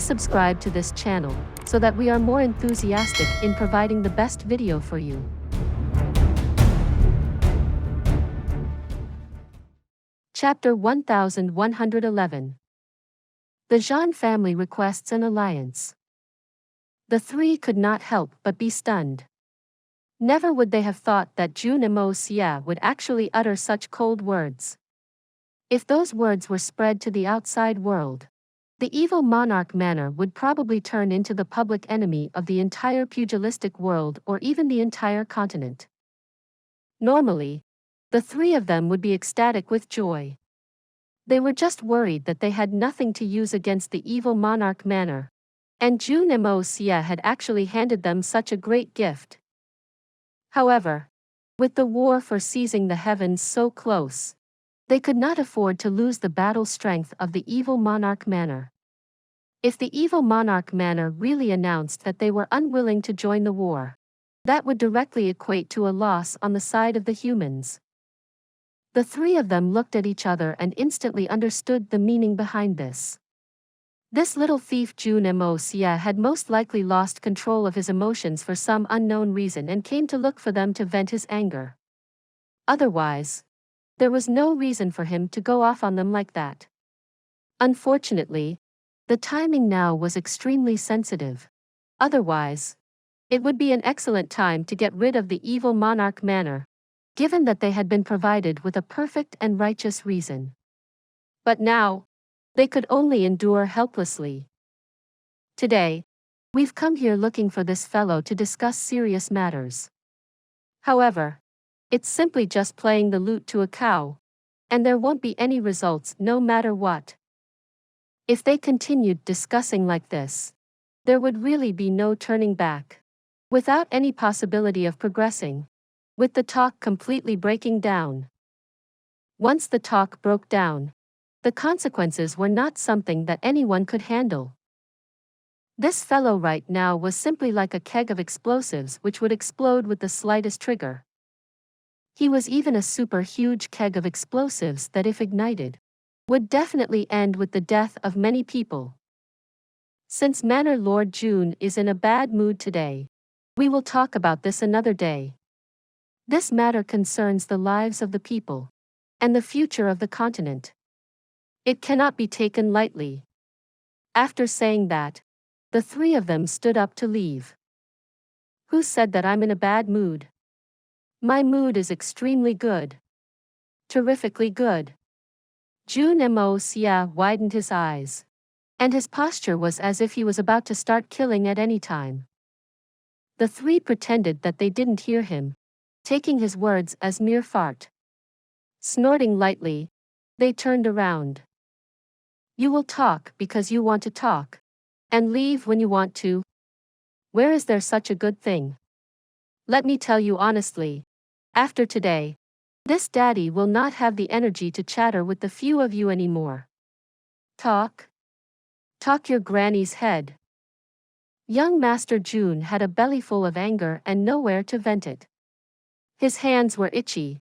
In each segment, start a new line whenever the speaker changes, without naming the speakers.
Please subscribe to this channel, so that we are more enthusiastic in providing the best video for you. Chapter 1111. The Zhan family requests an alliance. The three could not help but be stunned. Never would they have thought that Jun Xie would actually utter such cold words. If those words were spread to the outside world, the evil monarch manor would probably turn into the public enemy of the entire pugilistic world or even the entire continent. Normally, the three of them would be ecstatic with joy. They were just worried that they had nothing to use against the evil monarch manor, and Jun Xie had actually handed them such a great gift. However, with the war for seizing the heavens so close, they could not afford to lose the battle strength of the evil monarch manor. If the evil monarch manor really announced that they were unwilling to join the war, that would directly equate to a loss on the side of the humans. The three of them looked at each other and instantly understood the meaning behind this. This little thief Jun Xie had most likely lost control of his emotions for some unknown reason and came to look for them to vent his anger. Otherwise, there was no reason for him to go off on them like that. Unfortunately, the timing now was extremely sensitive. Otherwise, it would be an excellent time to get rid of the evil monarch manor, given that they had been provided with a perfect and righteous reason. But now, they could only endure helplessly. Today, we've come here looking for this fellow to discuss serious matters. However, it's simply just playing the lute to a cow, and there won't be any results no matter what. If they continued discussing like this, there would really be no turning back, without any possibility of progressing, with the talk completely breaking down. Once the talk broke down, the consequences were not something that anyone could handle. This fellow right now was simply like a keg of explosives which would explode with the slightest trigger. He was even a super huge keg of explosives that, if ignited, would definitely end with the death of many people. Since Manor Lord Jun is in a bad mood today, we will talk about this another day. This matter concerns the lives of the people, and the future of the continent. It cannot be taken lightly. After saying that, the three of them stood up to leave. Who said that I'm in a bad mood? My mood is extremely good. Terrifically good. Jun Xie widened his eyes, and his posture was as if he was about to start killing at any time. The three pretended that they didn't hear him, taking his words as mere fart. Snorting lightly, they turned around. You will talk because you want to talk, and leave when you want to. Where is there such a good thing? Let me tell you honestly, after today, this daddy will not have the energy to chatter with the few of you anymore. Talk? Talk your granny's head. Young Master Jun had a belly full of anger and nowhere to vent it. His hands were itchy,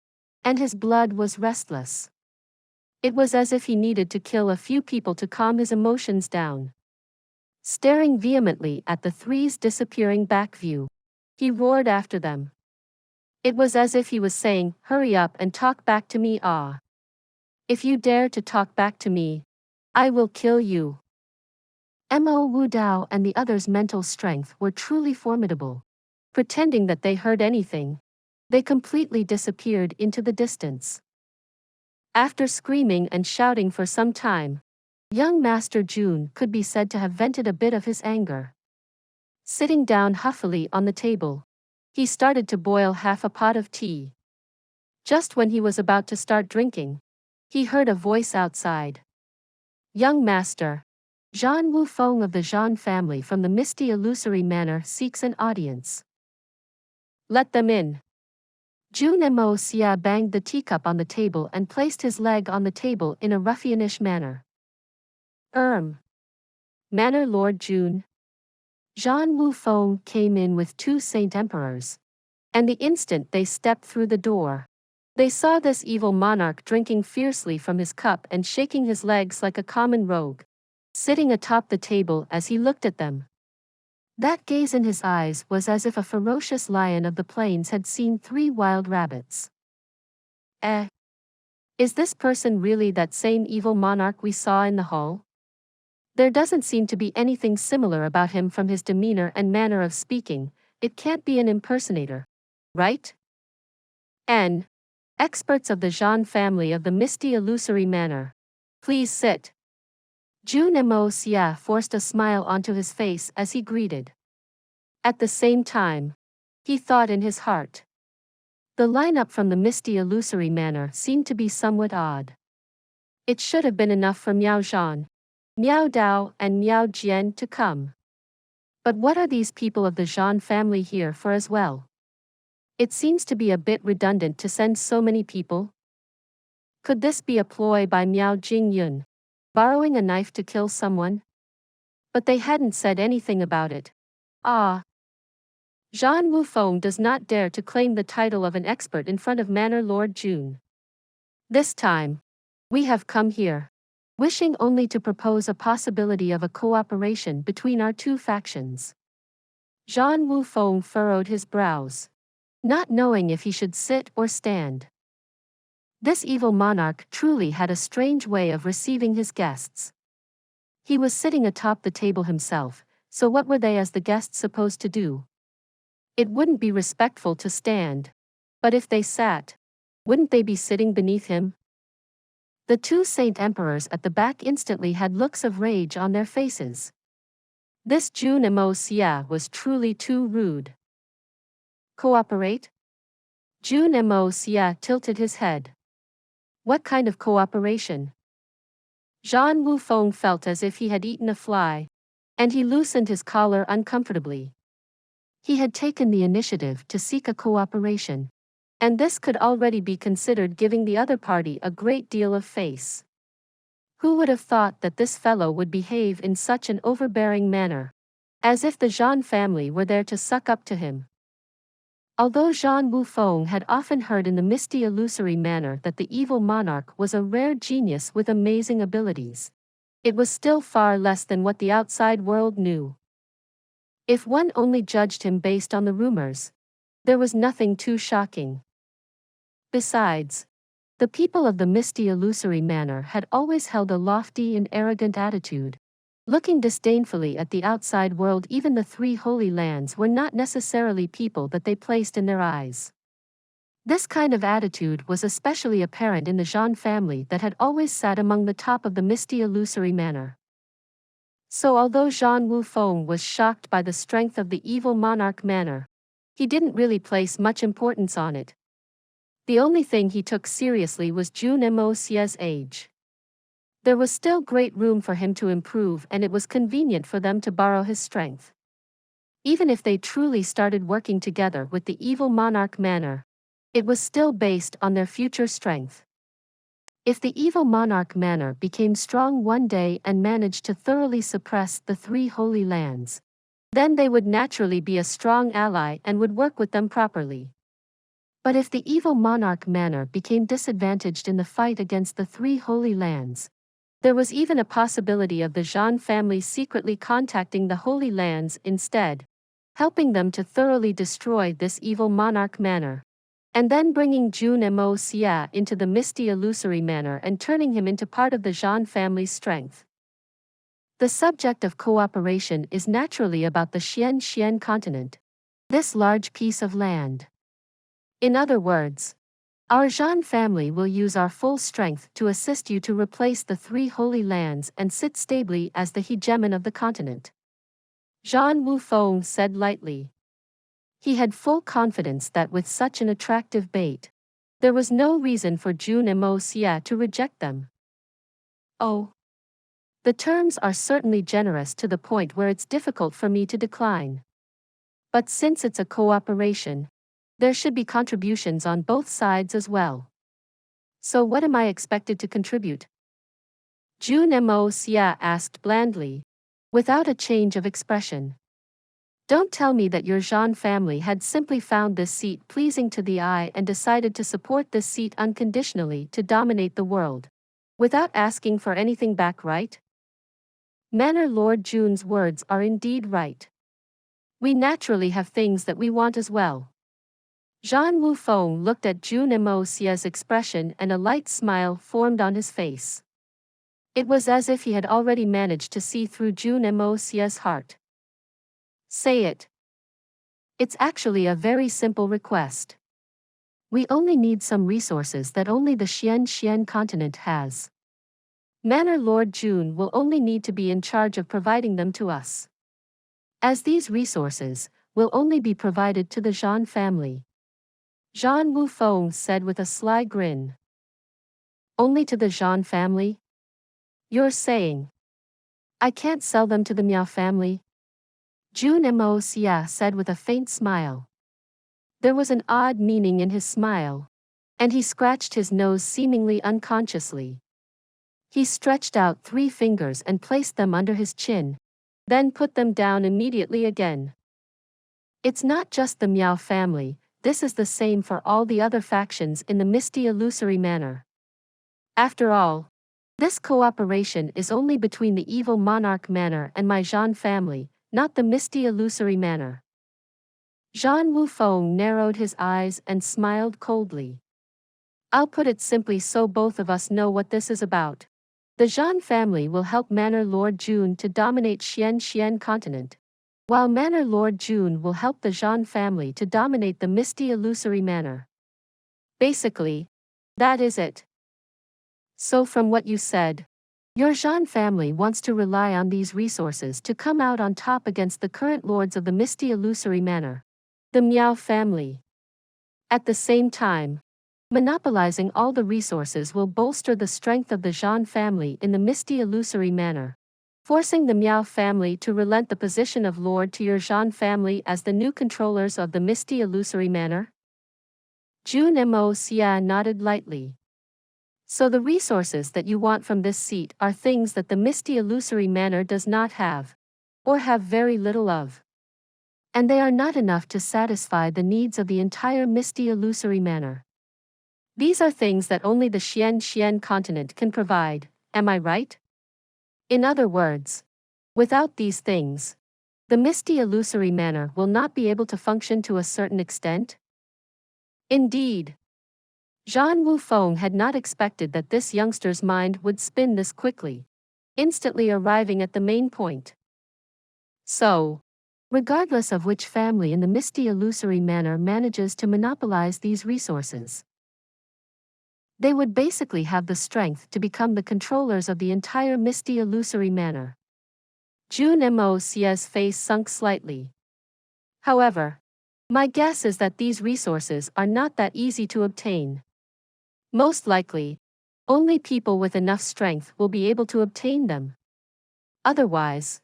and his blood was restless. It was as if he needed to kill a few people to calm his emotions down. Staring vehemently at the three's disappearing back view, he roared after them. It was as if he was saying, "Hurry up and talk back to me, ah. If you dare to talk back to me, I will kill you." Mo Wu Dao and the others' mental strength were truly formidable. Pretending that they heard anything, they completely disappeared into the distance. After screaming and shouting for some time, young Master Jun could be said to have vented a bit of his anger. Sitting down huffily on the table, he started to boil half a pot of tea. Just when he was about to start drinking, he heard a voice outside. "Young Master, Zhan Wufeng of the Zhan family from the misty illusory manor seeks an audience." "Let them in." Jun Xie banged the teacup on the table and placed his leg on the table in a ruffianish manner. Manor Lord Jun. Zhan Wufeng came in with two Saint Emperors, and the instant they stepped through the door, they saw this evil monarch drinking fiercely from his cup and shaking his legs like a common rogue. sitting atop the table as he looked at them. That gaze in his eyes was as if a ferocious lion of the plains had seen 3 wild rabbits. Is this person really that same evil monarch we saw in the hall? There doesn't seem to be anything similar about him from his demeanor and manner of speaking. It can't be an impersonator, right? N. Experts of the Zhan family of the misty illusory manor. Please sit. Jun Moxie forced a smile onto his face as he greeted. At the same time, he thought in his heart. The lineup from the misty illusory manor seemed to be somewhat odd. It should have been enough for Miao Zhan, Miao Dao and Miao Jian to come. But what are these people of the Zhan family here for as well? It seems to be a bit redundant to send so many people. Could this be a ploy by Miao Jingyun, borrowing a knife to kill someone? But they hadn't said anything about it. Zhan Wufeng does not dare to claim the title of an expert in front of Manor Lord Jun. This time, we have come here, wishing only to propose a possibility of a cooperation between our 2 factions. Zhan Wufeng furrowed his brows, not knowing if he should sit or stand. This evil monarch truly had a strange way of receiving his guests. He was sitting atop the table himself, so what were they as the guests supposed to do? It wouldn't be respectful to stand. But if they sat, wouldn't they be sitting beneath him? The 2 saint emperors at the back instantly had looks of rage on their faces. This Jun Moxie was truly too rude. Cooperate? Jun Moxie tilted his head. What kind of cooperation? Zhan Wufeng felt as if he had eaten a fly, and he loosened his collar uncomfortably. He had taken the initiative to seek a cooperation, and this could already be considered giving the other party a great deal of face. Who would have thought that this fellow would behave in such an overbearing manner, as if the Zhan family were there to suck up to him? Although Zhan Wufeng had often heard in the misty illusory manner that the evil monarch was a rare genius with amazing abilities, it was still far less than what the outside world knew. If one only judged him based on the rumors, there was nothing too shocking. Besides, the people of the misty illusory manor had always held a lofty and arrogant attitude, looking disdainfully at the outside world. Even the 3 holy lands were not necessarily people that they placed in their eyes. This kind of attitude was especially apparent in the Zhan family that had always sat among the top of the misty illusory manor. So although Zhan Wufeng was shocked by the strength of the evil monarch manor, he didn't really place much importance on it. The only thing he took seriously was Jun Moxie's age. There was still great room for him to improve, and it was convenient for them to borrow his strength. Even if they truly started working together with the evil monarch manor, it was still based on their future strength. If the evil monarch manor became strong one day and managed to thoroughly suppress the 3 holy lands, then they would naturally be a strong ally and would work with them properly. But if the evil monarch manor became disadvantaged in the fight against the 3 holy lands, there was even a possibility of the Zhan family secretly contacting the holy lands instead, helping them to thoroughly destroy this evil monarch manor, and then bringing Jun Moxie into the misty illusory manor and turning him into part of the Zhan family's strength. The subject of cooperation is naturally about the Xian continent, this large piece of land. In other words, our Zhan family will use our full strength to assist you to replace the 3 holy lands and sit stably as the hegemon of the continent. Zhan Wufeng said lightly. He had full confidence that with such an attractive bait, there was no reason for Jun Moxie to reject them. Oh. The terms are certainly generous to the point where it's difficult for me to decline. But since it's a cooperation, there should be contributions on both sides as well. So what am I expected to contribute? Jun Moxie asked blandly, without a change of expression. Don't tell me that your Zhan family had simply found this seat pleasing to the eye and decided to support this seat unconditionally to dominate the world, without asking for anything back, right? Manor Lord Jun's words are indeed right. We naturally have things that we want as well. Zhan Wufeng looked at Jun Moxie's expression and a light smile formed on his face. It was as if he had already managed to see through Jun Moxie's heart. Say it. It's actually a very simple request. We only need some resources that only the Xian continent has. Manor Lord Jun will only need to be in charge of providing them to us. As these resources will only be provided to the Zhan family. Zhan Wufeng said with a sly grin. Only to the Zhan family? You're saying I can't sell them to the Miao family? Jun Moxie said with a faint smile. There was an odd meaning in his smile, and he scratched his nose seemingly unconsciously. He stretched out 3 fingers and placed them under his chin, then put them down immediately again. It's not just the Miao family, this is the same for all the other factions in the misty illusory manor. After all, this cooperation is only between the evil Monarch manor and my Zhan family, not the misty illusory manor. Zhan Wufeng narrowed his eyes and smiled coldly. I'll put it simply so both of us know what this is about. The Zhan family will help Manor Lord Jun to dominate Xian continent, while Manor Lord Jun will help the Zhan family to dominate the misty illusory manor. Basically, that is it. So from what you said, your Zhan family wants to rely on these resources to come out on top against the current lords of the misty illusory manor, the Miao family. At the same time, monopolizing all the resources will bolster the strength of the Zhan family in the misty illusory manor, forcing the Miao family to relent the position of lord to your Zhan family as the new controllers of the misty illusory manor. Jun Moxie nodded lightly. So the resources that you want from this seat are things that the misty illusory manor does not have, or have very little of. And they are not enough to satisfy the needs of the entire misty illusory manor. These are things that only the Xian continent can provide, am I right? In other words, without these things, the misty illusory manor will not be able to function to a certain extent? Indeed. Zhan Wufeng had not expected that this youngster's mind would spin this quickly, instantly arriving at the main point. So, regardless of which family in the misty illusory manor manages to monopolize these resources, they would basically have the strength to become the controllers of the entire misty illusory manor. Jun Moxie's face sunk slightly. However, my guess is that these resources are not that easy to obtain. Most likely, only people with enough strength will be able to obtain them. Otherwise,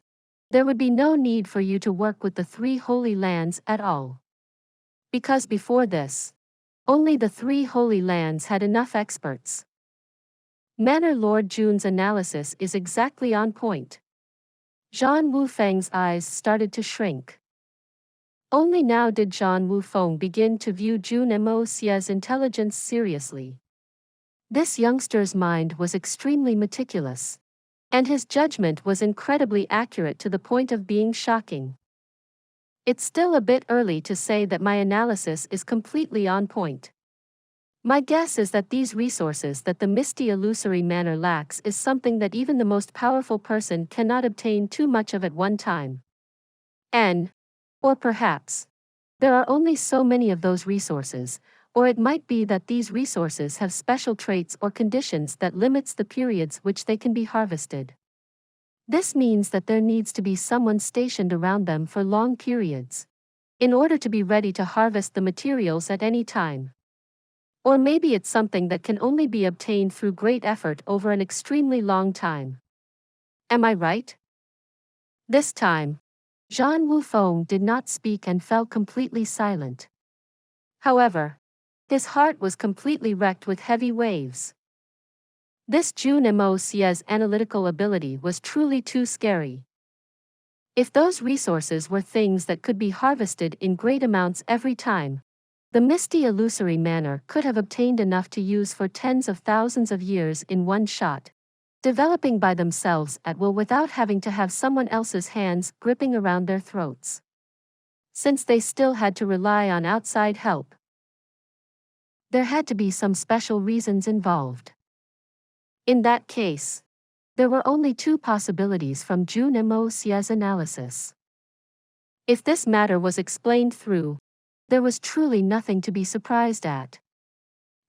there would be no need for you to work with the 3 holy lands at all. Because before this, only the 3 holy lands had enough experts. Manor Lord Jun's analysis is exactly on point. Zhan Wufeng's eyes started to shrink. Only now did Zhan Wufeng begin to view Jun Moxie's intelligence seriously. This youngster's mind was extremely meticulous, and his judgment was incredibly accurate to the point of being shocking. It's still a bit early to say that my analysis is completely on point. My guess is that these resources that the misty illusory manor lacks is something that even the most powerful person cannot obtain too much of at one time. Or perhaps, there are only so many of those resources, or it might be that these resources have special traits or conditions that limits the periods which they can be harvested. This means that there needs to be someone stationed around them for long periods, in order to be ready to harvest the materials at any time. Or maybe it's something that can only be obtained through great effort over an extremely long time. Am I right? This time, Zhan Wufeng did not speak and fell completely silent. However, his heart was completely wrecked with heavy waves. This Jun Moxie's analytical ability was truly too scary. If those resources were things that could be harvested in great amounts every time, the misty illusory manor could have obtained enough to use for tens of thousands of years in one shot, developing by themselves at will without having to have someone else's hands gripping around their throats. Since they still had to rely on outside help, there had to be some special reasons involved. In that case, there were only two possibilities from Jun Moxie's analysis. If this matter was explained through, there was truly nothing to be surprised at.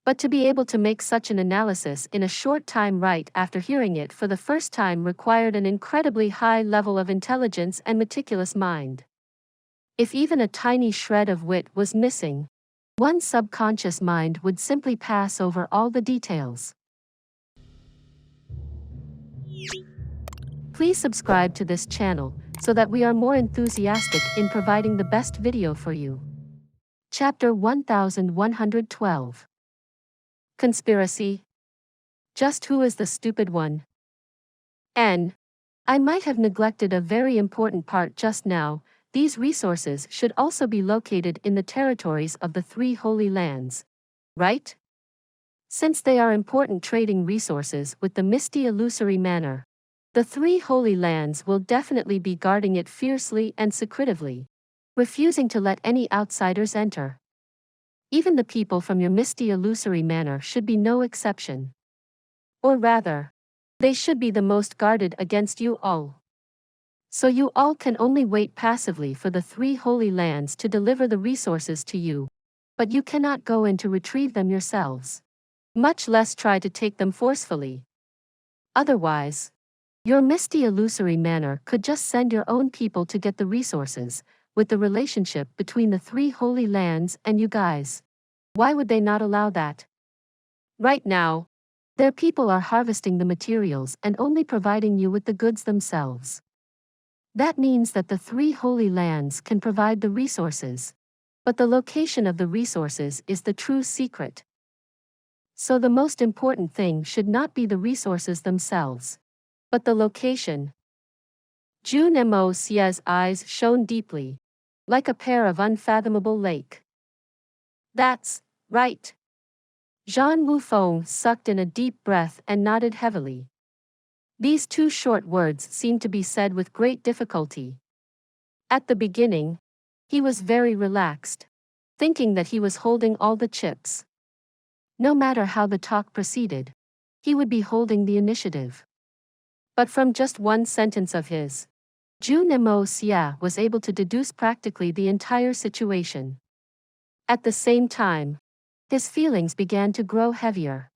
But to be able to make such an analysis in a short time right after hearing it for the first time required an incredibly high level of intelligence and meticulous mind. If even a tiny shred of wit was missing, one's subconscious mind would simply pass over all the details. Please subscribe to this channel so that we are more enthusiastic in providing the best video for you. Chapter 1112. Conspiracy. Just who is the stupid one? I might have neglected a very important part just now. These resources should also be located in the territories of the three Holy Lands, right? Since they are important trading resources with the misty illusory manor, the three Holy Lands will definitely be guarding it fiercely and secretively, refusing to let any outsiders enter. Even the people from your misty illusory manor should be no exception. Or rather, they should be the most guarded against you all. So you all can only wait passively for the three Holy Lands to deliver the resources to you, but you cannot go in to retrieve them yourselves, much less try to take them forcefully. Otherwise, your misty illusory manor could just send your own people to get the resources, with the relationship between the three Holy Lands and you guys. Why would they not allow that? Right now, their people are harvesting the materials and only providing you with the goods themselves. That means that the three Holy Lands can provide the resources, but the location of the resources is the true secret. So the most important thing should not be the resources themselves, but the location. Jun Moxie's eyes shone deeply, like a pair of unfathomable lake. That's right. Zhan Wufeng sucked in a deep breath and nodded heavily. These two short words seemed to be said with great difficulty. At the beginning, he was very relaxed, thinking that he was holding all the chips. No matter how the talk proceeded, he would be holding the initiative. But from just one sentence of his, Jun Moxie was able to deduce practically the entire situation. At the same time, his feelings began to grow heavier.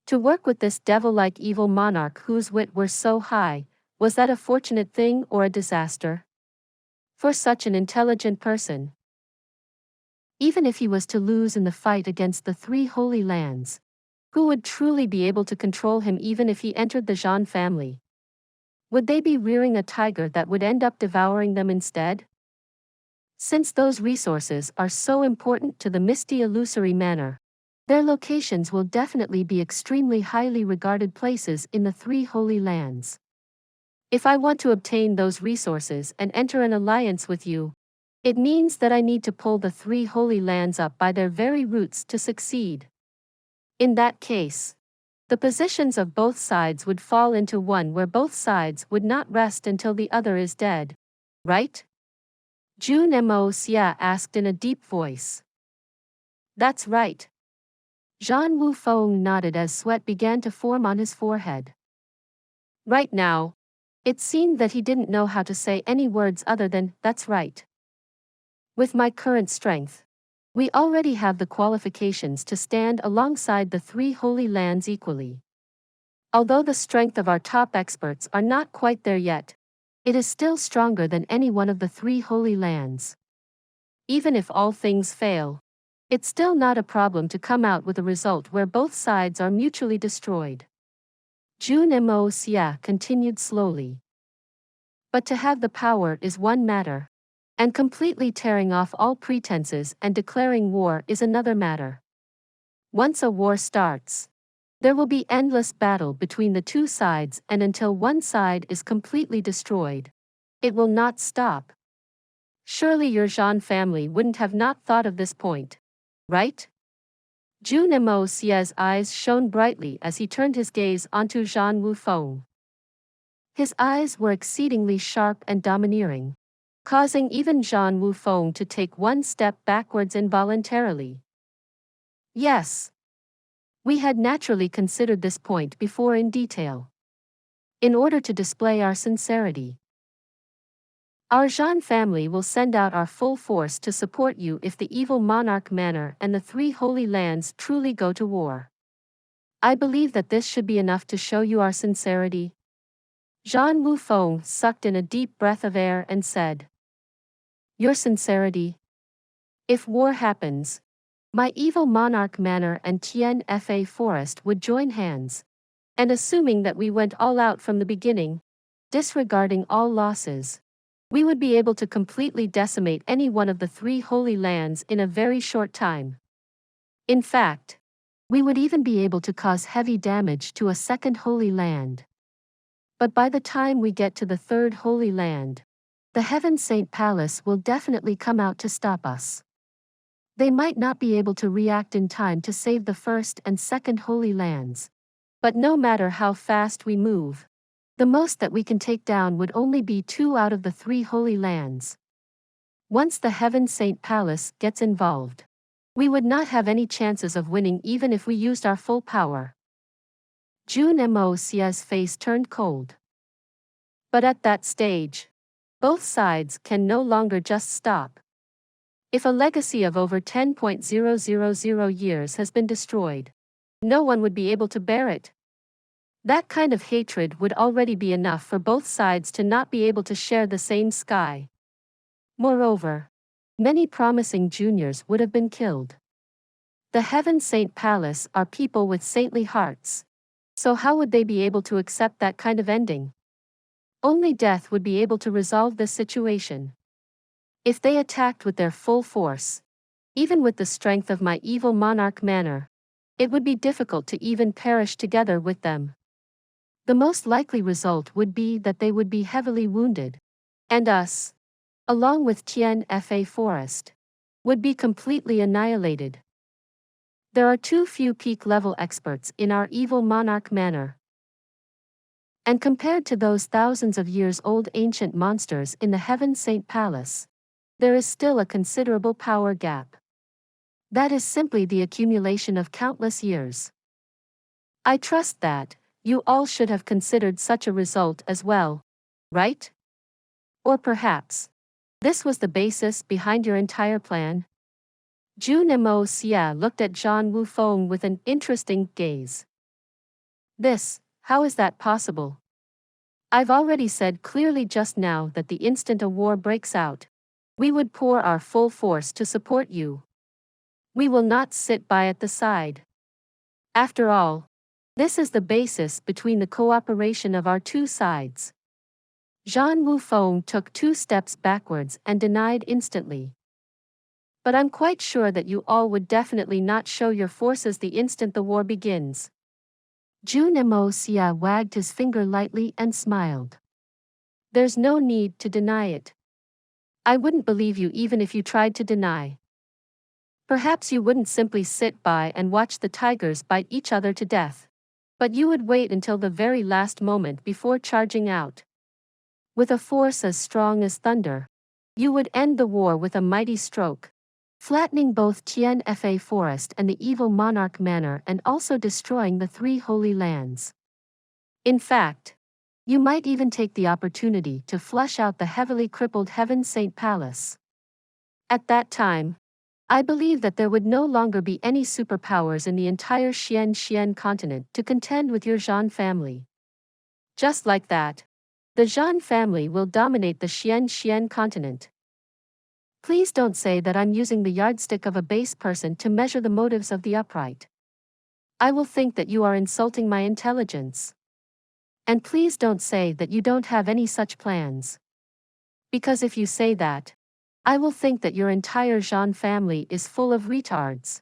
To work with this devil-like evil monarch whose wit were so high, was that a fortunate thing or a disaster? For such an intelligent person, even if he was to lose in the fight against the three Holy Lands, who would truly be able to control him even if he entered the Zhan family? Would they be rearing a tiger that would end up devouring them instead? Since those resources are so important to the misty illusory manor, their locations will definitely be extremely highly regarded places in the three Holy Lands. If I want to obtain those resources and enter an alliance with you, it means that I need to pull the three Holy Lands up by their very roots to succeed. In that case, the positions of both sides would fall into one where both sides would not rest until the other is dead, right? Jun Moxie asked in a deep voice. That's right. Zhan Wufeng nodded as sweat began to form on his forehead. Right now, it seemed that he didn't know how to say any words other than, that's right. With my current strength, we already have the qualifications to stand alongside the three Holy Lands equally. Although the strength of our top experts are not quite there yet, it is still stronger than any one of the three Holy Lands. Even if all things fail, it's still not a problem to come out with a result where both sides are mutually destroyed. Jun Moxie continued slowly. But to have the power is one matter, and completely tearing off all pretenses and declaring war is another matter. Once a war starts, there will be endless battle between the two sides, and until one side is completely destroyed, it will not stop. Surely your Zhan family wouldn't have not thought of this point, right? Jun Moxie's eyes shone brightly as he turned his gaze onto Zhan Wufeng. His eyes were exceedingly sharp and domineering, causing even Zhan Wufeng to take one step backwards involuntarily. Yes. We had naturally considered this point before in detail. In order to display our sincerity, our Zhan family will send out our full force to support you if the evil Monarch Manor and the three Holy Lands truly go to war. I believe that this should be enough to show you our sincerity. Zhan Wufeng sucked in a deep breath of air and said, "Your sincerity? If war happens, my evil Monarch Manor and Tianfa Forest would join hands. And assuming that we went all out from the beginning, disregarding all losses, we would be able to completely decimate any one of the three Holy Lands in a very short time. In fact, we would even be able to cause heavy damage to a second Holy Land. But by the time we get to the third Holy Land, the Heaven Saint Palace will definitely come out to stop us. They might not be able to react in time to save the first and second Holy Lands. But no matter how fast we move, the most that we can take down would only be 2 out of the 3 Holy Lands. Once the Heaven Saint Palace gets involved, we would not have any chances of winning even if we used our full power." Jun Moxie's face turned cold. But at that stage, both sides can no longer just stop. If a legacy of over 10,000 years has been destroyed, no one would be able to bear it. That kind of hatred would already be enough for both sides to not be able to share the same sky. Moreover, many promising juniors would have been killed. The Heaven Saint Palace are people with saintly hearts. So how would they be able to accept that kind of ending? Only death would be able to resolve this situation. If they attacked with their full force, even with the strength of my evil Monarch Manor, it would be difficult to even perish together with them. The most likely result would be that they would be heavily wounded. And us, along with Tianfa Forest, would be completely annihilated. There are too few peak-level experts in our evil Monarch Manor. And compared to those thousands of years old ancient monsters in the Heaven Saint Palace, there is still a considerable power gap. That is simply the accumulation of countless years. I trust that you all should have considered such a result as well, right? Or perhaps this was the basis behind your entire plan? Jun Moxie looked at Zhan Wufeng with an interesting gaze. How is that possible? I've already said clearly just now that the instant a war breaks out, we would pour our full force to support you. We will not sit by at the side. After all, this is the basis between the cooperation of our two sides. Zhan Wufeng took 2 steps backwards and denied instantly. But I'm quite sure that you all would definitely not show your forces the instant the war begins. Jun Moxie wagged his finger lightly and smiled. There's no need to deny it. I wouldn't believe you even if you tried to deny. Perhaps you wouldn't simply sit by and watch the tigers bite each other to death. But you would wait until the very last moment before charging out. With a force as strong as thunder, you would end the war with a mighty stroke, flattening both Tianfa Forest and the evil Monarch Manor and also destroying the 3 Holy Lands. In fact, you might even take the opportunity to flush out the heavily crippled Heaven Saint Palace. At that time, I believe that there would no longer be any superpowers in the entire Xian continent to contend with your Zhan family. Just like that, the Zhan family will dominate the Xian continent. Please don't say that I'm using the yardstick of a base person to measure the motives of the upright. I will think that you are insulting my intelligence. And please don't say that you don't have any such plans. Because if you say that, I will think that your entire Zhan family is full of retards.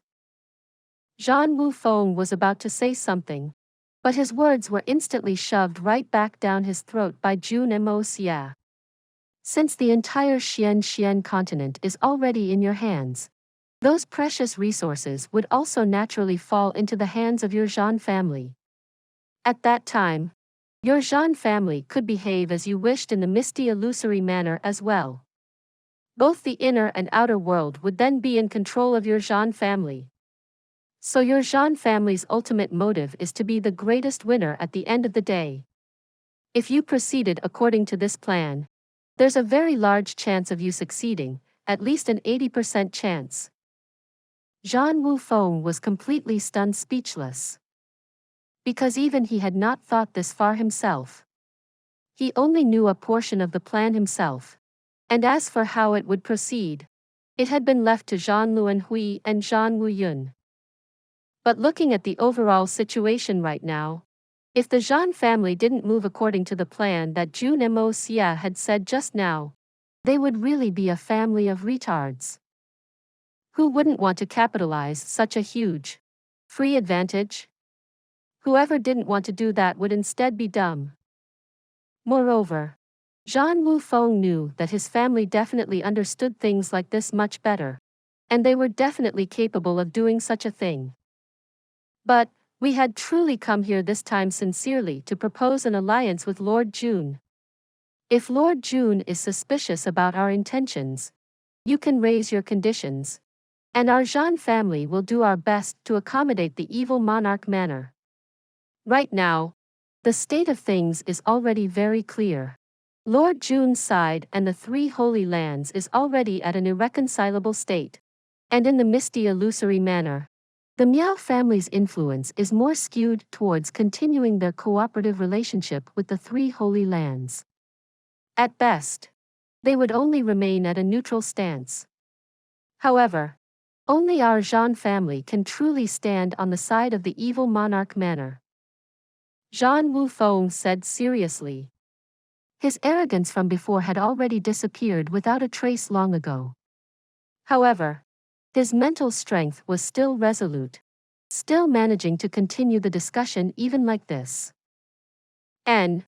Zhan Wufeng was about to say something, but his words were instantly shoved right back down his throat by Jun Moxie. Since the entire Xian continent is already in your hands, those precious resources would also naturally fall into the hands of your Zhan family. At that time, your Zhan family could behave as you wished in the misty illusory manner as well. Both the inner and outer world would then be in control of your Zhan family. So your Zhan family's ultimate motive is to be the greatest winner at the end of the day. If you proceeded according to this plan, there's a very large chance of you succeeding, at least an 80% chance. Zhan Wufeng was completely stunned, speechless. Because even he had not thought this far himself. He only knew a portion of the plan himself. And as for how it would proceed, it had been left to Zhan Luanhui and Zhan Wuyun. But looking at the overall situation right now, if the Zhan family didn't move according to the plan that Jun Moxie had said just now, they would really be a family of retards. Who wouldn't want to capitalize such a huge free advantage? Whoever didn't want to do that would instead be dumb. Moreover, Zhan Wufeng knew that his family definitely understood things like this much better, and they were definitely capable of doing such a thing. But, we had truly come here this time sincerely to propose an alliance with Lord Jun. If Lord Jun is suspicious about our intentions, you can raise your conditions, and our Zhan family will do our best to accommodate the evil monarch manner. Right now, the state of things is already very clear. Lord Jun's side and the three holy lands is already at an irreconcilable state. And in the misty illusory manner, the Miao family's influence is more skewed towards continuing their cooperative relationship with the three holy lands. At best, they would only remain at a neutral stance. However, only our Zhan family can truly stand on the side of the evil monarch manner. Zhan Wufeng said seriously. His arrogance from before had already disappeared without a trace long ago. However, his mental strength was still resolute, still managing to continue the discussion even like this. And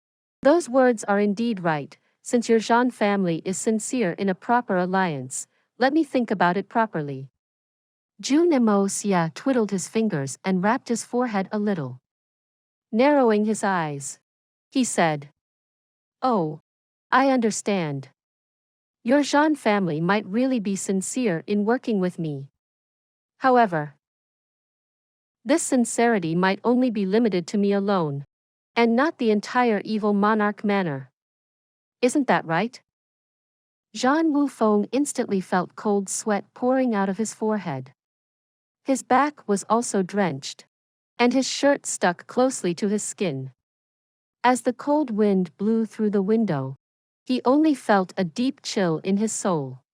those words are indeed right, since your Zhan family is sincere in a proper alliance, let me think about it properly. Jun Moxie twiddled his fingers and rapped his forehead a little. Narrowing his eyes, he said, "Oh, I understand. Your Zhan family might really be sincere in working with me. However, this sincerity might only be limited to me alone, and not the entire evil monarch manor. Isn't that right?" Zhan Wufeng instantly felt cold sweat pouring out of his forehead. His back was also drenched, and his shirt stuck closely to his skin. As the cold wind blew through the window, he only felt a deep chill in his soul.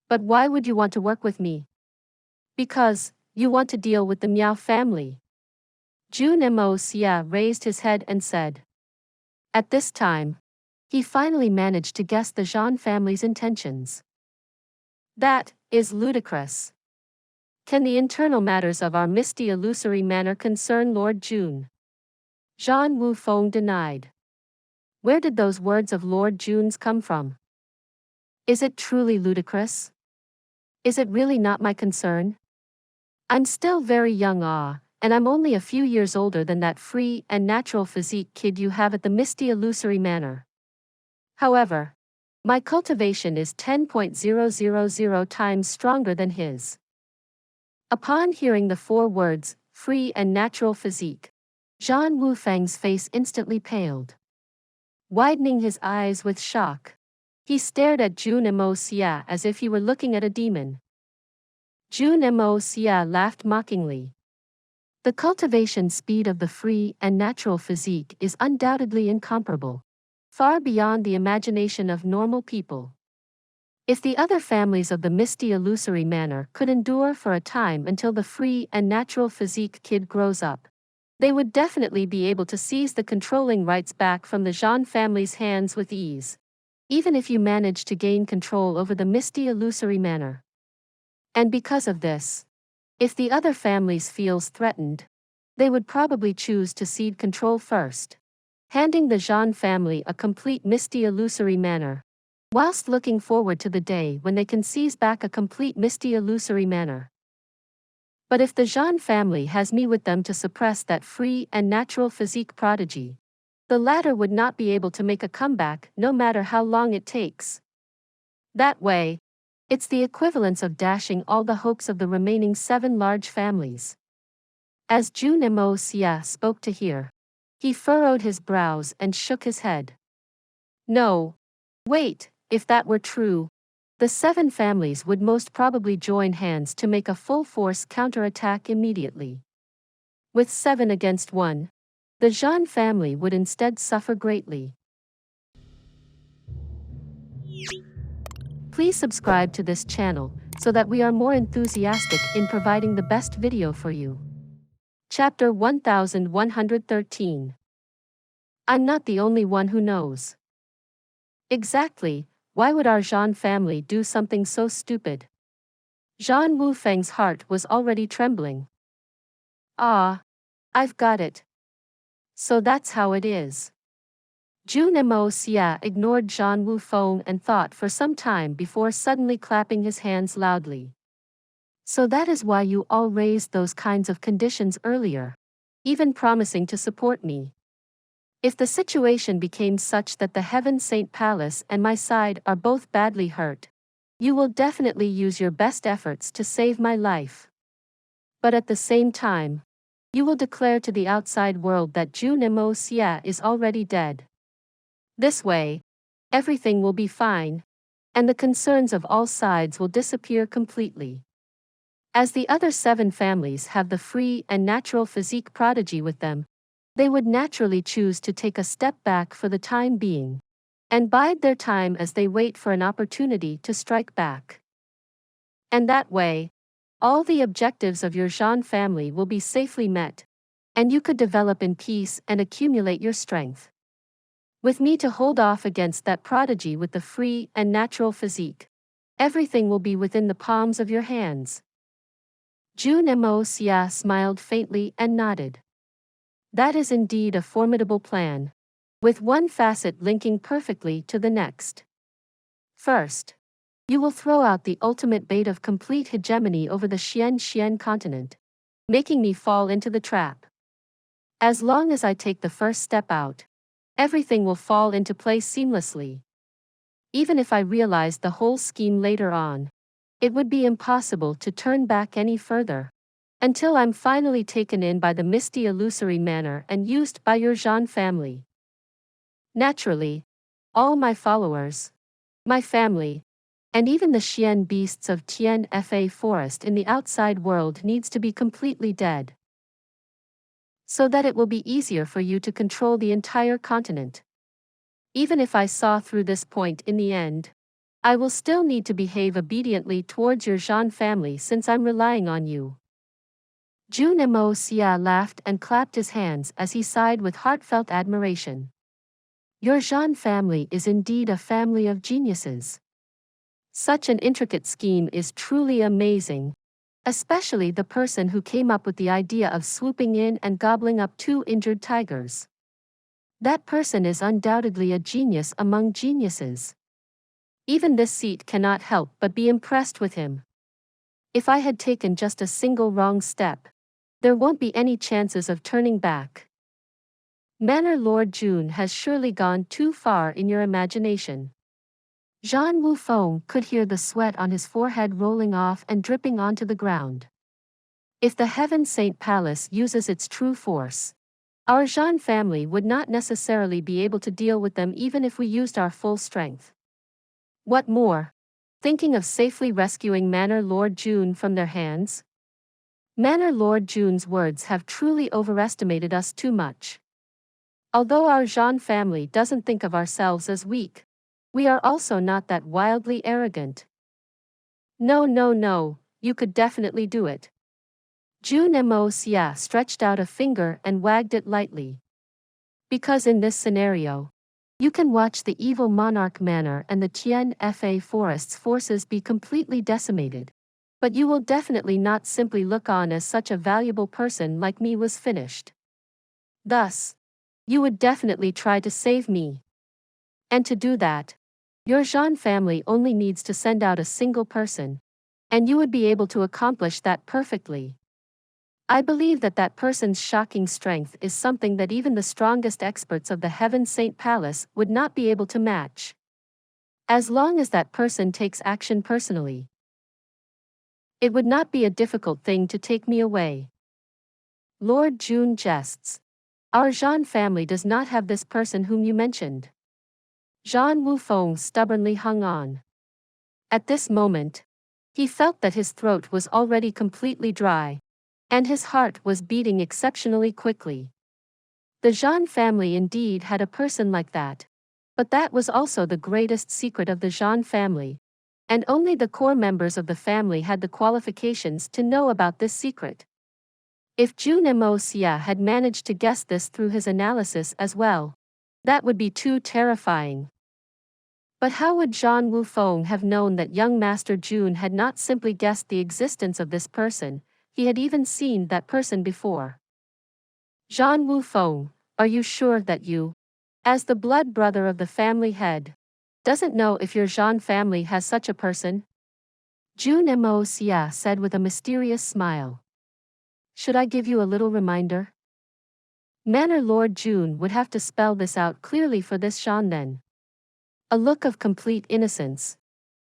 "But why would you want to work with me?" "Because you want to deal with the Miao family." Jun Moxie raised his head and said. At this time, he finally managed to guess the Zhan family's intentions. "That is ludicrous. Can the internal matters of our misty illusory manor concern Lord Jun?" Zhan Wufeng denied. Where did those words of Lord Jun's come from? Is it truly ludicrous? Is it really not my concern? I'm still very young, and I'm only a few years older than that free and natural physique kid you have at the misty illusory manor. However, my cultivation is 10.000 times stronger than his. Upon hearing the four words, free and natural physique, Zhan Wufeng's face instantly paled. Widening his eyes with shock, he stared at Jun Moxie as if he were looking at a demon. Jun Moxie laughed mockingly. The cultivation speed of the free and natural physique is undoubtedly incomparable, far beyond the imagination of normal people. If the other families of the misty illusory manor could endure for a time until the free and natural physique kid grows up, they would definitely be able to seize the controlling rights back from the Zhan family's hands with ease, even if you manage to gain control over the misty illusory manor. And because of this, if the other families feels threatened, they would probably choose to cede control first, handing the Zhan family a complete misty illusory manor. whilst looking forward to the day when they can seize back a complete misty illusory manner. But if the Zhan family has me with them to suppress that free and natural physique prodigy, the latter would not be able to make a comeback no matter how long it takes. That way, it's the equivalence of dashing all the hopes of the remaining 7 large families. As Jun Moxie spoke to hear, he furrowed his brows and shook his head. No. Wait, if that were true, the 7 families would most probably join hands to make a full-force counterattack immediately. With 7 against 1, the Zhan family would instead suffer greatly. Please subscribe to this channel so that we are more enthusiastic in providing the best video for you. Chapter 1113. I'm not the only one who knows. Exactly, why would our Zhan family do something so stupid? Zhan Wufeng's heart was already trembling. Ah, I've got it. So that's how it is. Jun Moxie ignored Zhan Wufeng and thought for some time before suddenly clapping his hands loudly. So that is why you all raised those kinds of conditions earlier, even promising to support me. If the situation became such that the Heaven Saint Palace and my side are both badly hurt, you will definitely use your best efforts to save my life. But at the same time, you will declare to the outside world that Jun Moxie is already dead. This way, everything will be fine, and the concerns of all sides will disappear completely. As the other 7 families have the free and natural physique prodigy with them, they would naturally choose to take a step back for the time being, and bide their time as they wait for an opportunity to strike back. And that way, all the objectives of your Zhan family will be safely met, and you could develop in peace and accumulate your strength. With me to hold off against that prodigy with the free and natural physique, everything will be within the palms of your hands. Jun Moxie smiled faintly and nodded. That is indeed a formidable plan, with one facet linking perfectly to the next. First, you will throw out the ultimate bait of complete hegemony over the Xian continent, making me fall into the trap. As long as I take the first step out, everything will fall into place seamlessly. Even if I realized the whole scheme later on, it would be impossible to turn back any further, until I'm finally taken in by the misty illusory manner and used by your Zhan family. Naturally, all my followers, my family, and even the Xian beasts of Tianfa forest in the outside world needs to be completely dead, so that it will be easier for you to control the entire continent. Even if I saw through this point in the end, I will still need to behave obediently towards your Zhan family since I'm relying on you. Jun Moxie laughed and clapped his hands as he sighed with heartfelt admiration. Your Zhan family is indeed a family of geniuses. Such an intricate scheme is truly amazing, especially the person who came up with the idea of swooping in and gobbling up 2 injured tigers. That person is undoubtedly a genius among geniuses. Even this seat cannot help but be impressed with him. If I had taken just a single wrong step, there won't be any chances of turning back. Manor Lord Jun has surely gone too far in your imagination. Zhan Wufeng could hear the sweat on his forehead rolling off and dripping onto the ground. If the Heaven Saint Palace uses its true force, our Zhan family would not necessarily be able to deal with them even if we used our full strength. What more? Thinking of safely rescuing Manor Lord Jun from their hands? Manor Lord Jun's words have truly overestimated us too much. Although our Zhan family doesn't think of ourselves as weak, we are also not that wildly arrogant. No, you could definitely do it. Jun Moxie stretched out a finger and wagged it lightly. Because in this scenario, you can watch the evil Monarch Manor and the Tianfa Forest's forces be completely decimated, but you will definitely not simply look on as such a valuable person like me was finished. Thus, you would definitely try to save me. And to do that, Your Zhan family only needs to send out a single person, and you would be able to accomplish that perfectly. I believe that that person's shocking strength is something that even the strongest experts of the Heaven Saint Palace would not be able to match. As long as that person takes action personally, it would not be a difficult thing to take me away. Lord Jun jests. Our Zhan family does not have this person whom you mentioned. Zhan Wufeng stubbornly hung on. At this moment, he felt that his throat was already completely dry, and his heart was beating exceptionally quickly. The Zhan family indeed had a person like that, but that was also the greatest secret of the Zhan family, and only the core members of the family had the qualifications to know about this secret. If Jun Moxie had managed to guess this through his analysis as well, that would be too terrifying. But how would Zhan Wufeng have known that young Master Jun had not simply guessed the existence of this person, he had even seen that person before? Zhan Wufeng, are you sure that you, as the blood brother of the family head, doesn't know if your Zhan family has such a person? Jun Moxie said with a mysterious smile. Should I give you a little reminder? Manor Lord Jun would have to spell this out clearly for this Zhan then. A look of complete innocence,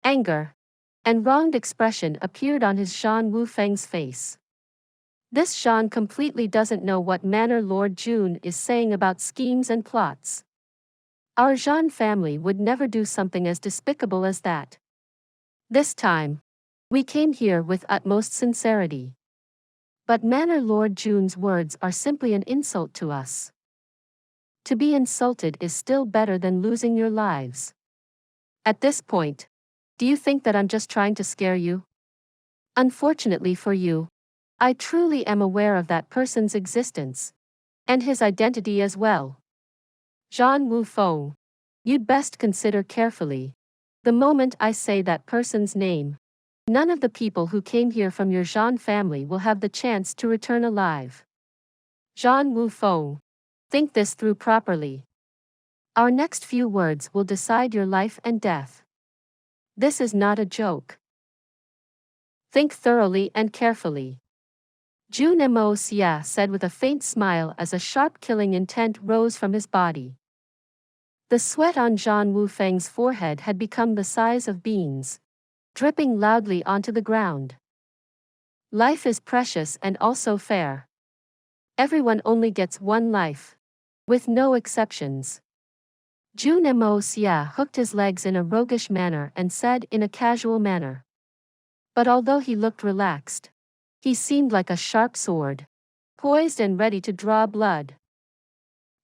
anger, and wronged expression appeared on his Zhan Wufeng's face. This Zhan completely doesn't know what Manor Lord Jun is saying about schemes and plots. Our Zhan family would never do something as despicable as that. This time, we came here with utmost sincerity. But Manor Lord Jun's words are simply an insult to us. To be insulted is still better than losing your lives. At this point, do you think that I'm just trying to scare you? Unfortunately for you, I truly am aware of that person's existence, and his identity as well. Zhan Wufeng, you'd best consider carefully. The moment I say that person's name, none of the people who came here from your Zhan family will have the chance to return alive. Zhan Wufeng, think this through properly. Our next few words will decide your life and death. This is not a joke. Think thoroughly and carefully. Jun Moxie said with a faint smile as a sharp killing intent rose from his body. The sweat on Zhan Wufeng's forehead had become the size of beans, dripping loudly onto the ground. Life is precious and also fair. Everyone only gets one life, with no exceptions. Jun Moxie hooked his legs in a roguish manner and said in a casual manner. But although he looked relaxed, he seemed like a sharp sword, poised and ready to draw blood.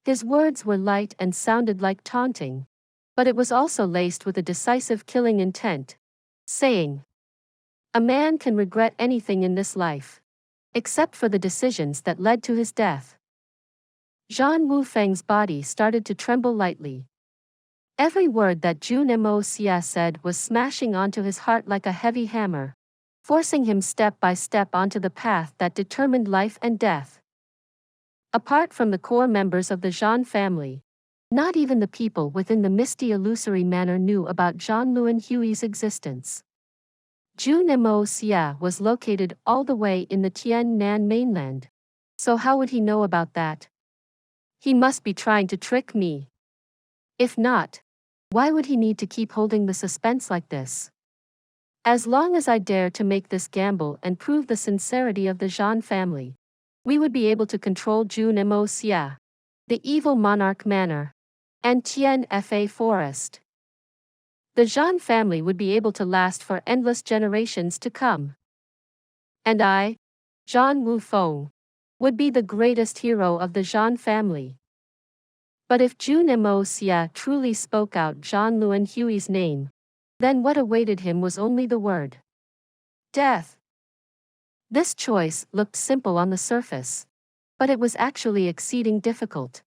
His words were light and sounded like taunting, but it was also laced with a decisive killing intent, saying, "A man can regret anything in this life, except for the decisions that led to his death." Zhan Wufeng's body started to tremble lightly. Every word that Jun Moxie said was smashing onto his heart like a heavy hammer, forcing him step by step onto the path that determined life and death. Apart from the core members of the Zhan family, not even the people within the misty illusory manor knew about Zhan Luanhui's existence. Jun Moxie was located all the way in the Tiannan mainland, so how would he know about that? He must be trying to trick me. If not, why would he need to keep holding the suspense like this? As long as I dare to make this gamble and prove the sincerity of the Zhan family, we would be able to control Jun Moxie, the evil monarch manor, and Tian Fa forest. The Zhan family would be able to last for endless generations to come. And I, Zhan Wufeng, would be the greatest hero of the Zhan family. But if Jun Moxie truly spoke out Zhan Luanhui's name, then what awaited him was only the word death. This choice looked simple on the surface, but it was actually exceeding difficult.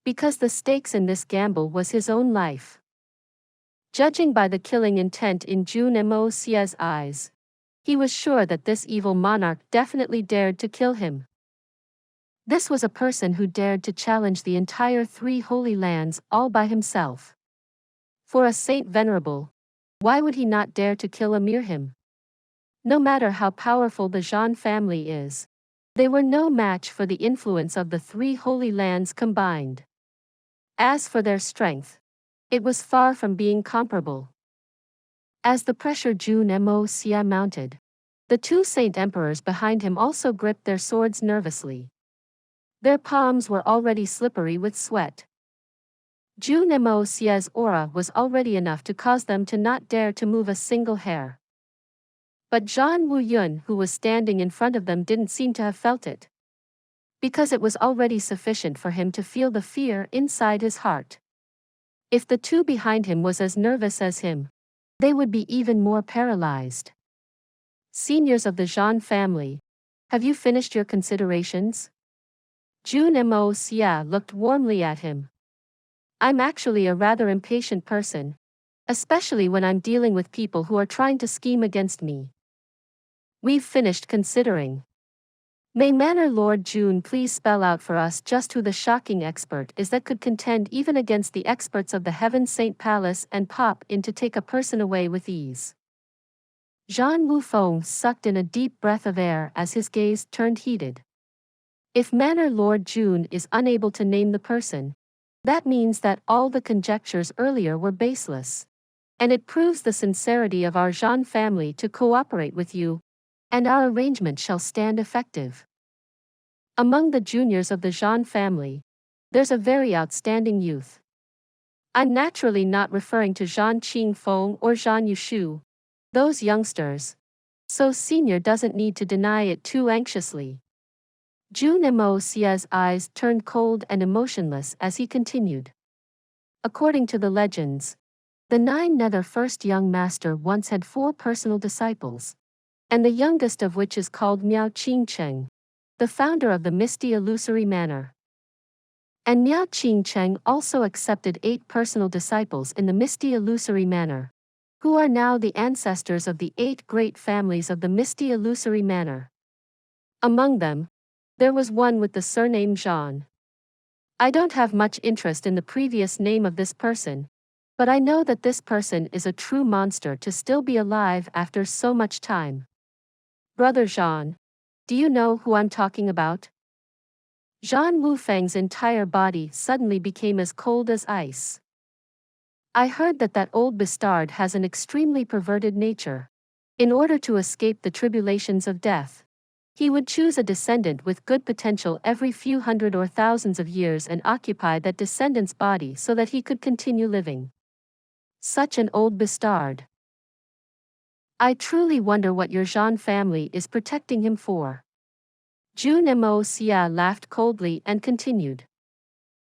Because the stakes in this gamble was his own life. Judging by the killing intent in Jun Moxie's eyes, he was sure that this evil monarch definitely dared to kill him. This was a person who dared to challenge the entire three holy lands all by himself. For a saint venerable, why would he not dare to kill a mere him? No matter how powerful the Zhan family is, they were no match for the influence of the three holy lands combined. As for their strength, it was far from being comparable. As the pressure Jun Moxie mounted, the two saint emperors behind him also gripped their swords nervously. Their palms were already slippery with sweat. Jun Moxie's aura was already enough to cause them to not dare to move a single hair. But Zhan Yun, who was standing in front of them, didn't seem to have felt it, because it was already sufficient for him to feel the fear inside his heart. If the two behind him was as nervous as him, they would be even more paralyzed. Seniors of the Zhan family, have you finished your considerations? Jun Moxie looked warmly at him. I'm actually a rather impatient person, especially when I'm dealing with people who are trying to scheme against me. We've finished considering. May Manor Lord Jun please spell out for us just who the shocking expert is that could contend even against the experts of the Heaven Saint Palace and pop in to take a person away with ease. Zhan Wufeng sucked in a deep breath of air as his gaze turned heated. If Manor Lord Jun is unable to name the person, that means that all the conjectures earlier were baseless. And it proves the sincerity of our Zhan family to cooperate with you, and our arrangement shall stand effective. Among the juniors of the Zhan family, there's a very outstanding youth. I'm naturally not referring to Zhan Qingfeng or Zhan Yushu, those youngsters, so senior doesn't need to deny it too anxiously. Jun Moxie's eyes turned cold and emotionless as he continued. According to the legends, the Nine Nether First Young Master once had 4 personal disciples, and the youngest of which is called Miao Qingcheng, the founder of the Misty Illusory Manor. And Miao Qingcheng also accepted 8 personal disciples in the Misty Illusory Manor, who are now the ancestors of the 8 great families of the Misty Illusory Manor. Among them, there was one with the surname Zhan. I don't have much interest in the previous name of this person, but I know that this person is a true monster to still be alive after so much time. Brother Zhan, do you know who I'm talking about? Zhan Wufeng's entire body suddenly became as cold as ice. I heard that old bastard has an extremely perverted nature. In order to escape the tribulations of death, he would choose a descendant with good potential every few hundred or thousands of years and occupy that descendant's body so that he could continue living. Such an old bastard. I truly wonder what your Zhan family is protecting him for. Jun Moxie laughed coldly and continued.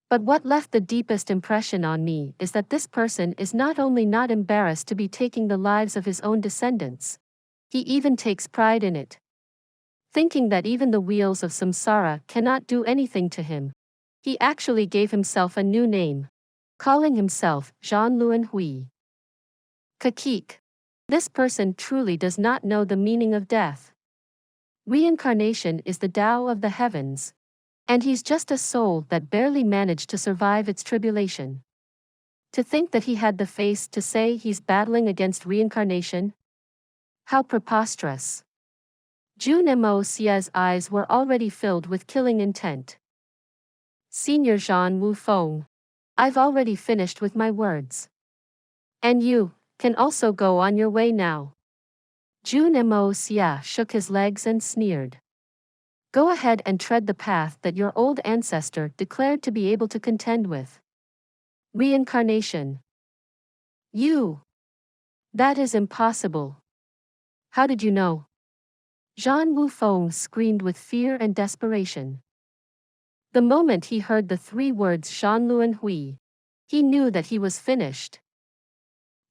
But what left the deepest impression on me is that this person is not only not embarrassed to be taking the lives of his own descendants, he even takes pride in it. Thinking that even the wheels of samsara cannot do anything to him, he actually gave himself a new name, calling himself Zhan Luanhui. Kakik. This person truly does not know the meaning of death. Reincarnation is the Tao of the heavens, and he's just a soul that barely managed to survive its tribulation. To think that he had the face to say he's battling against reincarnation? How preposterous. Jun Moxie's eyes were already filled with killing intent. Senior Zhan Wufeng, I've already finished with my words. And you can also go on your way now. Jun Moxie shook his legs and sneered. Go ahead and tread the path that your old ancestor declared to be able to contend with. Reincarnation. You. That is impossible. How did you know? Zhan Wufeng screamed with fear and desperation. The moment he heard the 3 words Zhan Luanhui, he knew that he was finished.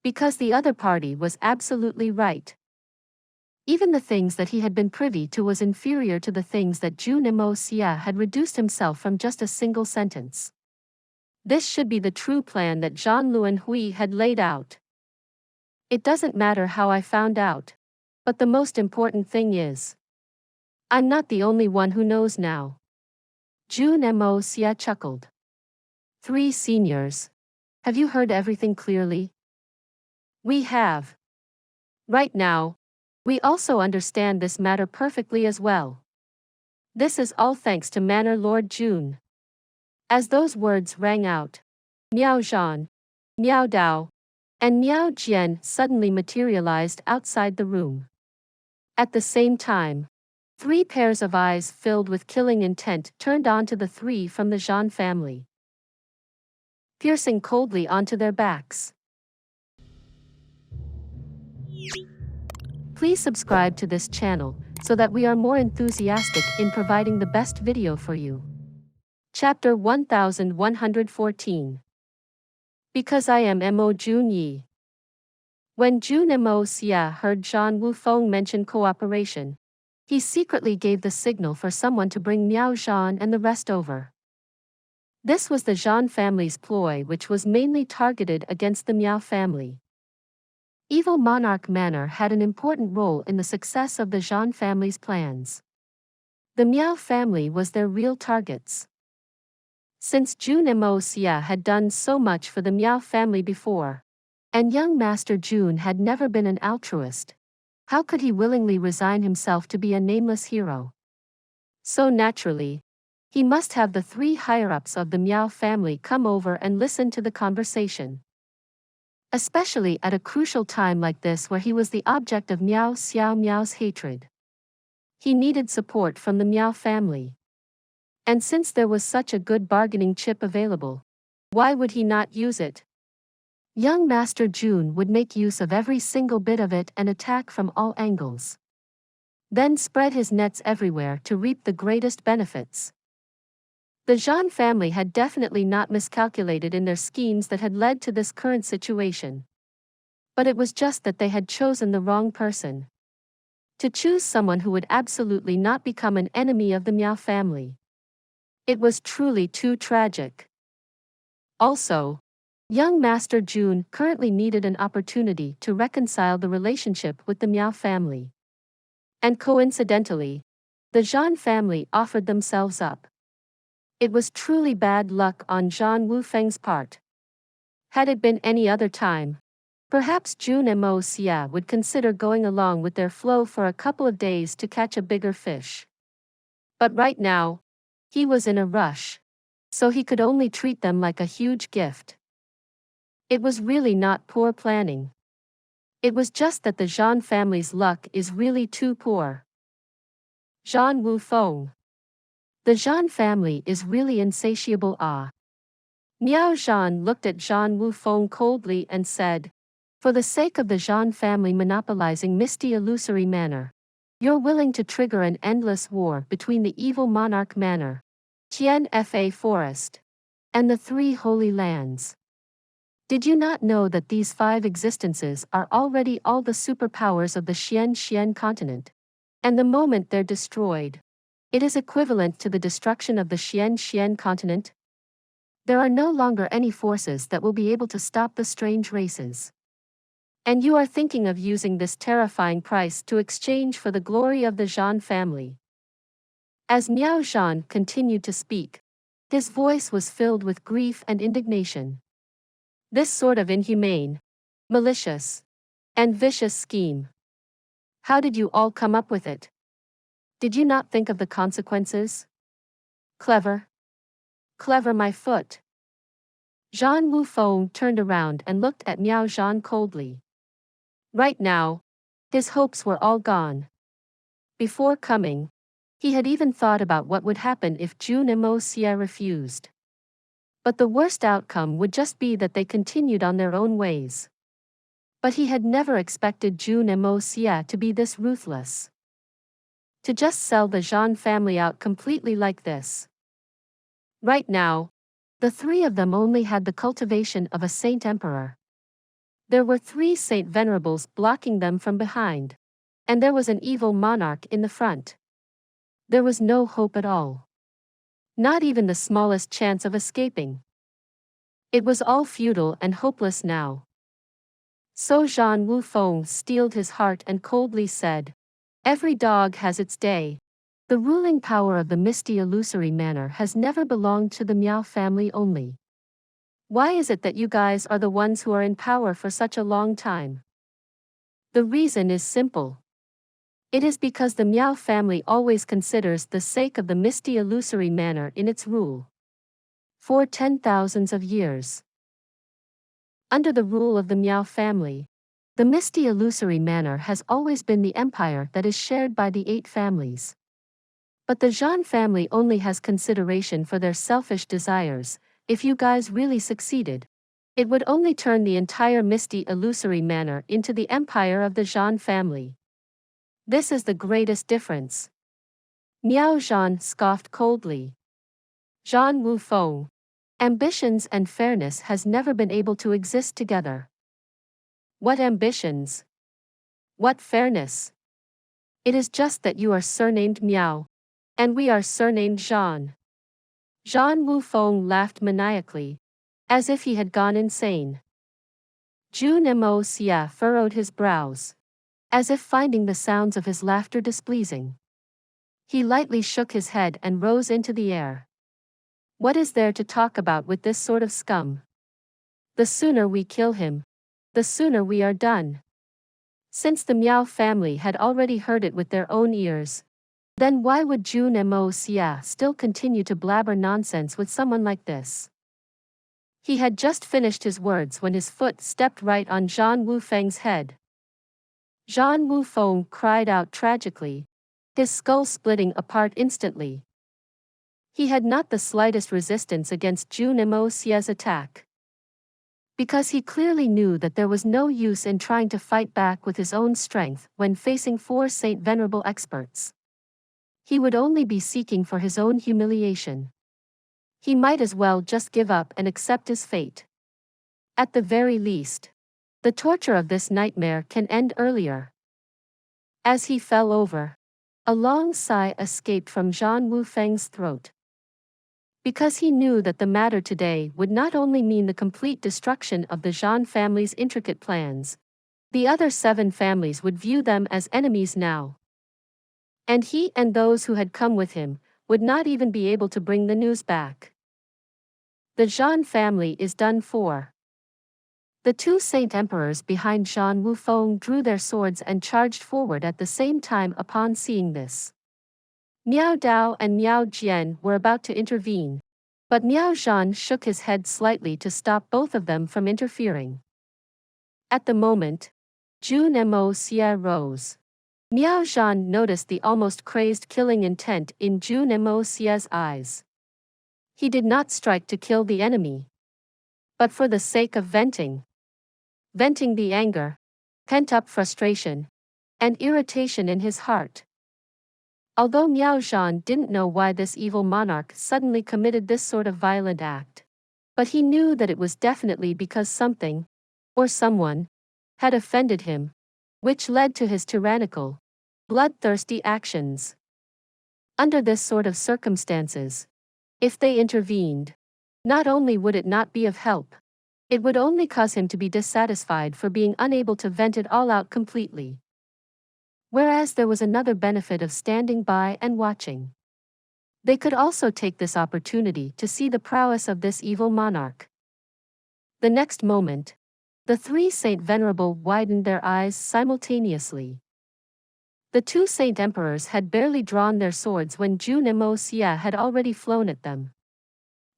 Because the other party was absolutely right. Even the things that he had been privy to was inferior to the things that Jun Moxie had reduced himself from just a single sentence. This should be the true plan that Zhan Luanhui had laid out. It doesn't matter how I found out, but the most important thing is, I'm not the only one who knows now. Jun Moxie chuckled. 3 seniors. Have you heard everything clearly? We have. Right now, we also understand this matter perfectly as well. This is all thanks to Manor Lord Jun. As those words rang out, Miao Zhan, Miao Dao, and Miao Jian suddenly materialized outside the room. At the same time, 3 pairs of eyes filled with killing intent turned onto the 3 from the Zhan family, piercing coldly onto their backs. Please subscribe to this channel so that we are more enthusiastic in providing the best video for you. Chapter 1114. Because I am Mo Jun Ye. When Jun Moxie heard Zhan Wufeng mention cooperation, he secretly gave the signal for someone to bring Miao Zhan and the rest over. This was the Zhan family's ploy, which was mainly targeted against the Miao family. Evil Monarch Manor had an important role in the success of the Zhan family's plans. The Miao family was their real targets. Since Jun Moxie had done so much for the Miao family before, and young Master Jun had never been an altruist, how could he willingly resign himself to be a nameless hero? So naturally, he must have the 3 higher-ups of the Miao family come over and listen to the conversation. Especially at a crucial time like this where he was the object of Miao Xiao Miao's hatred. He needed support from the Miao family. And since there was such a good bargaining chip available, why would he not use it? Young Master Jun would make use of every single bit of it and attack from all angles. Then spread his nets everywhere to reap the greatest benefits. The Zhan family had definitely not miscalculated in their schemes that had led to this current situation. But it was just that they had chosen the wrong person. To choose someone who would absolutely not become an enemy of the Miao family. It was truly too tragic. Also, young Master Jun currently needed an opportunity to reconcile the relationship with the Miao family. And coincidentally, the Zhan family offered themselves up. It was truly bad luck on Zhan Wufeng's part. Had it been any other time, perhaps Jun Moxie would consider going along with their flow for a couple of days to catch a bigger fish. But right now, he was in a rush, so he could only treat them like a huge gift. It was really not poor planning. It was just that the Zhan family's luck is really too poor. Zhan Wufeng. The Zhan family is really insatiable. Miao Zhan looked at Zhan Wufeng coldly and said, for the sake of the Zhan family monopolizing misty illusory manor, you're willing to trigger an endless war between the evil Monarch Manor, Tian Fa Forest, and the 3 Holy Lands. Did you not know that these 5 existences are already all the superpowers of the Xian continent? And the moment they're destroyed, it is equivalent to the destruction of the Xian continent? There are no longer any forces that will be able to stop the strange races. And you are thinking of using this terrifying price to exchange for the glory of the Zhan family. As Miao Zhan continued to speak, his voice was filled with grief and indignation. This sort of inhumane, malicious, and vicious scheme. How did you all come up with it? Did you not think of the consequences? Clever. Clever, my foot. Zhan Wufeng turned around and looked at Miao Zhan coldly. Right now, his hopes were all gone. Before coming, he had even thought about what would happen if Jun Moxie refused. But the worst outcome would just be that they continued on their own ways. But he had never expected Jun Moxie to be this ruthless. To just sell the Zhan family out completely like this. Right now, the 3 of them only had the cultivation of a saint emperor. There were 3 saint venerables blocking them from behind. And there was an evil monarch in the front. There was no hope at all. Not even the smallest chance of escaping. It was all futile and hopeless now. So Zhan Wufeng steeled his heart and coldly said, every dog has its day. The ruling power of the misty illusory manor has never belonged to the Miao family only. Why is it that you guys are the ones who are in power for such a long time? The reason is simple. It is because the Miao family always considers the sake of the misty illusory manner in its rule. For 10,000s of years. Under the rule of the Miao family, the misty illusory manor has always been the empire that is shared by the 8 families. But the Zhan family only has consideration for their selfish desires. If you guys really succeeded, it would only turn the entire misty illusory manor into the empire of the Zhan family. This is the greatest difference. Miao Zhan scoffed coldly. Zhan Wufeng. Ambitions and fairness has never been able to exist together. What ambitions? What fairness? It is just that you are surnamed Miao, and we are surnamed Zhan. Zhan Wufeng laughed maniacally, as if he had gone insane. Jun Moxie furrowed his brows, as if finding the sounds of his laughter displeasing. He lightly shook his head and rose into the air. What is there to talk about with this sort of scum? The sooner we kill him, the sooner we are done. Since the Miao family had already heard it with their own ears, then why would Jun Moxie still continue to blabber nonsense with someone like this? He had just finished his words when his foot stepped right on Zhan Wufeng's head. Zhan Wufeng cried out tragically, his skull splitting apart instantly. He had not the slightest resistance against Jun Moxie's attack. Because he clearly knew that there was no use in trying to fight back with his own strength when facing 4 Saint Venerable experts. He would only be seeking for his own humiliation. He might as well just give up and accept his fate. At the very least, the torture of this nightmare can end earlier. As he fell over, a long sigh escaped from Zhan Wufeng's throat. Because he knew that the matter today would not only mean the complete destruction of the Zhan family's intricate plans, the other 7 families would view them as enemies now. And he and those who had come with him would not even be able to bring the news back. The Zhan family is done for. The 2 Saint Emperors behind Zhan Wufeng drew their swords and charged forward at the same time upon seeing this. Miao Dao and Miao Jian were about to intervene, but Miao Zhan shook his head slightly to stop both of them from interfering. At the moment, Jun Moxie rose. Miao Zhan noticed the almost crazed killing intent in Jun Moxie's eyes. He did not strike to kill the enemy, but for the sake of venting the anger, pent-up frustration, and irritation in his heart. Although Miao Zhan didn't know why this evil monarch suddenly committed this sort of violent act, but he knew that it was definitely because something, or someone, had offended him, which led to his tyrannical, bloodthirsty actions. Under this sort of circumstances, if they intervened, not only would it not be of help, it would only cause him to be dissatisfied for being unable to vent it all out completely. Whereas there was another benefit of standing by and watching. They could also take this opportunity to see the prowess of this evil monarch. The next moment, the 3 Saint Venerable widened their eyes simultaneously. The 2 Saint Emperors had barely drawn their swords when Jun Moxie had already flown at them.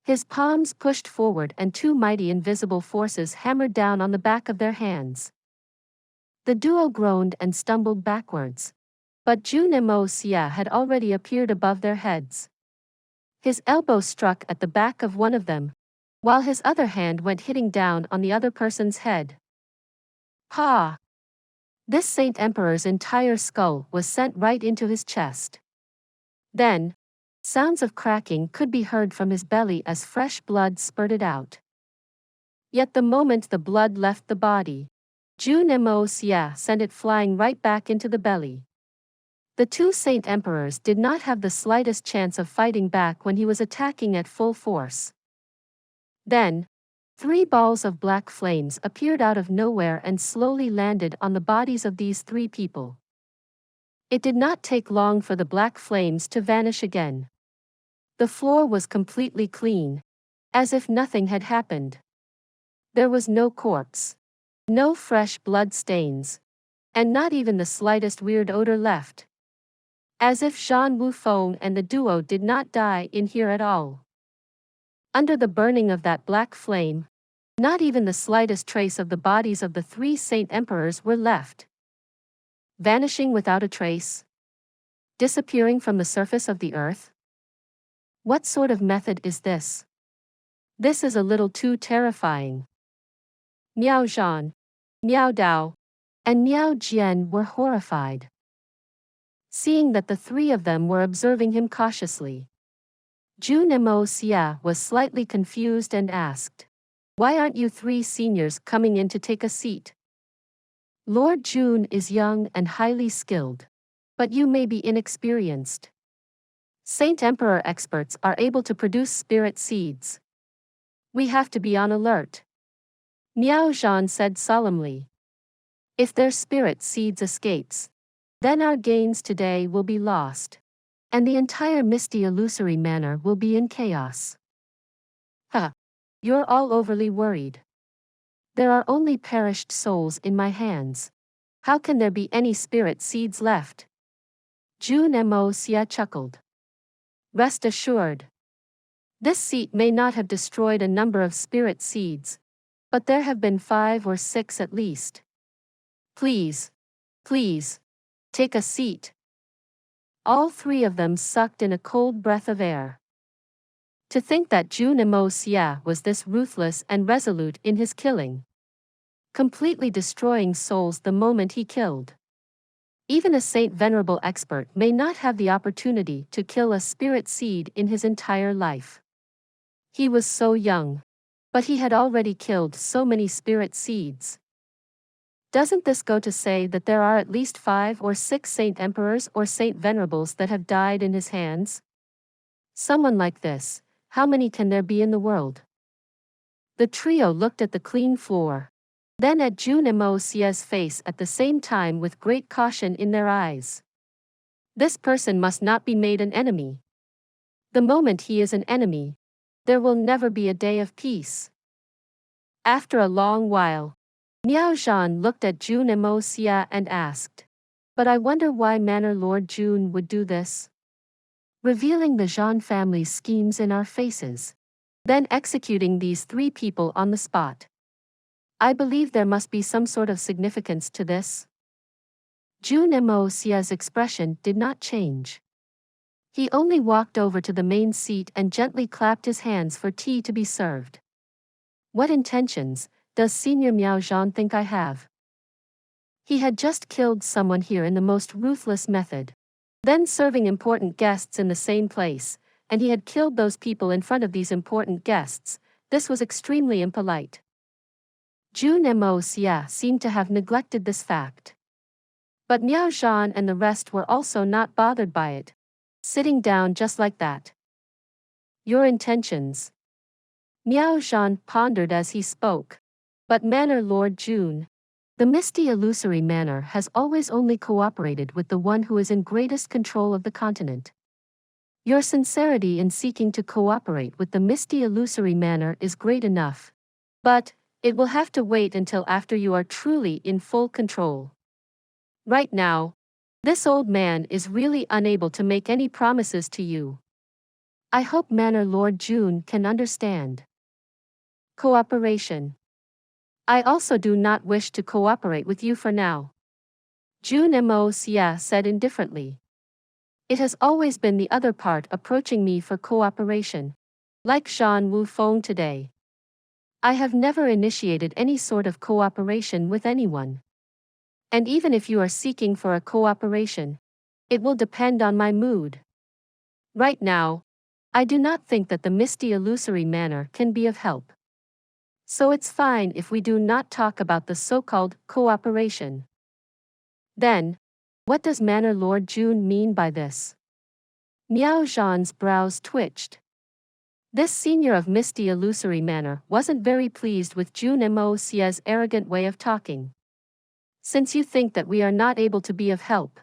His palms pushed forward and 2 mighty invisible forces hammered down on the back of their hands. The duo groaned and stumbled backwards, but Jun Moxie had already appeared above their heads. His elbow struck at the back of one of them, while his other hand went hitting down on the other person's head. Ha! This Saint Emperor's entire skull was sent right into his chest. Then, sounds of cracking could be heard from his belly as fresh blood spurted out. Yet the moment the blood left the body, Jun Moxie sent it flying right back into the belly. The 2 Saint Emperors did not have the slightest chance of fighting back when he was attacking at full force. Then, 3 balls of black flames appeared out of nowhere and slowly landed on the bodies of these 3 people. It did not take long for the black flames to vanish again. The floor was completely clean, as if nothing had happened. There was no corpse. No fresh blood stains. And not even the slightest weird odor left. As if Zhan Wufeng and the duo did not die in here at all. Under the burning of that black flame, not even the slightest trace of the bodies of the 3 saint emperors were left. Vanishing without a trace. Disappearing from the surface of the earth? What sort of method is this? This is a little too terrifying. Miao Zhan, Miao Dao, and Miao Jian were horrified. Seeing that the 3 of them were observing him cautiously. Jun Moxie was slightly confused and asked, "Why aren't you 3 seniors coming in to take a seat? Lord Jun is young and highly skilled. But you may be inexperienced. Saint Emperor experts are able to produce spirit seeds. We have to be on alert." Miao Zhan said solemnly. "If their spirit seeds escapes, then our gains today will be lost. And the entire misty illusory manor will be in chaos." "Huh. You're all overly worried. There are only perished souls in my hands. How can there be any spirit seeds left?" Jun Moxie chuckled. "Rest assured. This seat may not have destroyed a number of spirit seeds, but there have been 5 or 6 at least. Please, please, take a seat." All 3 of them sucked in a cold breath of air. To think that Jun Moxie was this ruthless and resolute in his killing. Completely destroying souls the moment he killed. Even a Saint Venerable expert may not have the opportunity to kill a spirit seed in his entire life. He was so young. But he had already killed so many spirit seeds. Doesn't this go to say that there are at least 5 or 6 Saint Emperors or Saint Venerables that have died in his hands? Someone like this, how many can there be in the world? The trio looked at the clean floor. Then at Jun Moxie's face at the same time with great caution in their eyes. This person must not be made an enemy. The moment he is an enemy, there will never be a day of peace. After a long while, Miao Zhan looked at Jun Moxie and asked, "But I wonder why Manor Lord Jun would do this? Revealing the Zhan family's schemes in our faces. Then executing these 3 people on the spot. I believe there must be some sort of significance to this." Jun Moxie's expression did not change. He only walked over to the main seat and gently clapped his hands for tea to be served. "What intentions does Senior Miao Zhan think I have? He had just killed someone here in the most ruthless method. Then serving important guests in the same place, and he had killed those people in front of these important guests. This was extremely impolite." Jun Moxie seemed to have neglected this fact. But Miao Zhan and the rest were also not bothered by it. Sitting down just like that. "Your intentions?" Miao Zhan pondered as he spoke. "But Manor Lord Jun, the misty illusory manor has always only cooperated with the one who is in greatest control of the continent. Your sincerity in seeking to cooperate with the misty illusory manor is great enough. But it will have to wait until after you are truly in full control. Right now, this old man is really unable to make any promises to you. I hope Manor Lord Jun can understand. Cooperation. I also do not wish to cooperate with you for now," Jun Moxie said indifferently. "It has always been the other part approaching me for cooperation, like Zhan Wufeng today. I have never initiated any sort of cooperation with anyone. And even if you are seeking for a cooperation, it will depend on my mood. Right now, I do not think that the misty illusory manor can be of help. So it's fine if we do not talk about the so-called cooperation." Then, what does Manor Lord Jun mean by this? Miao Zhan's brows twitched. This senior of misty illusory manor wasn't very pleased with Jun Moxie's arrogant way of talking. "Since you think that we are not able to be of help,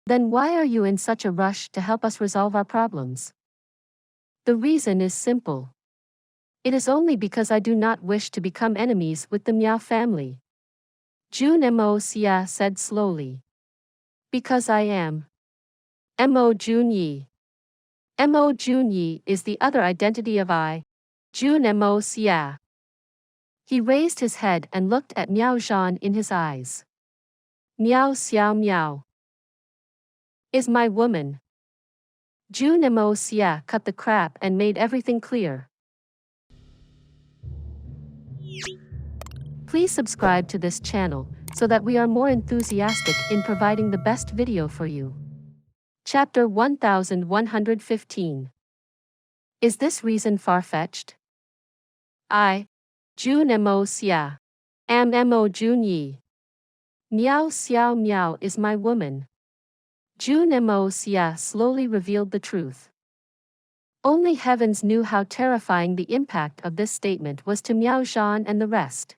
then why are you in such a rush to help us resolve our problems?" "The reason is simple. It is only because I do not wish to become enemies with the Miao family. Jun Moxie said slowly. Because I am Mo Jun Ye. Mo Jun Ye is the other identity of I, Jun Moxie. He raised his head and looked at Miao Zhan in his eyes. Miao Xiao Miao is my woman. Jun Moxie cut the crap and made everything clear. Please subscribe to this channel so that we are more enthusiastic in providing the best video for you. Chapter 1115. Is this reason far-fetched? I, Jun Moxie, am Mo Jun Ye. Miao Xiao Miao is my woman. Jun Moxie slowly revealed the truth. Only heavens knew how terrifying the impact of this statement was to Miao Zhan and the rest.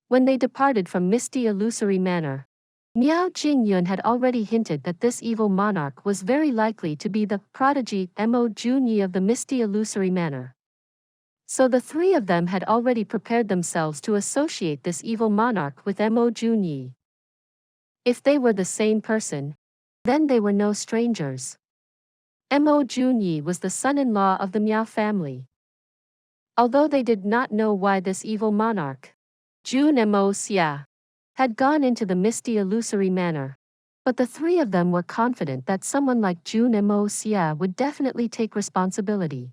When they departed from misty illusory manor, Miao Jingyun had already hinted that this evil monarch was very likely to be the prodigy Mo Jun Ye of the misty illusory manor. So the three of them had already prepared themselves to associate this evil monarch with Mo Jun Ye. If they were the same person, then they were no strangers. Mo Jun Ye was the son-in-law of the Miao family. Although they did not know why this evil monarch, Jun Moxie, had gone into the misty illusory manor, but the three of them were confident that someone like Jun Moxie would definitely take responsibility.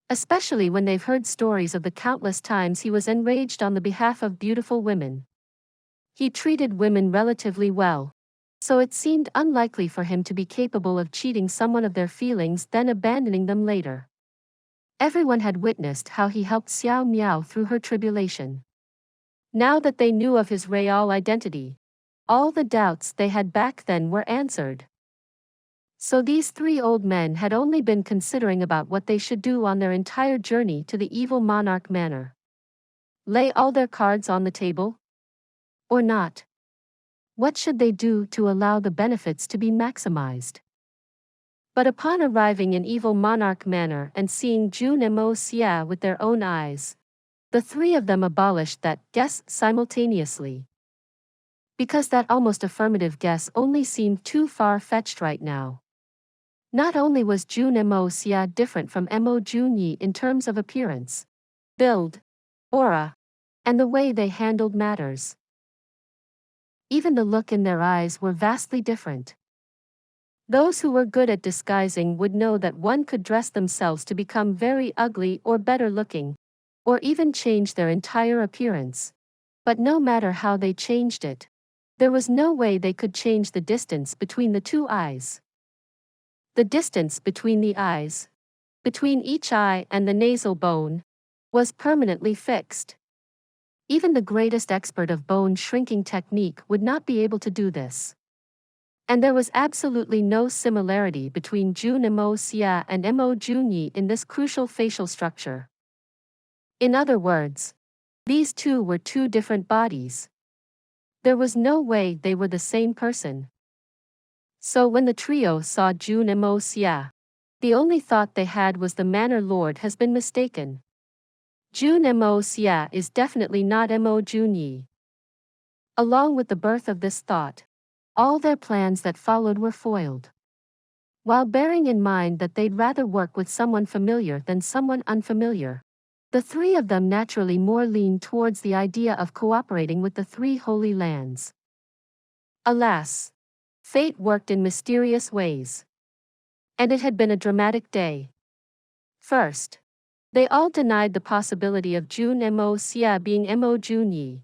Especially when they've heard stories of the countless times he was enraged on the behalf of beautiful women. He treated women relatively well, so it seemed unlikely for him to be capable of cheating someone of their feelings then abandoning them later. Everyone had witnessed how he helped Xiao Miao through her tribulation. Now that they knew of his real identity, all the doubts they had back then were answered. So these three old men had only been considering about what they should do on their entire journey to the evil monarch manor. Lay all their cards on the table? Or not? What should they do to allow the benefits to be maximized? But upon arriving in evil monarch manor and seeing Jun Moxie with their own eyes, the three of them abolished that guess simultaneously. Because that almost affirmative guess only seemed too far-fetched right now. Not only was Jun Moxie different from Mo Jun Ye in terms of appearance, build, aura, and the way they handled matters. Even the look in their eyes were vastly different. Those who were good at disguising would know that one could dress themselves to become very ugly or better looking, or even change their entire appearance. But no matter how they changed it, there was no way they could change the distance between the two eyes. The distance between the eyes, between each eye and the nasal bone, was permanently fixed. Even the greatest expert of bone shrinking technique would not be able to do this. And there was absolutely no similarity between Jun Moxie and Mo Jun Ye in this crucial facial structure. In other words, these two were two different bodies. There was no way they were the same person. So when the trio saw Jun Moxie, the only thought they had was the manor lord has been mistaken. Jun Moxie is definitely not Mo Jun Ye. Along with the birth of this thought, all their plans that followed were foiled. While bearing in mind that they'd rather work with someone familiar than someone unfamiliar, the three of them naturally more leaned towards the idea of cooperating with the three holy lands. Alas! Fate worked in mysterious ways. And it had been a dramatic day. First, they all denied the possibility of Jun Moxie being Mo Jun Ye.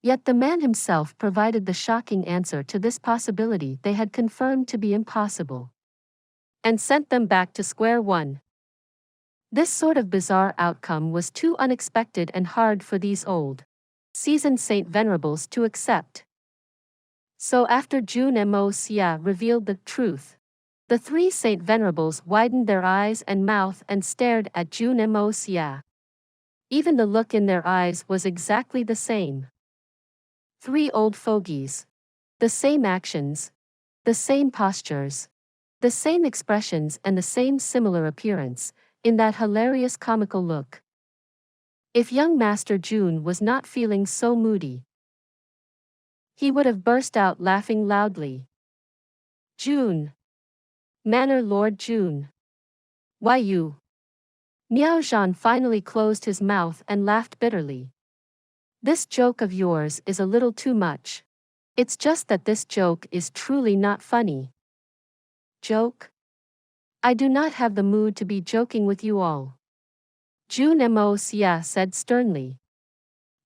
Yet the man himself provided the shocking answer to this possibility they had confirmed to be impossible. And sent them back to square one. This sort of bizarre outcome was too unexpected and hard for these old, seasoned Saint Venerables to accept. So after Jun Moxie revealed the truth, the three Saint Venerables widened their eyes and mouth and stared at Jun Moxie. Even the look in their eyes was exactly the same. Three old fogies. The same actions. The same postures. The same expressions and the same similar appearance, in that hilarious comical look. If young Master Jun was not feeling so moody, he would have burst out laughing loudly. Jun! Manor Lord Jun! Why you? Miao Zhan finally closed his mouth and laughed bitterly. This joke of yours is a little too much. It's just that this joke is truly not funny. Joke? I do not have the mood to be joking with you all. Jun Moxie said sternly.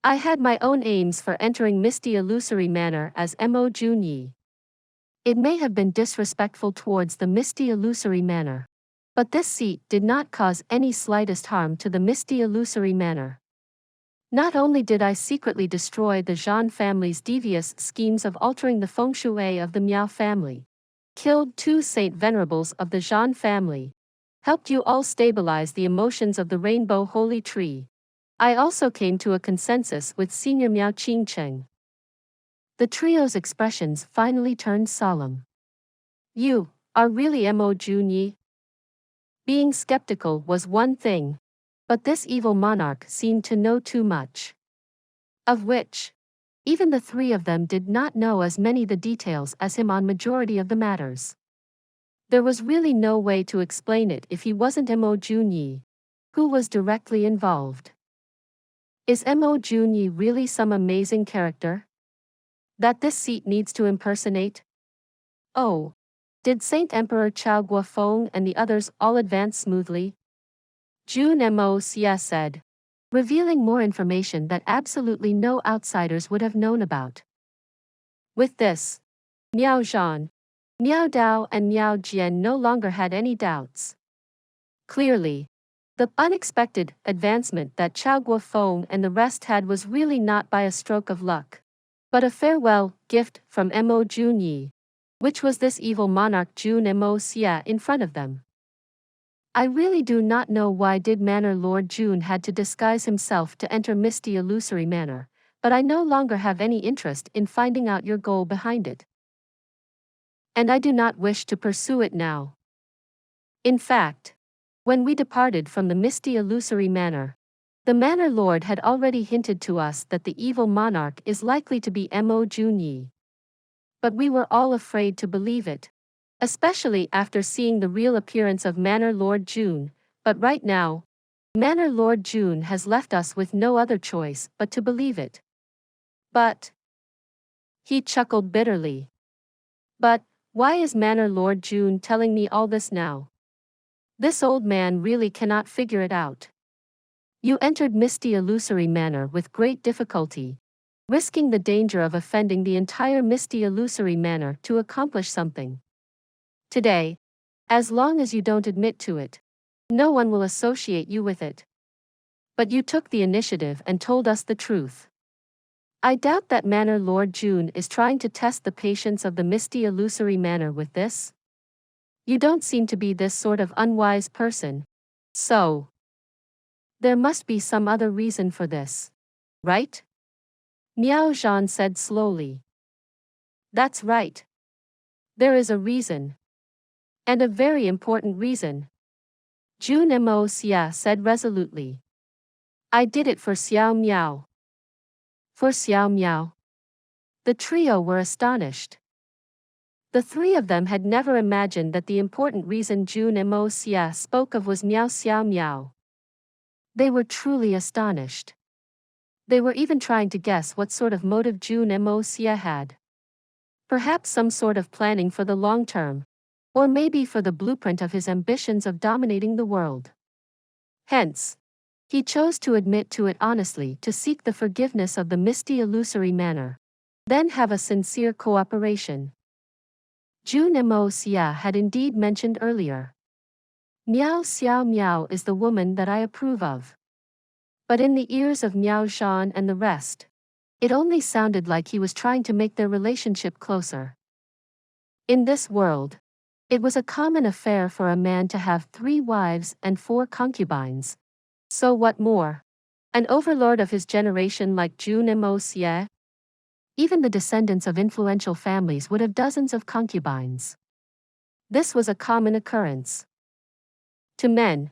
I had my own aims for entering Misty Illusory Manor as Mo Jun Ye. It may have been disrespectful towards the Misty Illusory Manor, but this seat did not cause any slightest harm to the Misty Illusory Manor. Not only did I secretly destroy the Zhan family's devious schemes of altering the feng shui of the Miao family, killed 2 Saint Venerables of the Zhan family, helped you all stabilize the emotions of the Rainbow Holy Tree, I also came to a consensus with Senior Miao Qingcheng. The trio's expressions finally turned solemn. You are really Mo Jun Ye? Being skeptical was one thing, but this evil monarch seemed to know too much. Of which, even the 3 of them did not know as many the details as him on majority of the matters. There was really no way to explain it if he wasn't Mo Jun Ye, who was directly involved. Is Mo Jun Ye really some amazing character that this seat needs to impersonate? Oh, did Saint Emperor Chao Guofeng and the others all advance smoothly? Jun Moxie said, revealing more information that absolutely no outsiders would have known about. With this, Miao Zhan, Miao Dao and Miao Jian no longer had any doubts. Clearly, the unexpected advancement that Chao Guofeng and the rest had was really not by a stroke of luck, but a farewell gift from Mo Jun Ye, which was this evil monarch Jun Moxie in front of them. I really do not know why did Manor Lord Jun had to disguise himself to enter Misty Illusory Manor, but I no longer have any interest in finding out your goal behind it. And I do not wish to pursue it now. In fact, when we departed from the Misty Illusory Manor, the Manor Lord had already hinted to us that the evil monarch is likely to be Mo Jun Ye. But we were all afraid to believe it, especially after seeing the real appearance of Manor Lord Jun, but right now, Manor Lord Jun has left us with no other choice but to believe it. But, he chuckled bitterly. But, why is Manor Lord Jun telling me all this now? This old man really cannot figure it out. You entered Misty Illusory Manor with great difficulty, risking the danger of offending the entire Misty Illusory Manor to accomplish something. Today, as long as you don't admit to it, no one will associate you with it. But you took the initiative and told us the truth. I doubt that Manor Lord Jun is trying to test the patience of the Misty Illusory Manor with this. You don't seem to be this sort of unwise person, so there must be some other reason for this, right? Miao Zhan said slowly. That's right. There is a reason. And a very important reason. Jun Moxie said resolutely. I did it for Xiao Miao. For Xiao Miao. The trio were astonished. The 3 of them had never imagined that the important reason Jun Moxie spoke of was Miao Xiao Miao. They were truly astonished. They were even trying to guess what sort of motive Jun Moxie had. Perhaps some sort of planning for the long term, or maybe for the blueprint of his ambitions of dominating the world. Hence, he chose to admit to it honestly to seek the forgiveness of the Misty Illusory Manor, then have a sincere cooperation. Jun Moxie had indeed mentioned earlier. Miao Xiao Miao is the woman that I approve of. But in the ears of Miao Zhan and the rest, it only sounded like he was trying to make their relationship closer. In this world, it was a common affair for a man to have 3 wives and 4 concubines. So what more? An overlord of his generation like Jun Moxie? Even the descendants of influential families would have dozens of concubines. This was a common occurrence. To men,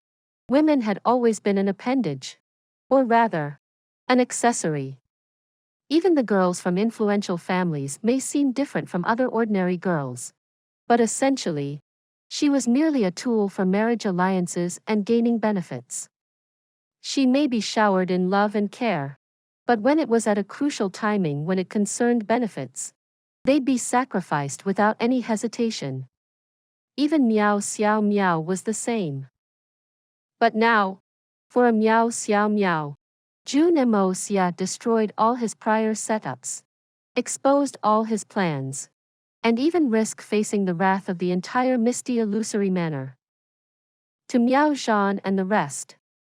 Women had always been an appendage. Or rather, an accessory. Even the girls from influential families may seem different from other ordinary girls. But essentially, she was merely a tool for marriage alliances and gaining benefits. She may be showered in love and care. But when it was at a crucial timing when it concerned benefits, they'd be sacrificed without any hesitation. Even Miao Xiao Miao was the same. But now, for a Miao Xiao Miao, Jun Moxie destroyed all his prior setups, exposed all his plans, and even risked facing the wrath of the entire misty illusory manor. To Miao Zhan and the rest,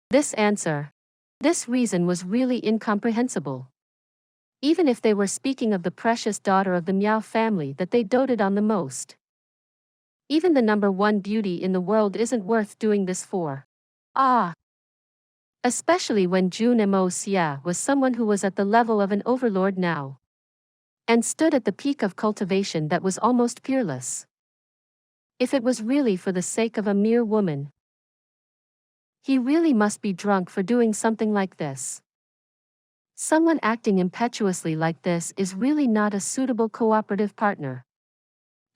this reason was really incomprehensible. Even if they were speaking of the precious daughter of the Miao family that they doted on the most. Even the number one beauty in the world isn't worth doing this for. Especially when Jun Moxie was someone who was at the level of an overlord now. And stood at the peak of cultivation that was almost peerless. If it was really for the sake of a mere woman, he really must be drunk for doing something like this. Someone acting impetuously like this is really not a suitable cooperative partner.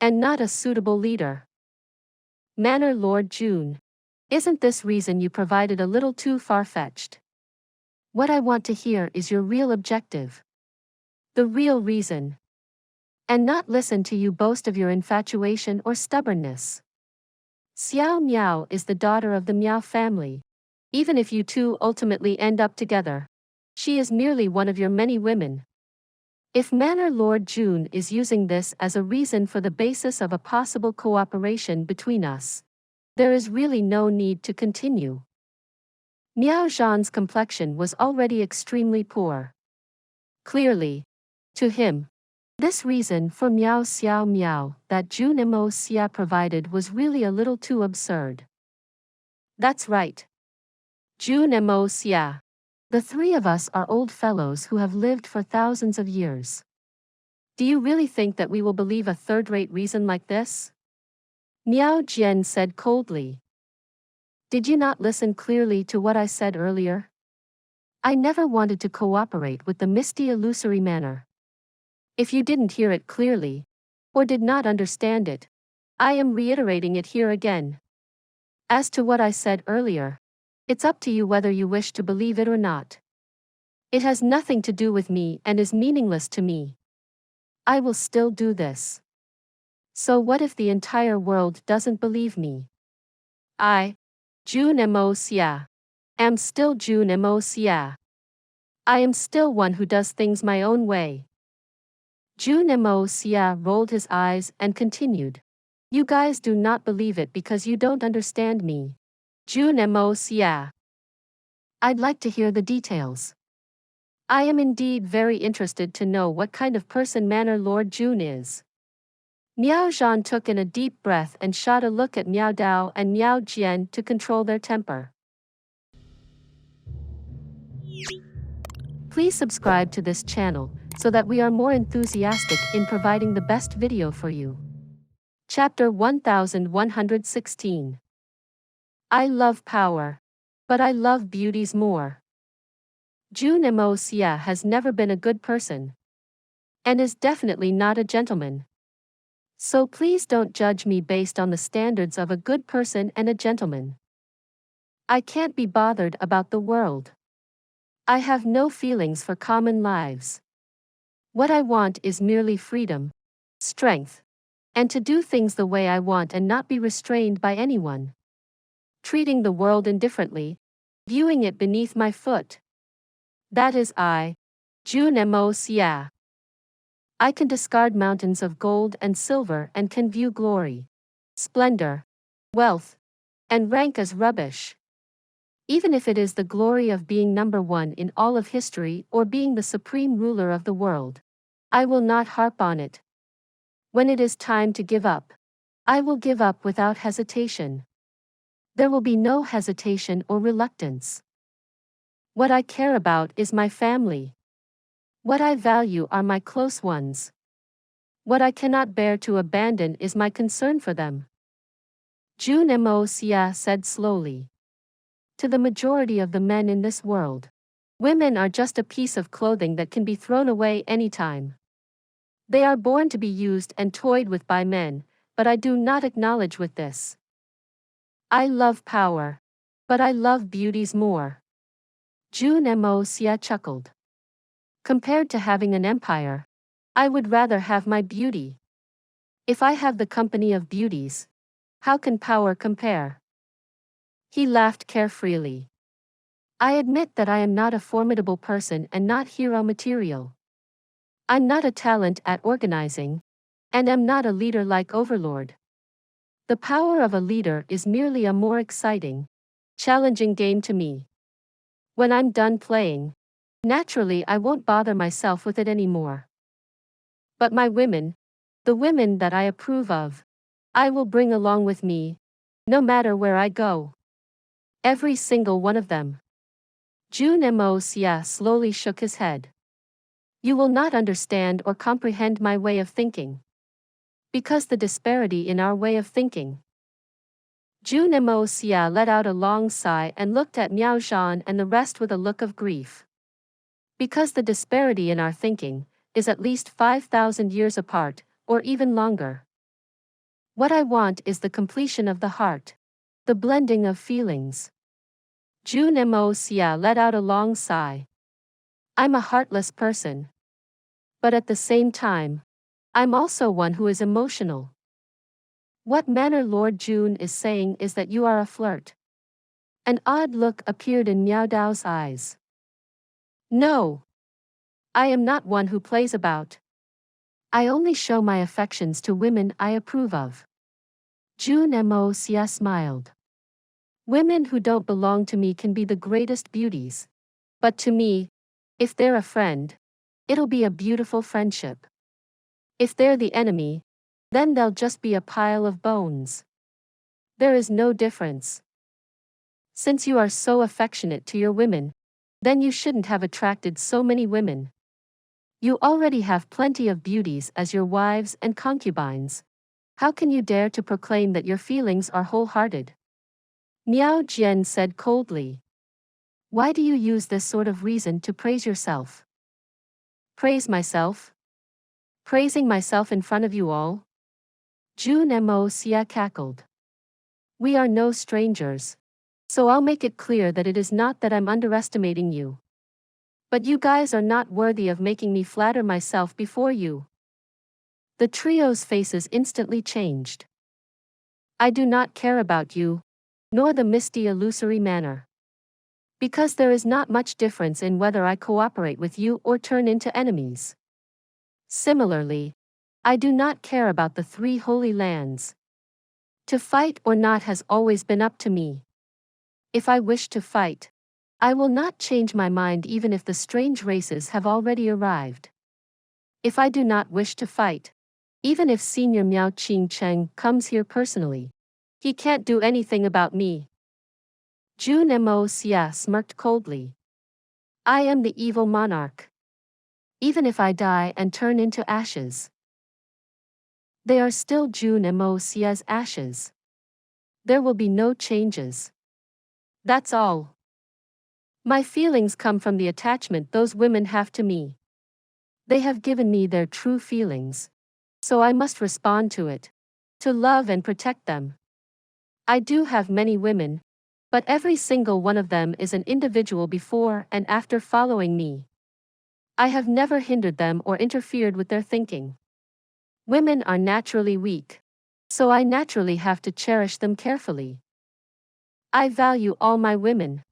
And not a suitable leader. Manor Lord Jun. Isn't this reason you provided a little too far-fetched? What I want to hear is your real objective. The real reason. And not listen to you boast of your infatuation or stubbornness. Xiao Miao is the daughter of the Miao family. Even if you two ultimately end up together, she is merely one of your many women. If Manor Lord Jun is using this as a reason for the basis of a possible cooperation between us, there is really no need to continue. Miao Zhan's complexion was already extremely poor. Clearly, to him, this reason for Miao Xiao Miao that Jun Moxie provided was really a little too absurd. That's right. Jun Moxie. The three of us are old fellows who have lived for thousands of years. Do you really think that we will believe a third-rate reason like this? Miao Jian said coldly. Did you not listen clearly to what I said earlier? I never wanted to cooperate with the misty illusory manor. If you didn't hear it clearly, or did not understand it, I am reiterating it here again. As to what I said earlier, it's up to you whether you wish to believe it or not. It has nothing to do with me and is meaningless to me. I will still do this. So what if the entire world doesn't believe me? I, Jun Moxie, am still Jun Moxie. I am still one who does things my own way. Jun Moxie rolled his eyes and continued. You guys do not believe it because you don't understand me. Jun Moxie. I'd like to hear the details. I am indeed very interested to know what kind of person Manor Lord Jun is. Miao Zhan took in a deep breath and shot a look at Miao Dao and Miao Jian to control their temper. Please subscribe to this channel so that we are more enthusiastic in providing the best video for you. Chapter 1116. I love power. But I love beauties more. Jun Moxie has never been a good person. And is definitely not a gentleman. So please don't judge me based on the standards of a good person and a gentleman. I can't be bothered about the world. I have no feelings for common lives. What I want is merely freedom, strength, and to do things the way I want and not be restrained by anyone. Treating the world indifferently, viewing it beneath my foot. That is I, Jun Moxie. I can discard mountains of gold and silver and can view glory, splendor, wealth, and rank as rubbish. Even if it is the glory of being number one in all of history or being the supreme ruler of the world, I will not harp on it. When it is time to give up, I will give up without hesitation. There will be no hesitation or reluctance. What I care about is my family. What I value are my close ones. What I cannot bear to abandon is my concern for them. Jun Moxie said slowly. To the majority of the men in this world, women are just a piece of clothing that can be thrown away anytime. They are born to be used and toyed with by men, but I do not acknowledge with this. I love power, but I love beauties more. Jun Moxie chuckled. Compared to having an empire, I would rather have my beauty. If I have the company of beauties, how can power compare? He laughed carefreely. I admit that I am not a formidable person and not hero material. I'm not a talent at organizing, and am not a leader like Overlord. The power of a leader is merely a more exciting, challenging game to me. When I'm done playing, naturally I won't bother myself with it anymore. But my women, the women that I approve of, I will bring along with me, no matter where I go. Every single one of them. Jun Moxie slowly shook his head. You will not understand or comprehend my way of thinking. Because the disparity in our way of thinking. Jun Moxie let out a long sigh and looked at Miao Zhan and the rest with a look of grief. Because the disparity in our thinking is at least 5,000 years apart, or even longer. What I want is the completion of the heart, the blending of feelings. Jun Moxie let out a long sigh. I'm a heartless person. But at the same time, I'm also one who is emotional. What manner Lord Jun is saying is that you are a flirt. An odd look appeared in Miao Dao's eyes. No. I am not one who plays about. I only show my affections to women I approve of. Jun Moxie smiled. Women who don't belong to me can be the greatest beauties. But to me, if they're a friend, it'll be a beautiful friendship. If they're the enemy, then they'll just be a pile of bones. There is no difference. Since you are so affectionate to your women, then you shouldn't have attracted so many women. You already have plenty of beauties as your wives and concubines. How can you dare to proclaim that your feelings are wholehearted? Miao Jian said coldly. Why do you use this sort of reason to praise yourself? Praise myself? Praising myself in front of you all? Jun Moxie cackled. We are no strangers. So I'll make it clear that it is not that I'm underestimating you. But you guys are not worthy of making me flatter myself before you. The trio's faces instantly changed. I do not care about you, nor the misty illusory manner. Because there is not much difference in whether I cooperate with you or turn into enemies. Similarly, I do not care about the 3 holy lands. To fight or not has always been up to me. If I wish to fight, I will not change my mind even if the strange races have already arrived. If I do not wish to fight, even if Senior Miao Qingcheng comes here personally, he can't do anything about me. Jun Moxie smirked coldly. I am the evil monarch. Even if I die and turn into ashes, they are still Jun Moxie's ashes. There will be no changes. That's all. My feelings come from the attachment those women have to me. They have given me their true feelings. So I must respond to it. To love and protect them. I do have many women, but every single one of them is an individual before and after following me. I have never hindered them or interfered with their thinking. Women are naturally weak. So I naturally have to cherish them carefully. I value all my women.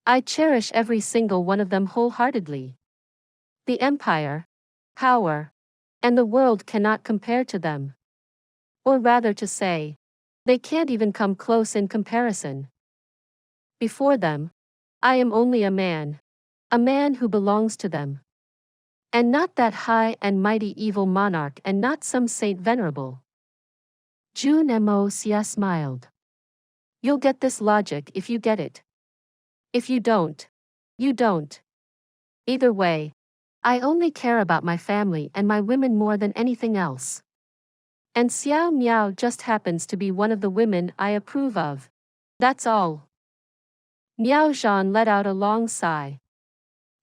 I cherish every single one of them wholeheartedly. The empire, power, and the world cannot compare to them. Or rather to say, they can't even come close in comparison. Before them, I am only a man who belongs to them. And not that high and mighty evil monarch and not some saint venerable. Jun Moxie smiled. You'll get this logic if you get it. If you don't, you don't. Either way, I only care about my family and my women more than anything else. And Xiao Miao just happens to be one of the women I approve of. That's all. Miao Zhan let out a long sigh.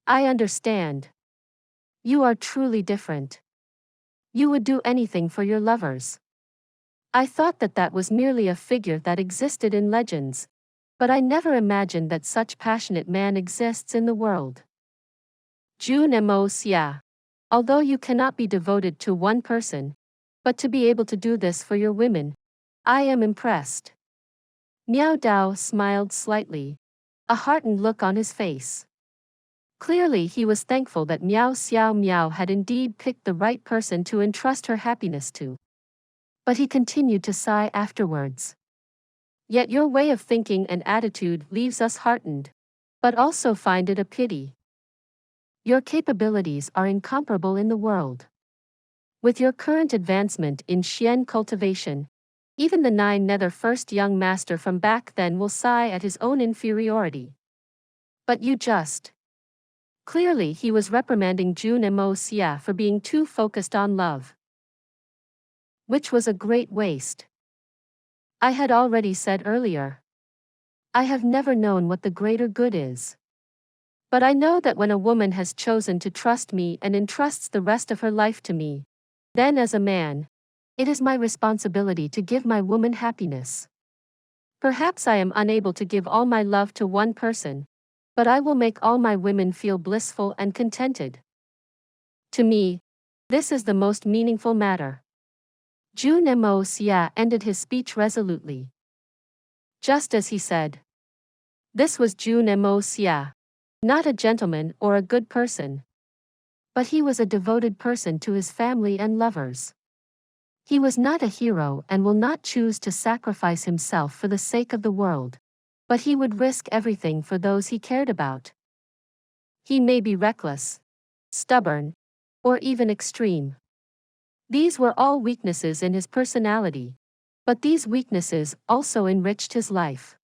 I understand. You are truly different. You would do anything for your lovers. I thought that that was merely a figure that existed in legends, but I never imagined that such passionate man exists in the world. Jun Moxie. Although you cannot be devoted to one person, but to be able to do this for your women, I am impressed. Miao Dao smiled slightly, a heartened look on his face. Clearly he was thankful that Miao Xiao Miao had indeed picked the right person to entrust her happiness to. But he continued to sigh afterwards. Yet your way of thinking and attitude leaves us heartened, but also find it a pity. Your capabilities are incomparable in the world. With your current advancement in Xian cultivation, even the 9 nether first young master from back then will sigh at his own inferiority. But you just. Clearly he was reprimanding Jun Moxie for being too focused on love. Which was a great waste. I had already said earlier. I have never known what the greater good is. But I know that when a woman has chosen to trust me and entrusts the rest of her life to me, then as a man, it is my responsibility to give my woman happiness. Perhaps I am unable to give all my love to one person, but I will make all my women feel blissful and contented. To me, this is the most meaningful matter. Jun Moxie ended his speech resolutely. Just as he said. This was Jun Moxie. Not a gentleman or a good person. But he was a devoted person to his family and lovers. He was not a hero and will not choose to sacrifice himself for the sake of the world, but he would risk everything for those he cared about. He may be reckless, stubborn, or even extreme. These were all weaknesses in his personality, but these weaknesses also enriched his life.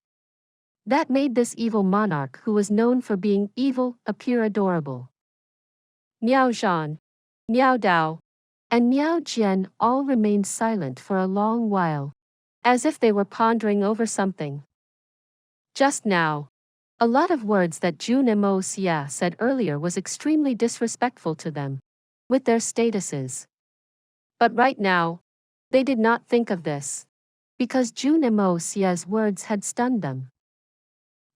That made this evil monarch who was known for being evil appear adorable. Miao Zhan, Miao Dao, and Miao Jian all remained silent for a long while, as if they were pondering over something. Just now, a lot of words that Jun Moxie said earlier was extremely disrespectful to them, with their statuses. But right now, they did not think of this, because Jun Moxie's words had stunned them.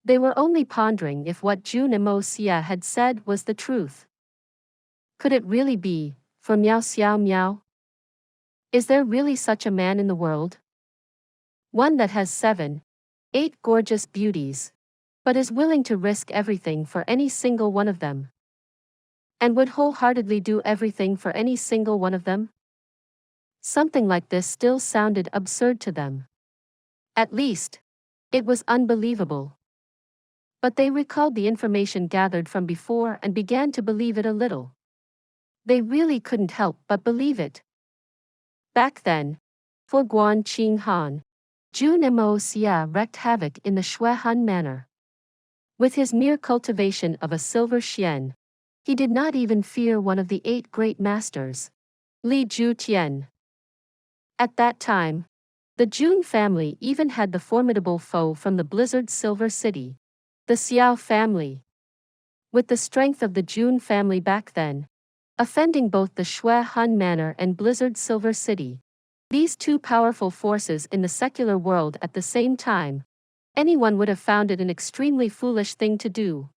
They were only pondering if what Jun Moxie had said was the truth. Could it really be, for Miao Xiao Miao? Is there really such a man in the world? One that has 7, 8 gorgeous beauties, but is willing to risk everything for any single one of them. And would wholeheartedly do everything for any single one of them? Something like this still sounded absurd to them. At least, it was unbelievable. But they recalled the information gathered from before and began to believe it a little. They really couldn't help but believe it. Back then, for Guan Qing Han, Jun Moxie wreaked havoc in the Shui Han manner. With his mere cultivation of a silver xian, he did not even fear one of the 8 great masters, Li Ju Tian. At that time, the Jun family even had the formidable foe from the Blizzard Silver City, the Xiao family. With the strength of the Jun family back then, offending both the Shui Han Manor and Blizzard Silver City, these 2 powerful forces in the secular world at the same time, anyone would have found it an extremely foolish thing to do.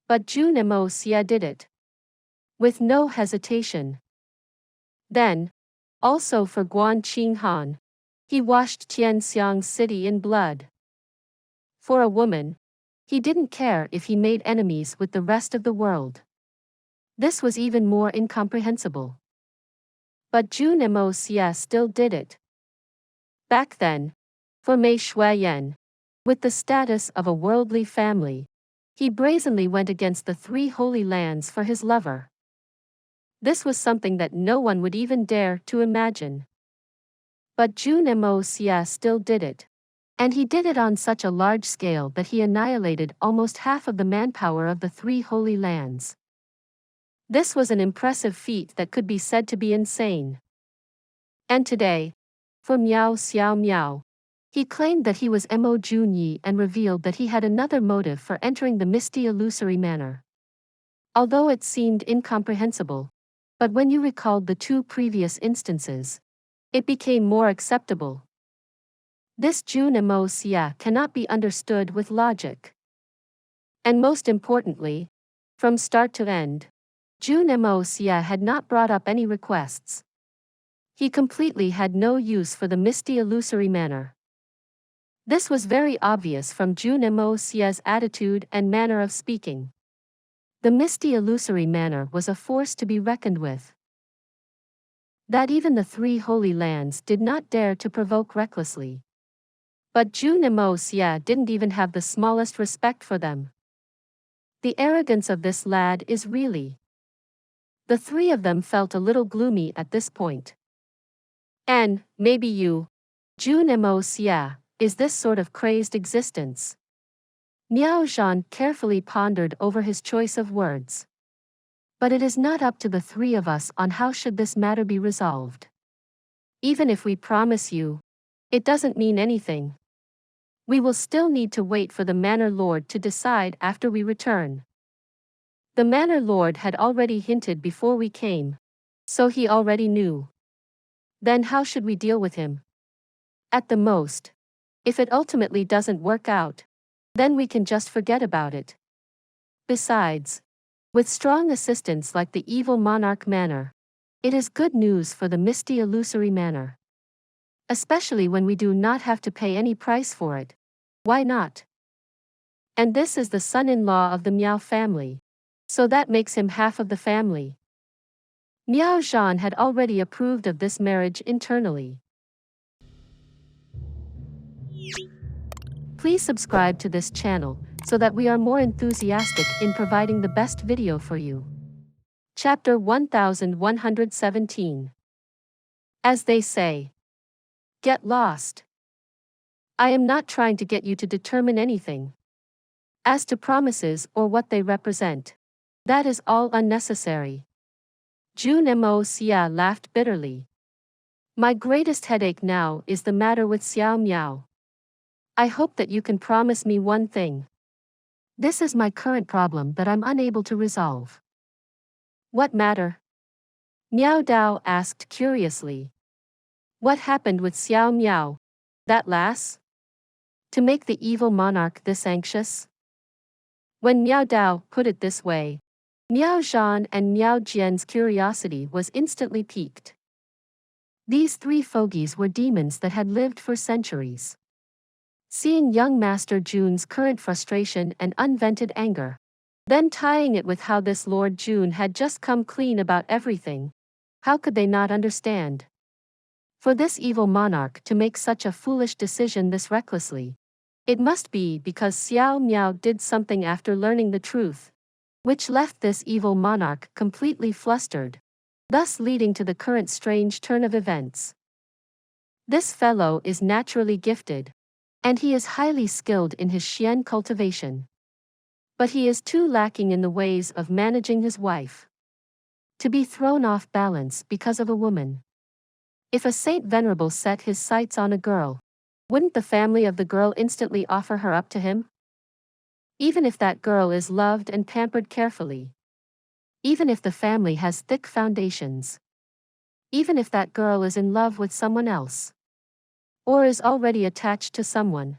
But Jun Moxie did it. With no hesitation. Then, also for Guan Qing Han, he washed Tianxiang City in blood. For a woman, he didn't care if he made enemies with the rest of the world. This was even more incomprehensible. But Jun Moxie still did it. Back then, for Mei Shuiyan, with the status of a worldly family, he brazenly went against the 3 holy lands for his lover. This was something that no one would even dare to imagine. But Jun Moxie still did it. And he did it on such a large scale that he annihilated almost half of the manpower of the 3 holy lands. This was an impressive feat that could be said to be insane. And today, for Miao Xiao Miao, He claimed that he was Mo Jun Ye and revealed that he had another motive for entering the misty illusory manor. Although it seemed incomprehensible, but when you recalled the two previous instances, it became more acceptable. This Jun Moxie cannot be understood with logic. And most importantly, from start to end, Jun Moxie had not brought up any requests. He completely had no use for the misty illusory manor. This was very obvious from Jun Moxie's attitude and manner of speaking. The misty illusory manor was a force to be reckoned with, that even the three holy lands did not dare to provoke recklessly. But Jun Moxie didn't even have the smallest respect for them. The arrogance of this lad is really. The three of them felt a little gloomy at this point. And, maybe you, Jun Moxie, is this sort of crazed existence? Miao Zhan carefully pondered over his choice of words. But it is not up to the three of us on how should this matter be resolved. Even if we promise you, it doesn't mean anything. We will still need to wait for the Manor Lord to decide after we return. The Manor Lord had already hinted before we came, so he already knew. Then how should we deal with him? At the most, if it ultimately doesn't work out, then we can just forget about it. Besides, with strong assistance like the evil Monarch Manor, it is good news for the misty illusory manor. Especially when we do not have to pay any price for it. Why not? And this is the son-in-law of the Miao family, so that makes him half of the family. Miao Zhan had already approved of this marriage internally. Please subscribe to this channel, so that we are more enthusiastic in providing the best video for you. Chapter 1117. As they say, get lost. I am not trying to get you to determine anything. As to promises or what they represent, that is all unnecessary. Jun Moxie laughed bitterly. My greatest headache now is the matter with Xiao Miao. I hope that you can promise me one thing. This is my current problem that I'm unable to resolve. What matter? Miao Dao asked curiously. What happened with Xiao Miao, that lass? To make the evil monarch this anxious? When Miao Dao put it this way, Miao Zhan and Miao Jian's curiosity was instantly piqued. These three fogies were demons that had lived for centuries. Seeing young Master Jun's current frustration and unvented anger, then tying it with how this Lord Jun had just come clean about everything, how could they not understand? For this evil monarch to make such a foolish decision this recklessly, it must be because Xiao Miao did something after learning the truth, which left this evil monarch completely flustered, thus leading to the current strange turn of events. This fellow is naturally gifted, and he is highly skilled in his Xian cultivation. But he is too lacking in the ways of managing his wife. To be thrown off balance because of a woman. If a saint venerable set his sights on a girl, wouldn't the family of the girl instantly offer her up to him? Even if that girl is loved and pampered carefully. Even if the family has thick foundations. Even if that girl is in love with someone else. Or is already attached to someone.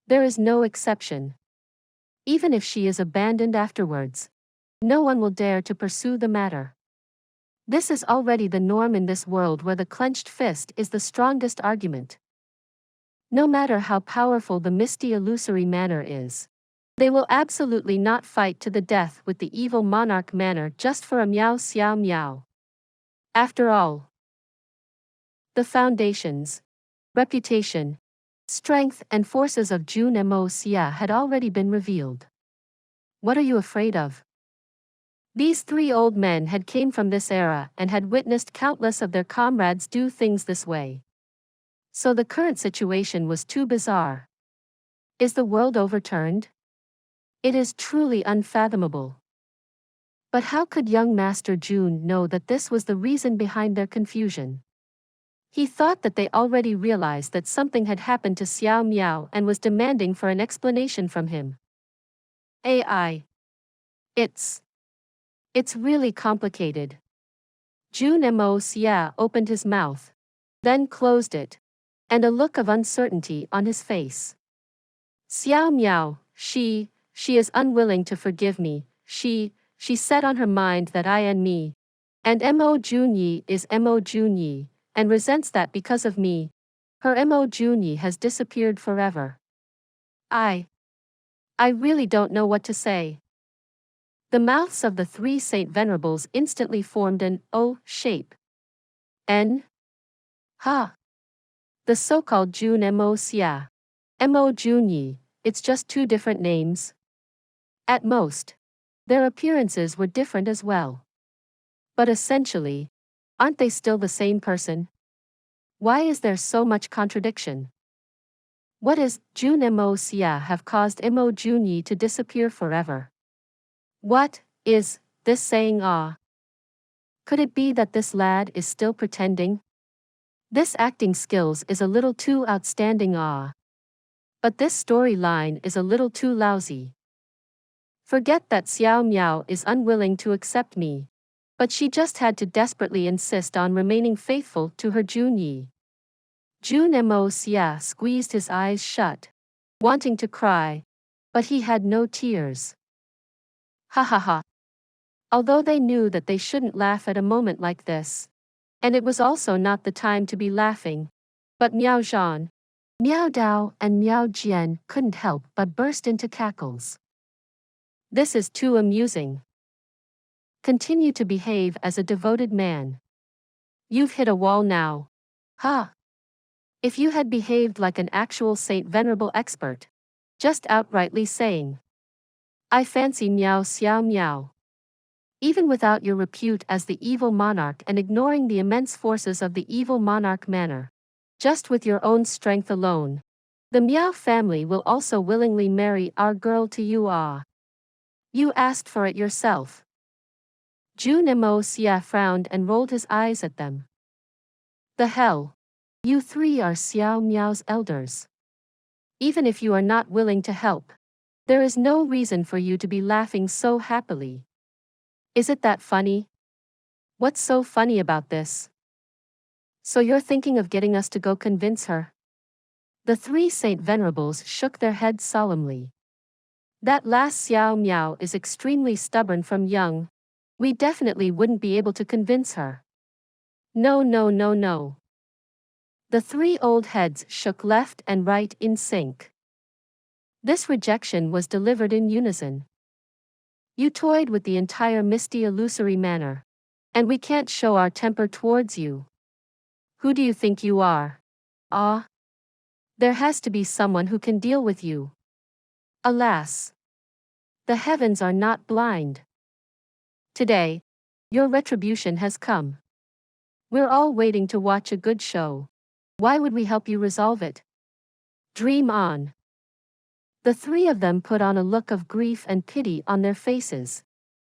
There is no exception. Even if she is abandoned afterwards, no one will dare to pursue the matter. This is already the norm in this world where the clenched fist is the strongest argument. No matter how powerful the misty illusory manor is, they will absolutely not fight to the death with the evil monarch manor just for a Miao Xiao Miao. After all, the foundations, reputation, strength and forces of Jun Moxie had already been revealed. What are you afraid of? These three old men had came from this era and had witnessed countless of their comrades do things this way. So the current situation was too bizarre. Is the world overturned? It is truly unfathomable. But how could young Master Jun know that this was the reason behind their confusion? He thought that they already realized that something had happened to Xiao Miao and was demanding for an explanation from him. AI. It's really complicated. Jun Xie opened his mouth, then closed it, and a look of uncertainty on his face. Xiao Miao, she is unwilling to forgive me, she set on her mind that I and me. And Mo Jun Ye is Mo Jun Ye, and resents that because of me, her Mo Jun Ye has disappeared forever. I really don't know what to say. The mouths of the three Saint Venerables instantly formed an O shape. N. Ha. The so-called Jun Mo Xie. Mo Jun Ye, it's just two different names. At most. Their appearances were different as well. But essentially, aren't they still the same person? Why is there so much contradiction? What is Jun Mo Xie have caused Mo Jun Ye to disappear forever? What is this saying? Could it be that this lad is still pretending? This acting skills is a little too outstanding. But this storyline is a little too lousy. Forget that Xiao Miao is unwilling to accept me. But she just had to desperately insist on remaining faithful to her Jun Ye. Jun Mo Xie squeezed his eyes shut, wanting to cry, but he had no tears. Ha ha ha. Although they knew that they shouldn't laugh at a moment like this. And it was also not the time to be laughing. But Miao Zhan, Miao Dao and Miao Jian couldn't help but burst into cackles. This is too amusing. Continue to behave as a devoted man. You've hit a wall now. Ha! If you had behaved like an actual Saint Venerable expert. Just outrightly saying, I fancy Miao Xiao Miao. Even without your repute as the evil monarch and ignoring the immense forces of the evil monarch manor. Just with your own strength alone. The Miao family will also willingly marry our girl to you. You asked for it yourself. Jun Mo Xie frowned and rolled his eyes at them. The hell? You three are Xiao Miao's elders. Even if you are not willing to help, there is no reason for you to be laughing so happily. Is it that funny? What's so funny about this? So you're thinking of getting us to go convince her? The three Saint Venerables shook their heads solemnly. That last Xiao Miao is extremely stubborn from young. We definitely wouldn't be able to convince her. No, no, no, no. The three old heads shook left and right in sync. This rejection was delivered in unison. You toyed with the entire misty illusory manor. And we can't show our temper towards you. Who do you think you are? There has to be someone who can deal with you. Alas. The heavens are not blind. Today, your retribution has come. We're all waiting to watch a good show. Why would we help you resolve it? Dream on. The three of them put on a look of grief and pity on their faces.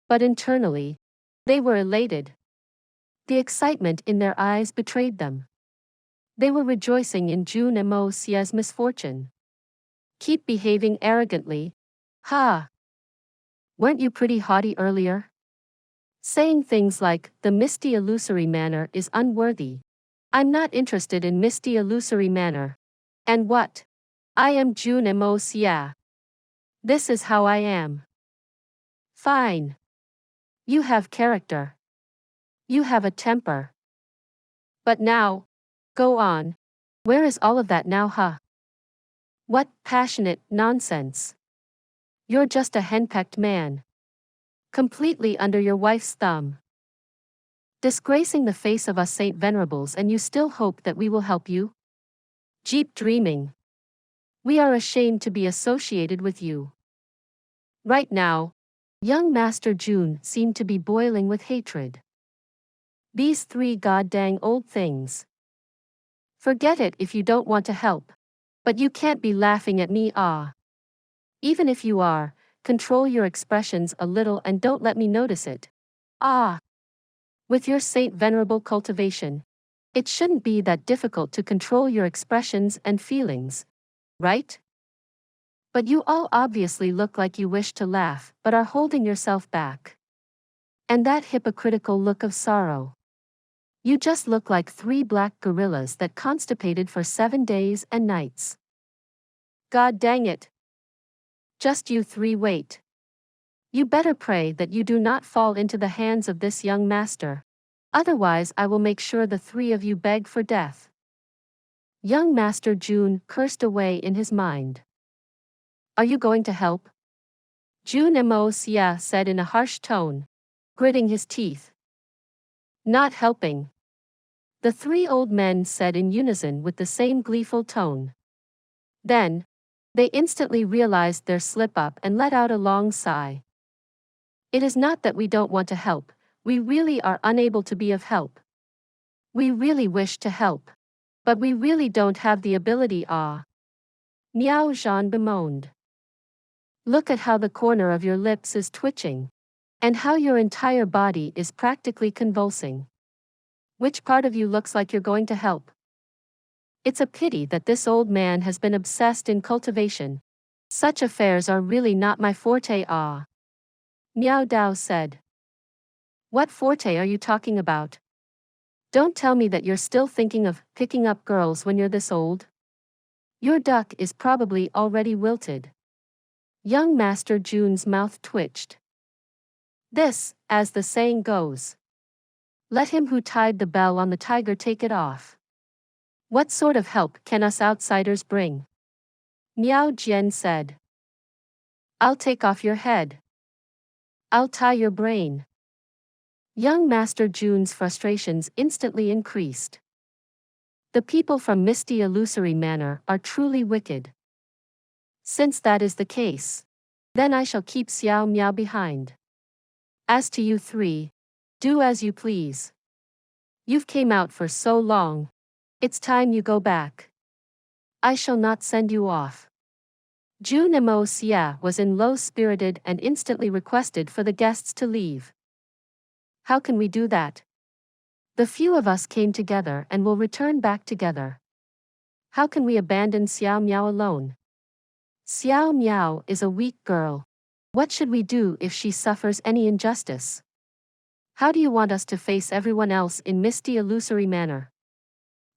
But internally, they were elated. The excitement in their eyes betrayed them. They were rejoicing in Jun Mo Xie's misfortune. Keep behaving arrogantly. Ha! Weren't you pretty haughty earlier? Saying things like, the misty illusory manor is unworthy. I'm not interested in misty illusory manor. And what? I am Jun Mo Xie. This is how I am. Fine. You have character. You have a temper. But now, go on. Where is all of that now, huh? What passionate nonsense. You're just a henpecked man. Completely under your wife's thumb. Disgracing the face of us Saint Venerables, and you still hope that we will help you? Jeep dreaming. We are ashamed to be associated with you. Right now, young Master Jun seemed to be boiling with hatred. These three goddamn old things. Forget it if you don't want to help. But you can't be laughing at me. Even if you are, control your expressions a little and don't let me notice it. With your Saint Venerable cultivation, It shouldn't be that difficult to control your expressions and feelings, right? But you all obviously look like you wish to laugh but are holding yourself back. And that hypocritical look of sorrow. You just look like 3 black gorillas that constipated for 7 days and nights. God dang it. Just you 3 wait. You better pray that you do not fall into the hands of this young master. Otherwise I will make sure the 3 of you beg for death. Young Master Jun cursed away in his mind. Are you going to help? Jun Moxie said in a harsh tone, gritting his teeth. Not helping. The 3 old men said in unison with the same gleeful tone. Then, they instantly realized their slip-up and let out a long sigh. It is not that we don't want to help, we really are unable to be of help. We really wish to help. But we really don't have the ability. Miao Zhan bemoaned. Look at how the corner of your lips is twitching. And how your entire body is practically convulsing. Which part of you looks like you're going to help? It's a pity that this old man has been obsessed in cultivation. Such affairs are really not my forte. Miao Dao said. What forte are you talking about? Don't tell me that you're still thinking of picking up girls when you're this old. Your duck is probably already wilted. Young Master Jun's mouth twitched. This, as the saying goes. Let him who tied the bell on the tiger take it off. What sort of help can us outsiders bring? Miao Jian said. I'll take off your head. I'll tie your brain. Young Master Jun's frustrations instantly increased. The people from Misty Illusory Manor are truly wicked. Since that is the case, then I shall keep Xiao Miao behind. As to you 3, do as you please. You've came out for so long. It's time you go back. I shall not send you off. Jun Moxie was in low-spirited and instantly requested for the guests to leave. How can we do that? The few of us came together and will return back together. How can we abandon Xiao Miao alone? Xiao Miao is a weak girl. What should we do if she suffers any injustice? How do you want us to face everyone else in Misty Illusory Manor?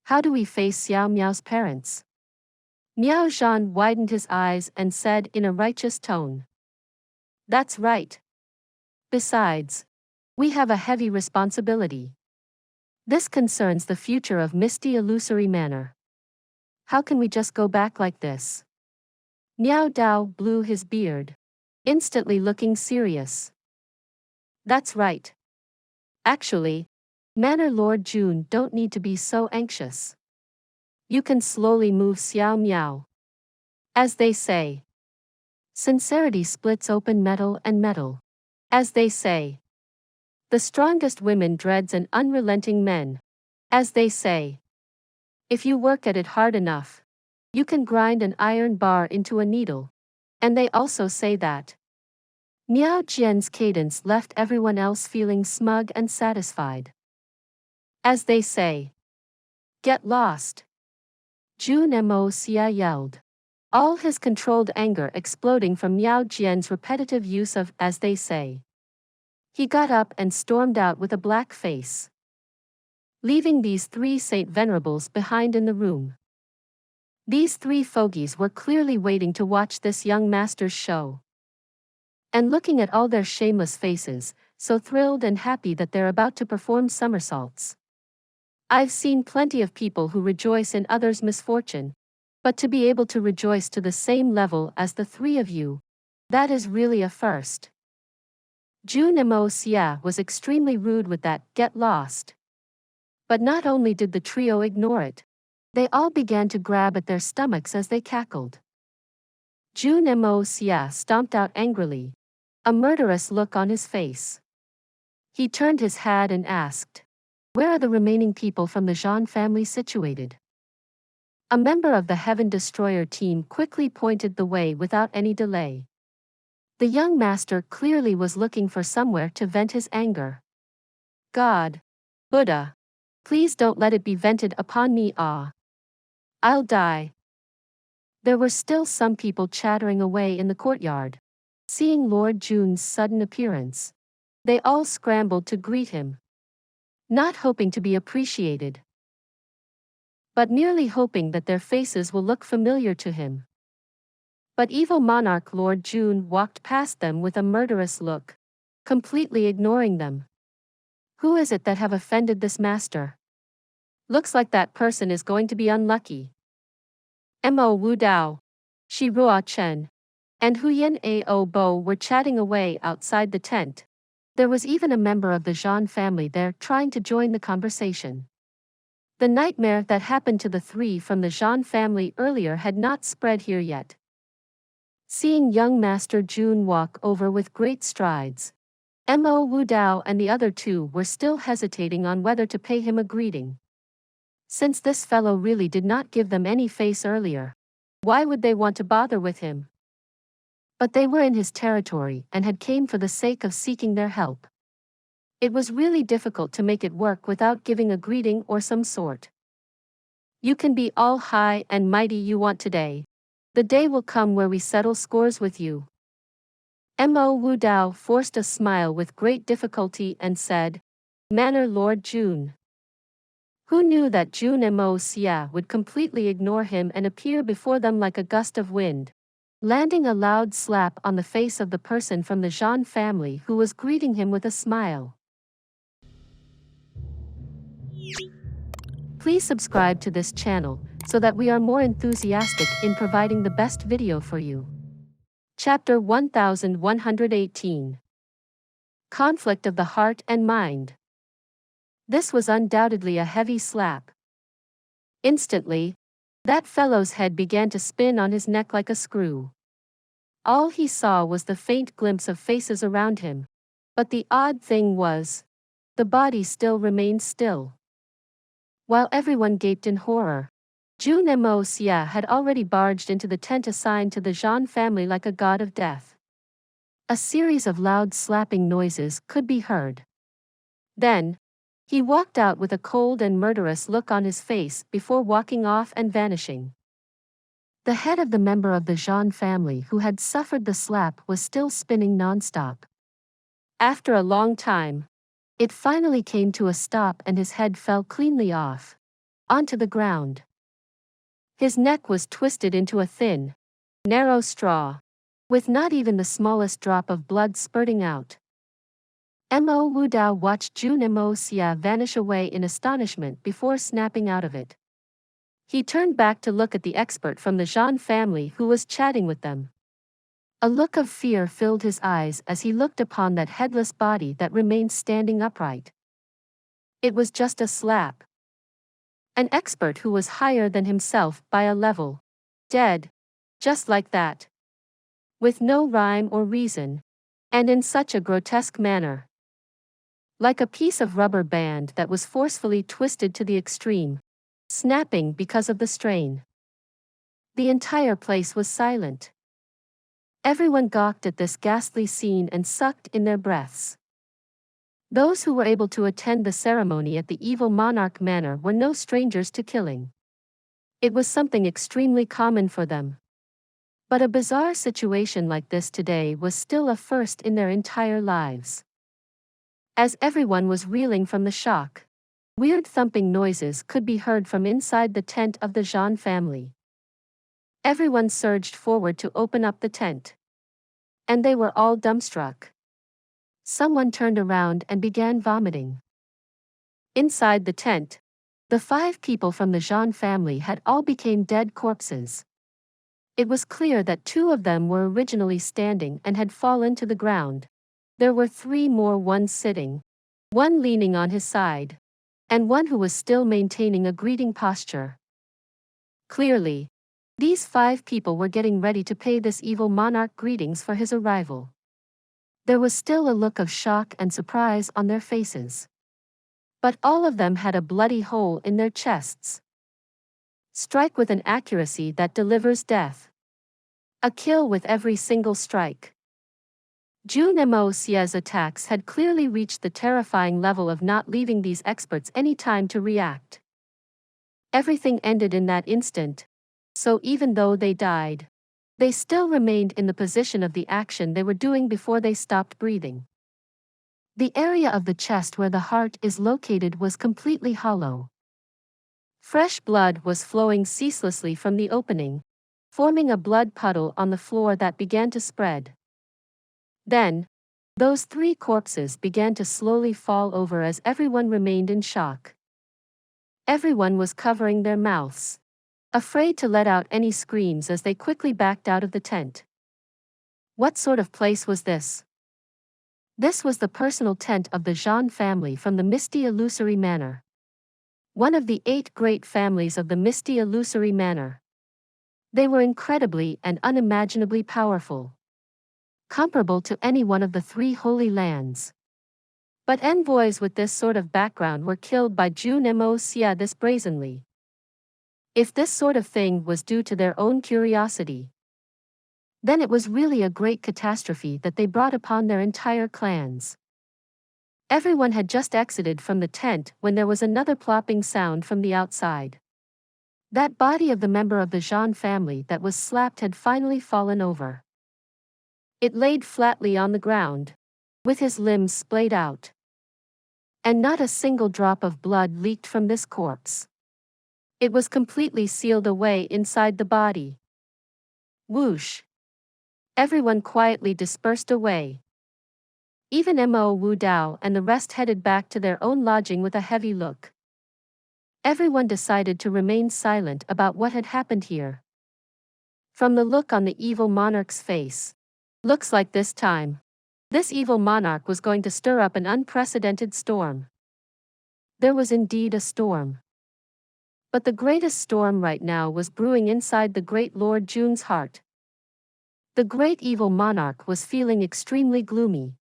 How do we face Xiao Miao's parents? Miao Zhan widened his eyes and said in a righteous tone. That's right. Besides, we have a heavy responsibility. This concerns the future of Misty Illusory Manor. How can we just go back like this? Miao Dao blew his beard, instantly looking serious. That's right. Actually, Manor Lord Jun don't need to be so anxious. You can slowly move Xiao Miao. As they say. Sincerity splits open metal and metal. As they say. The strongest women dreads an unrelenting men. As they say. If you work at it hard enough, you can grind an iron bar into a needle. And they also say that. Miao Jian's cadence left everyone else feeling smug and satisfied. As they say. Get lost. Jun Moxie yelled. All his controlled anger exploding from Miao Jian's repetitive use of as they say. He got up and stormed out with a black face, leaving these 3 Saint Venerables behind in the room. These 3 fogies were clearly waiting to watch this young master's show. And looking at all their shameless faces, so thrilled and happy that they're about to perform somersaults. I've seen plenty of people who rejoice in others' misfortune, but to be able to rejoice to the same level as the 3 of you, that is really a first. Jun Moxie was extremely rude with that get lost. But not only did the trio ignore it, they all began to grab at their stomachs as they cackled. Jun Moxie stomped out angrily, a murderous look on his face. He turned his head and asked, where are the remaining people from the Zhan family situated? A member of the Heaven Destroyer team quickly pointed the way without any delay. The young master clearly was looking for somewhere to vent his anger. God, Buddha, Please don't let it be vented upon me. Ah. I'll die. There were still some people chattering away in the courtyard. Seeing Lord Jun's sudden appearance, they all scrambled to greet him, not hoping to be appreciated, but merely hoping that their faces will look familiar to him. But evil monarch Lord Jun walked past them with a murderous look, completely ignoring them. Who is it that have offended this master? Looks like that person is going to be unlucky. Mo Wu Dao, Shi Ruo Chen, and Huyen Ao Bo were chatting away outside the tent. There was even a member of the Zhan family there trying to join the conversation. The nightmare that happened to the three from the Zhan family earlier had not spread here yet. Seeing young Master Jun walk over with great strides, Mo Wu Dao and the other two were still hesitating on whether to pay him a greeting. Since this fellow really did not give them any face earlier, why would they want to bother with him? But they were in his territory and had came for the sake of seeking their help. It was really difficult to make it work without giving a greeting or some sort. You can be all high and mighty you want today. The day will come where we settle scores with you. Mo Wu Dao forced a smile with great difficulty and said, Manor Lord Jun. Who knew that Jun Moxie would completely ignore him and appear before them like a gust of wind, landing a loud slap on the face of the person from the Zhan family who was greeting him with a smile. Please subscribe to this channel so that we are more enthusiastic in providing the best video for you. Chapter 1118. Conflict of the Heart and Mind. This was undoubtedly a heavy slap. Instantly, that fellow's head began to spin on his neck like a screw. All he saw was the faint glimpse of faces around him, but the odd thing was, the body still remained still. While everyone gaped in horror, Jun Moxie had already barged into the tent assigned to the Zhan family like a god of death. A series of loud slapping noises could be heard. Then, he walked out with a cold and murderous look on his face before walking off and vanishing. The head of the member of the Zhan family who had suffered the slap was still spinning non-stop. After a long time, it finally came to a stop and his head fell cleanly off, onto the ground. His neck was twisted into a thin, narrow straw, with not even the smallest drop of blood spurting out. Mo Wu Dao watched Jun Moxie vanish away in astonishment before snapping out of it. He turned back to look at the expert from the Zhan family who was chatting with them. A look of fear filled his eyes as he looked upon that headless body that remained standing upright. It was just a slap. An expert who was higher than himself by a level. Dead. Just like that. With no rhyme or reason. And in such a grotesque manner. Like a piece of rubber band that was forcefully twisted to the extreme, snapping because of the strain. The entire place was silent. Everyone gawked at this ghastly scene and sucked in their breaths. Those who were able to attend the ceremony at the evil monarch manor were no strangers to killing. It was something extremely common for them. But a bizarre situation like this today was still a first in their entire lives. As everyone was reeling from the shock, weird thumping noises could be heard from inside the tent of the Zhan family. Everyone surged forward to open up the tent. And they were all dumbstruck. Someone turned around and began vomiting. Inside the tent, the 5 people from the Zhan family had all become dead corpses. It was clear that 2 of them were originally standing and had fallen to the ground. There were 3 more, one sitting, one leaning on his side, and one who was still maintaining a greeting posture. Clearly, these 5 people were getting ready to pay this evil monarch greetings for his arrival. There was still a look of shock and surprise on their faces. But all of them had a bloody hole in their chests. Strike with an accuracy that delivers death. A kill with every single strike. Jun Moxie's attacks had clearly reached the terrifying level of not leaving these experts any time to react. Everything ended in that instant, so even though they died, they still remained in the position of the action they were doing before they stopped breathing. The area of the chest where the heart is located was completely hollow. Fresh blood was flowing ceaselessly from the opening, forming a blood puddle on the floor that began to spread. Then, those three corpses began to slowly fall over as everyone remained in shock. Everyone was covering their mouths, afraid to let out any screams as they quickly backed out of the tent. What sort of place was this? This was the personal tent of the Zhan family from the Misty Illusory Manor. One of the 8 great families of the Misty Illusory Manor. They were incredibly and unimaginably powerful, comparable to any one of the 3 Holy Lands. But envoys with this sort of background were killed by Jun Moxie this brazenly. If this sort of thing was due to their own curiosity, then it was really a great catastrophe that they brought upon their entire clans. Everyone had just exited from the tent when there was another plopping sound from the outside. That body of the member of the Zhan family that was slapped had finally fallen over. It laid flatly on the ground, with his limbs splayed out. And not a single drop of blood leaked from this corpse. It was completely sealed away inside the body. Whoosh! Everyone quietly dispersed away. Even Mo Wu Dao and the rest headed back to their own lodging with a heavy look. Everyone decided to remain silent about what had happened here. From the look on the evil monarch's face, looks like this time, this evil monarch was going to stir up an unprecedented storm. There was indeed a storm. But the greatest storm right now was brewing inside the great Lord Jun's heart. The great evil monarch was feeling extremely gloomy,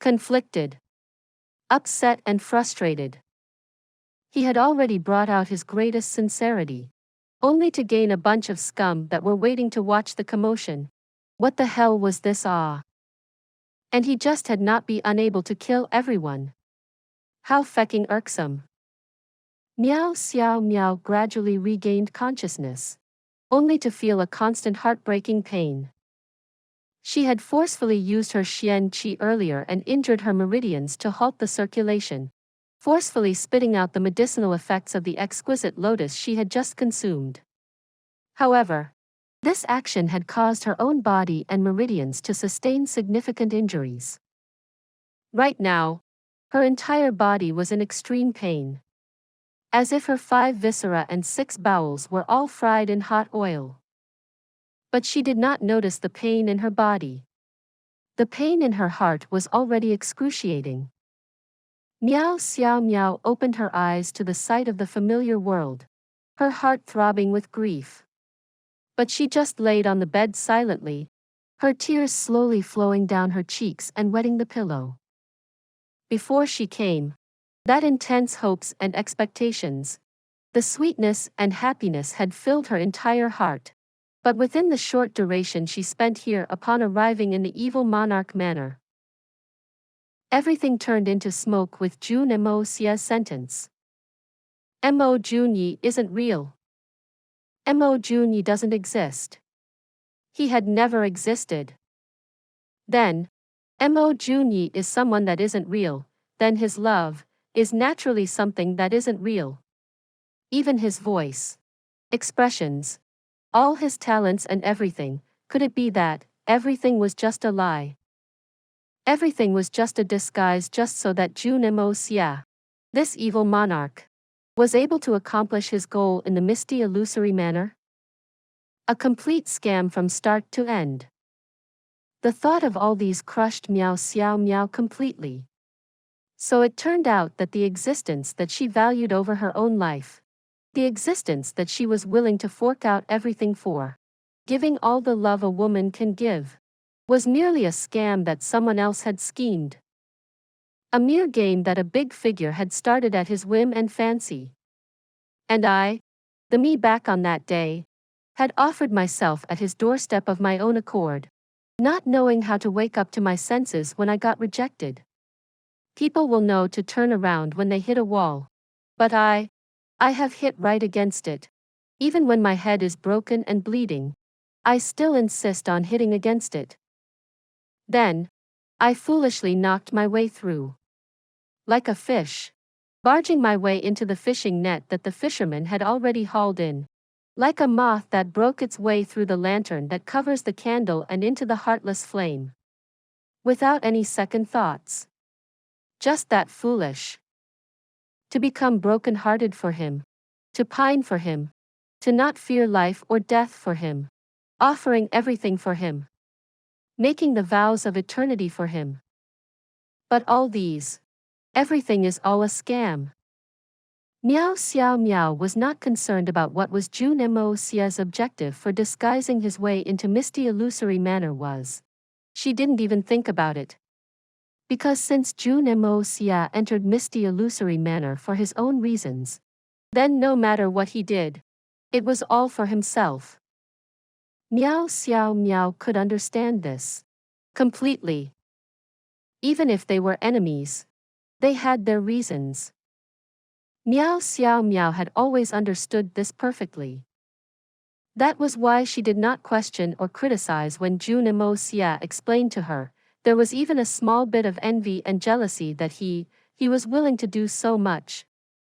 conflicted, upset and frustrated. He had already brought out his greatest sincerity, only to gain a bunch of scum that were waiting to watch the commotion. What the hell was this? And he just had not been unable to kill everyone. How fecking irksome. Miao Xiao Miao gradually regained consciousness, only to feel a constant heartbreaking pain. She had forcefully used her Xian Qi earlier and injured her meridians to halt the circulation, forcefully spitting out the medicinal effects of the exquisite lotus she had just consumed. However, this action had caused her own body and meridians to sustain significant injuries. Right now, her entire body was in extreme pain, as if her 5 viscera and 6 bowels were all fried in hot oil. But she did not notice the pain in her body. The pain in her heart was already excruciating. Miao Xiao Miao opened her eyes to the sight of the familiar world, her heart throbbing with grief. But she just laid on the bed silently, her tears slowly flowing down her cheeks and wetting the pillow. Before she came, that intense hopes and expectations, the sweetness and happiness had filled her entire heart. But within the short duration she spent here upon arriving in the evil monarch manor, everything turned into smoke with Jun Moxie's sentence. Mo Jun Ye isn't real. Mo Jun Ye doesn't exist. He had never existed. Then, Mo Jun Ye is someone that isn't real, then his love is naturally something that isn't real. Even his voice, expressions, all his talents and everything, could it be that everything was just a lie? Everything was just a disguise just so that Jun Moxie, this evil monarch, was able to accomplish his goal in the misty illusory manner? A complete scam from start to end. The thought of all these crushed Miao Xiao Miao completely. So it turned out that the existence that she valued over her own life, the existence that she was willing to fork out everything for, giving all the love a woman can give, was merely a scam that someone else had schemed. A mere game that a big figure had started at his whim and fancy. And I, the me back on that day, had offered myself at his doorstep of my own accord, not knowing how to wake up to my senses when I got rejected. People will know to turn around when they hit a wall. But I have hit right against it. Even when my head is broken and bleeding, I still insist on hitting against it. Then, I foolishly knocked my way through. Like a fish, barging my way into the fishing net that the fisherman had already hauled in. Like a moth that broke its way through the lantern that covers the candle and into the heartless flame. Without any second thoughts. Just that foolish. To become broken-hearted for him. To pine for him. To not fear life or death for him. Offering everything for him. Making the vows of eternity for him. But all these. Everything is all a scam. Miao Xiao Miao was not concerned about what was Jun Moxie's objective for disguising his way into misty illusory manner was. She didn't even think about it. Because since Jun Moxie entered misty illusory manner for his own reasons, then no matter what he did, it was all for himself. Miao Xiao Miao could understand this. Completely. Even if they were enemies, they had their reasons. Miao Xiao Miao had always understood this perfectly. That was why she did not question or criticize when Jun Moxie explained to her. There was even a small bit of envy and jealousy that he was willing to do so much,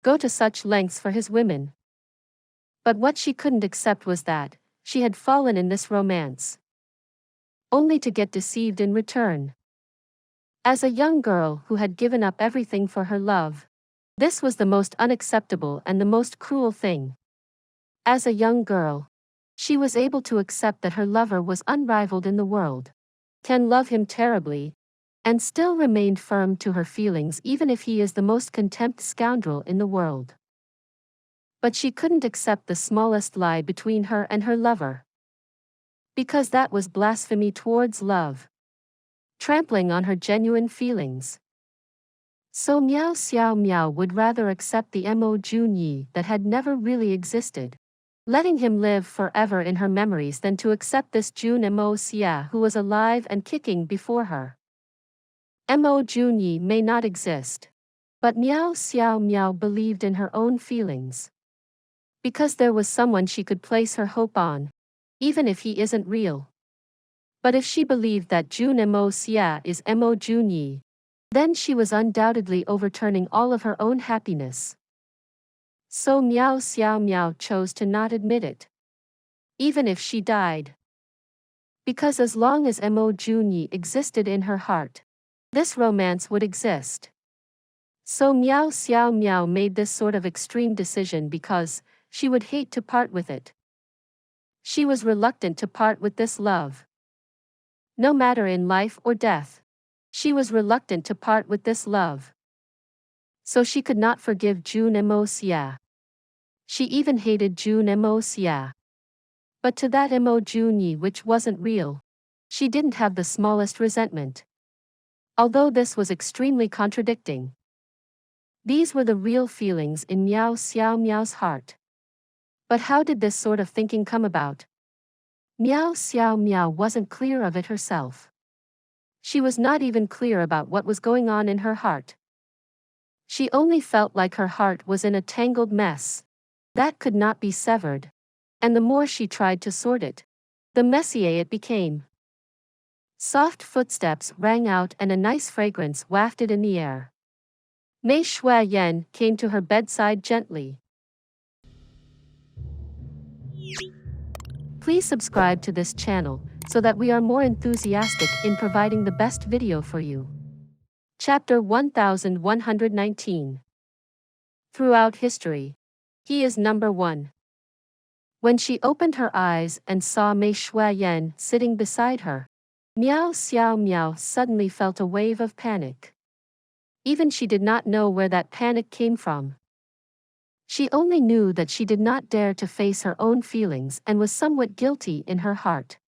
go to such lengths for his women. But what she couldn't accept was that she had fallen in this romance, only to get deceived in return. As a young girl who had given up everything for her love, this was the most unacceptable and the most cruel thing. As a young girl, she was able to accept that her lover was unrivaled in the world, can love him terribly, and still remained firm to her feelings even if he is the most contempt scoundrel in the world. But she couldn't accept the smallest lie between her and her lover. Because that was blasphemy towards love. Trampling on her genuine feelings. So Miao Xiao Miao would rather accept the Mo Jun Ye that had never really existed, letting him live forever in her memories than to accept this Jun Moxie who was alive and kicking before her. Mo Jun Ye may not exist, but Miao Xiao Miao believed in her own feelings. Because there was someone she could place her hope on, even if he isn't real. But if she believed that Jun Moxie is Mo Jun Ye, then she was undoubtedly overturning all of her own happiness. So Miao Xiao Miao chose to not admit it. Even if she died. Because as long as Mo Jun Ye existed in her heart, this romance would exist. So Miao Xiao Miao made this sort of extreme decision because she would hate to part with it. She was reluctant to part with this love. No matter in life or death, she was reluctant to part with this love. So she could not forgive Jun Moxie. She even hated Jun Moxie. But to that Mo Jun Ye which wasn't real, she didn't have the smallest resentment. Although this was extremely contradicting. These were the real feelings in Miao Xiao Miao's heart. But how did this sort of thinking come about? Miao Xiao Miao wasn't clear of it herself. She was not even clear about what was going on in her heart. She only felt like her heart was in a tangled mess that could not be severed. And the more she tried to sort it, the messier it became. Soft footsteps rang out and a nice fragrance wafted in the air. Mei Shui Yan came to her bedside gently. Please subscribe to this channel so that we are more enthusiastic in providing the best video for you. Chapter 1119. Throughout history, he is number one. When she opened her eyes and saw Mei Shui Yan sitting beside her, Miao Xiao Miao suddenly felt a wave of panic. Even she did not know where that panic came from. She only knew that she did not dare to face her own feelings and was somewhat guilty in her heart.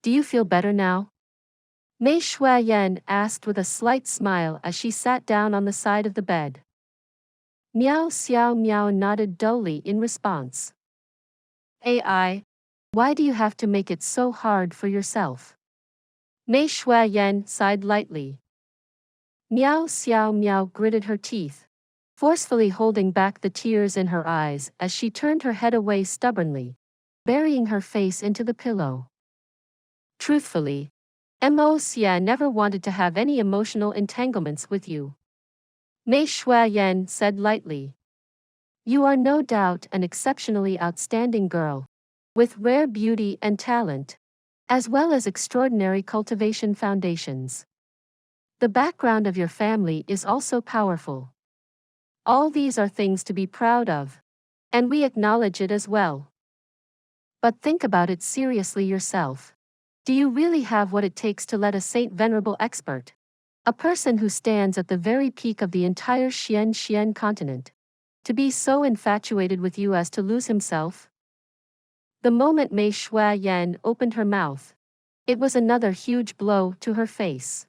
Do you feel better now? Mei Shui Yan asked with a slight smile as she sat down on the side of the bed. Miao Xiao Miao nodded dully in response. AI, why do you have to make it so hard for yourself? Mei Shuayan sighed lightly. Miao Xiao Miao gritted her teeth, forcefully holding back the tears in her eyes as she turned her head away stubbornly, burying her face into the pillow. Truthfully, Mo Xie never wanted to have any emotional entanglements with you. Mei Shuayan said lightly. You are no doubt an exceptionally outstanding girl, with rare beauty and talent, as well as extraordinary cultivation foundations. The background of your family is also powerful. All these are things to be proud of, and we acknowledge it as well. But think about it seriously yourself. Do you really have what it takes to let a saint venerable expert, a person who stands at the very peak of the entire Xian continent, to be so infatuated with you as to lose himself? The moment Mei Shuayan opened her mouth, it was another huge blow to her face.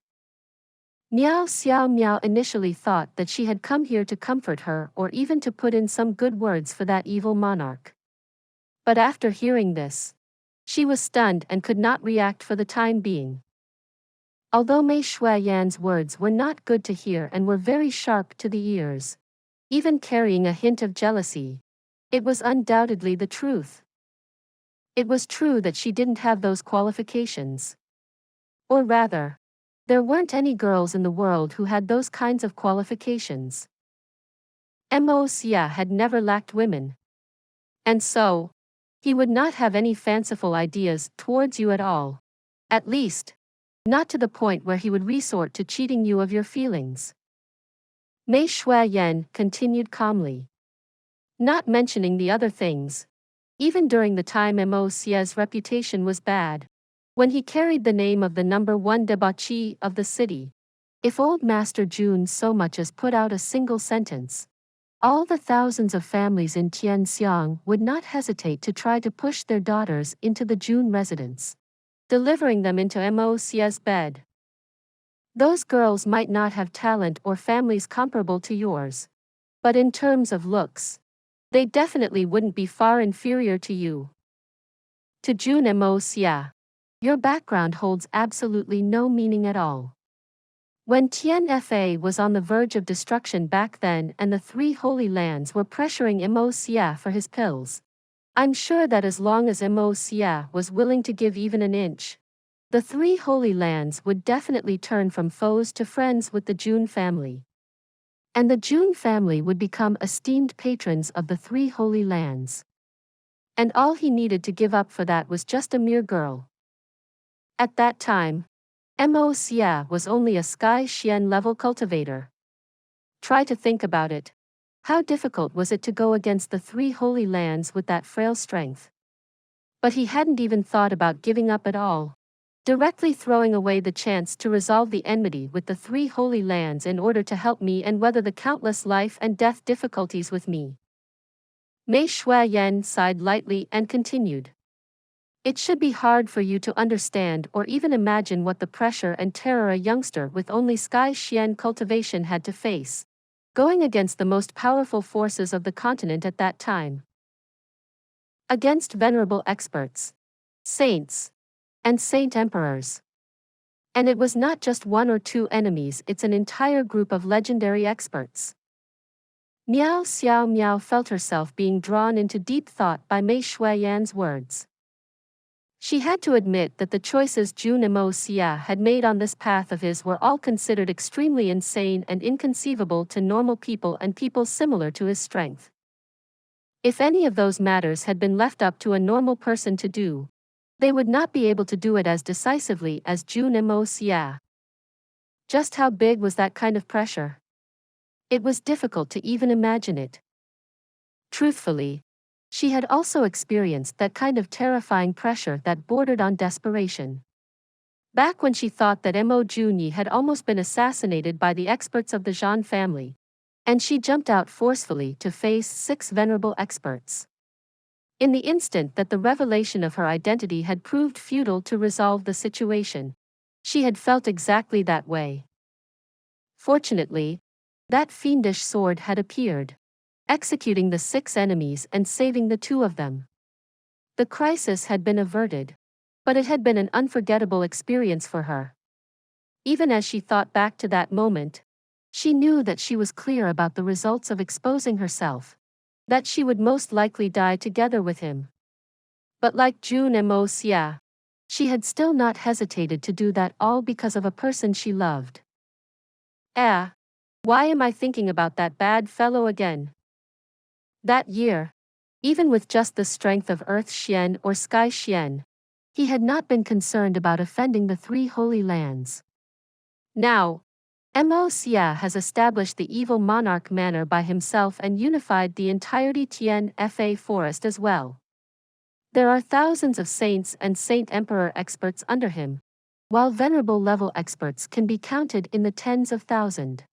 Miao Xiao Miao initially thought that she had come here to comfort her or even to put in some good words for that evil monarch. But after hearing this, she was stunned and could not react for the time being. Although Mei Shuayan's words were not good to hear and were very sharp to the ears, even carrying a hint of jealousy, it was undoubtedly the truth. It was true that she didn't have those qualifications. Or rather, there weren't any girls in the world who had those kinds of qualifications. Mo Xie had never lacked women. And so, he would not have any fanciful ideas towards you at all. At least, not to the point where he would resort to cheating you of your feelings. Mei Shuayan continued calmly. Not mentioning the other things, even during the time Mo Xie's reputation was bad, when he carried the name of the #1 debauchee of the city, if old Master Jun so much as put out a single sentence, all the thousands of families in Tianxiang would not hesitate to try to push their daughters into the Jun residence, delivering them into Mo Xie's bed. Those girls might not have talent or families comparable to yours, but in terms of looks, they definitely wouldn't be far inferior to you. To Jun Mo Xie, your background holds absolutely no meaning at all. When Tianfa was on the verge of destruction back then and the three holy lands were pressuring Mo Xie for his pills, I'm sure that as long as Mo Xie was willing to give even an inch, the three holy lands would definitely turn from foes to friends with the Jun family. And the Jun family would become esteemed patrons of the three holy lands. And all he needed to give up for that was just a mere girl. At that time, Mo Xie was only a Sky Xian level cultivator. Try to think about it. How difficult was it to go against the three holy lands with that frail strength? But he hadn't even thought about giving up at all, directly throwing away the chance to resolve the enmity with the three holy lands in order to help me and weather the countless life and death difficulties with me. Mei Shuayan sighed lightly and continued. It should be hard for you to understand or even imagine what the pressure and terror a youngster with only Sky Xian cultivation had to face, going against the most powerful forces of the continent at that time. Against venerable experts, saints, and saint emperors. And it was not just one or two enemies, it's an entire group of legendary experts. Miao Xiao Miao felt herself being drawn into deep thought by Mei Shuayan's words. She had to admit that the choices Jun Mo Xie had made on this path of his were all considered extremely insane and inconceivable to normal people and people similar to his strength. If any of those matters had been left up to a normal person to do, they would not be able to do it as decisively as Jun Mo Xie. Just how big was that kind of pressure? It was difficult to even imagine it. Truthfully, she had also experienced that kind of terrifying pressure that bordered on desperation. Back when she thought that Mo Jun Ye had almost been assassinated by the experts of the Zhan family, and she jumped out forcefully to face 6 venerable experts. In the instant that the revelation of her identity had proved futile to resolve the situation, she had felt exactly that way. Fortunately, that fiendish sword had appeared, executing the 6 enemies and saving the 2 of them. The crisis had been averted. But it had been an unforgettable experience for her. Even as she thought back to that moment, she knew that she was clear about the results of exposing herself, that she would most likely die together with him. But like Jun Moxie, she had still not hesitated to do that, all because of a person she loved. Why am I thinking about that bad fellow again? That year, even with just the strength of Earth Xian or Sky Xian, he had not been concerned about offending the three holy lands. Now, Mo Xia has established the evil monarch manor by himself and unified the entirety Tian Fa forest as well. There are thousands of saints and saint emperor experts under him, while venerable level experts can be counted in the tens of thousands.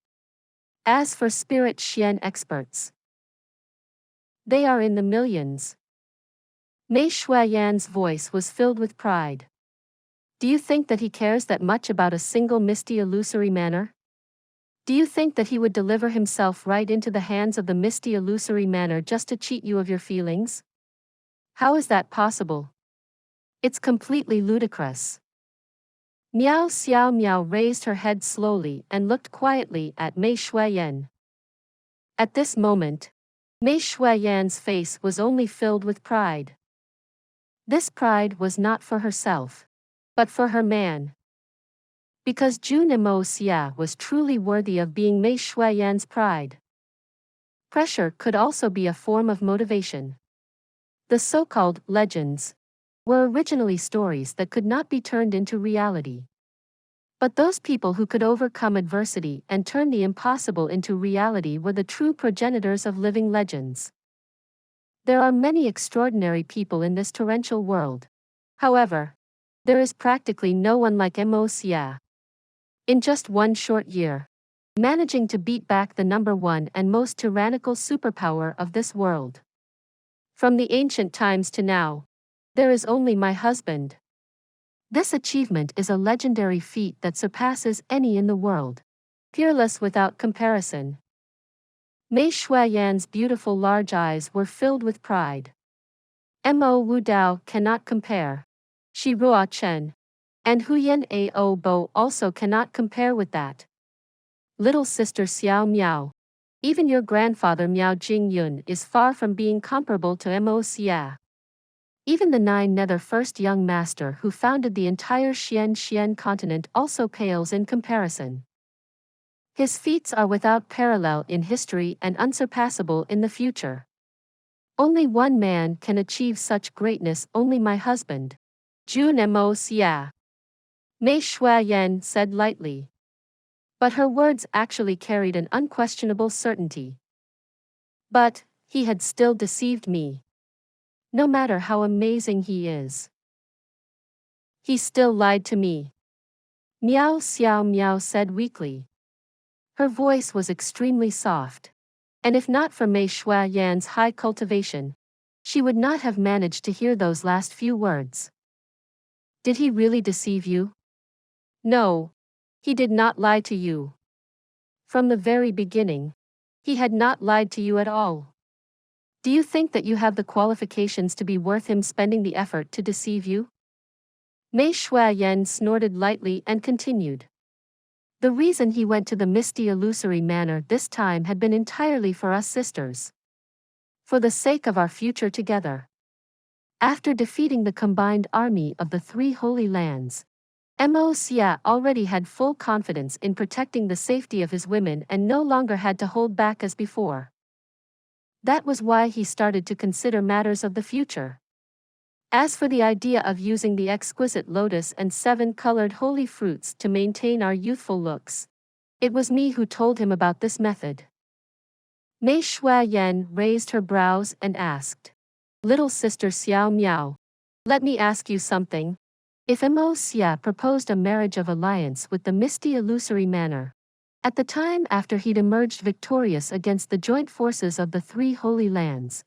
As for spirit Xian experts, they are in the millions. Mei Shuiyan's voice was filled with pride. Do you think that he cares that much about a single misty illusory manor? Do you think that he would deliver himself right into the hands of the misty illusory manor just to cheat you of your feelings? How is that possible? It's completely ludicrous. Miao Xiao Miao raised her head slowly and looked quietly at Mei Shuiyan. At this moment, Mei Shuiyan's face was only filled with pride. This pride was not for herself, but for her man. Because Jun Moxie was truly worthy of being Mei Shuiyan's pride. Pressure could also be a form of motivation. The so-called legends were originally stories that could not be turned into reality. But those people who could overcome adversity and turn the impossible into reality were the true progenitors of living legends. There are many extraordinary people in this torrential world. However, there is practically no one like Mo Xia. In just one short year, managing to beat back the number one and most tyrannical superpower of this world. From the ancient times to now, there is only my husband. This achievement is a legendary feat that surpasses any in the world. Peerless without comparison. Mei Shuiyan's beautiful large eyes were filled with pride. Mo Wu Dao cannot compare. Shi Ruo Chen and Huyan Ao Bo also cannot compare with that. Little sister Xiao Miao, even your grandfather Miao Jingyun is far from being comparable to Mo Xia. Even the Nine-Nether first young master who founded the entire Xian continent also pales in comparison. His feats are without parallel in history and unsurpassable in the future. Only one man can achieve such greatness, only my husband, Jun Moxie. Mei Shuiyan said lightly. But her words actually carried an unquestionable certainty. But he had still deceived me. No matter how amazing he is, he still lied to me. Miao Xiao Miao said weakly. Her voice was extremely soft. And if not for Mei Shuiyan's high cultivation, she would not have managed to hear those last few words. Did he really deceive you? No, he did not lie to you. From the very beginning, he had not lied to you at all. Do you think that you have the qualifications to be worth him spending the effort to deceive you? Mei Shuiyan snorted lightly and continued. The reason he went to the misty illusory manor this time had been entirely for us sisters. For the sake of our future together. After defeating the combined army of the three holy lands, Mo Xia already had full confidence in protecting the safety of his women and no longer had to hold back as before. That was why he started to consider matters of the future. As for the idea of using the exquisite lotus and 7-colored holy fruits to maintain our youthful looks, it was me who told him about this method. Mei Shuiyan raised her brows and asked, Little sister Xiao Miao, let me ask you something. If Mo Xia proposed a marriage of alliance with the misty illusory manor, at the time after he'd emerged victorious against the joint forces of the three holy lands,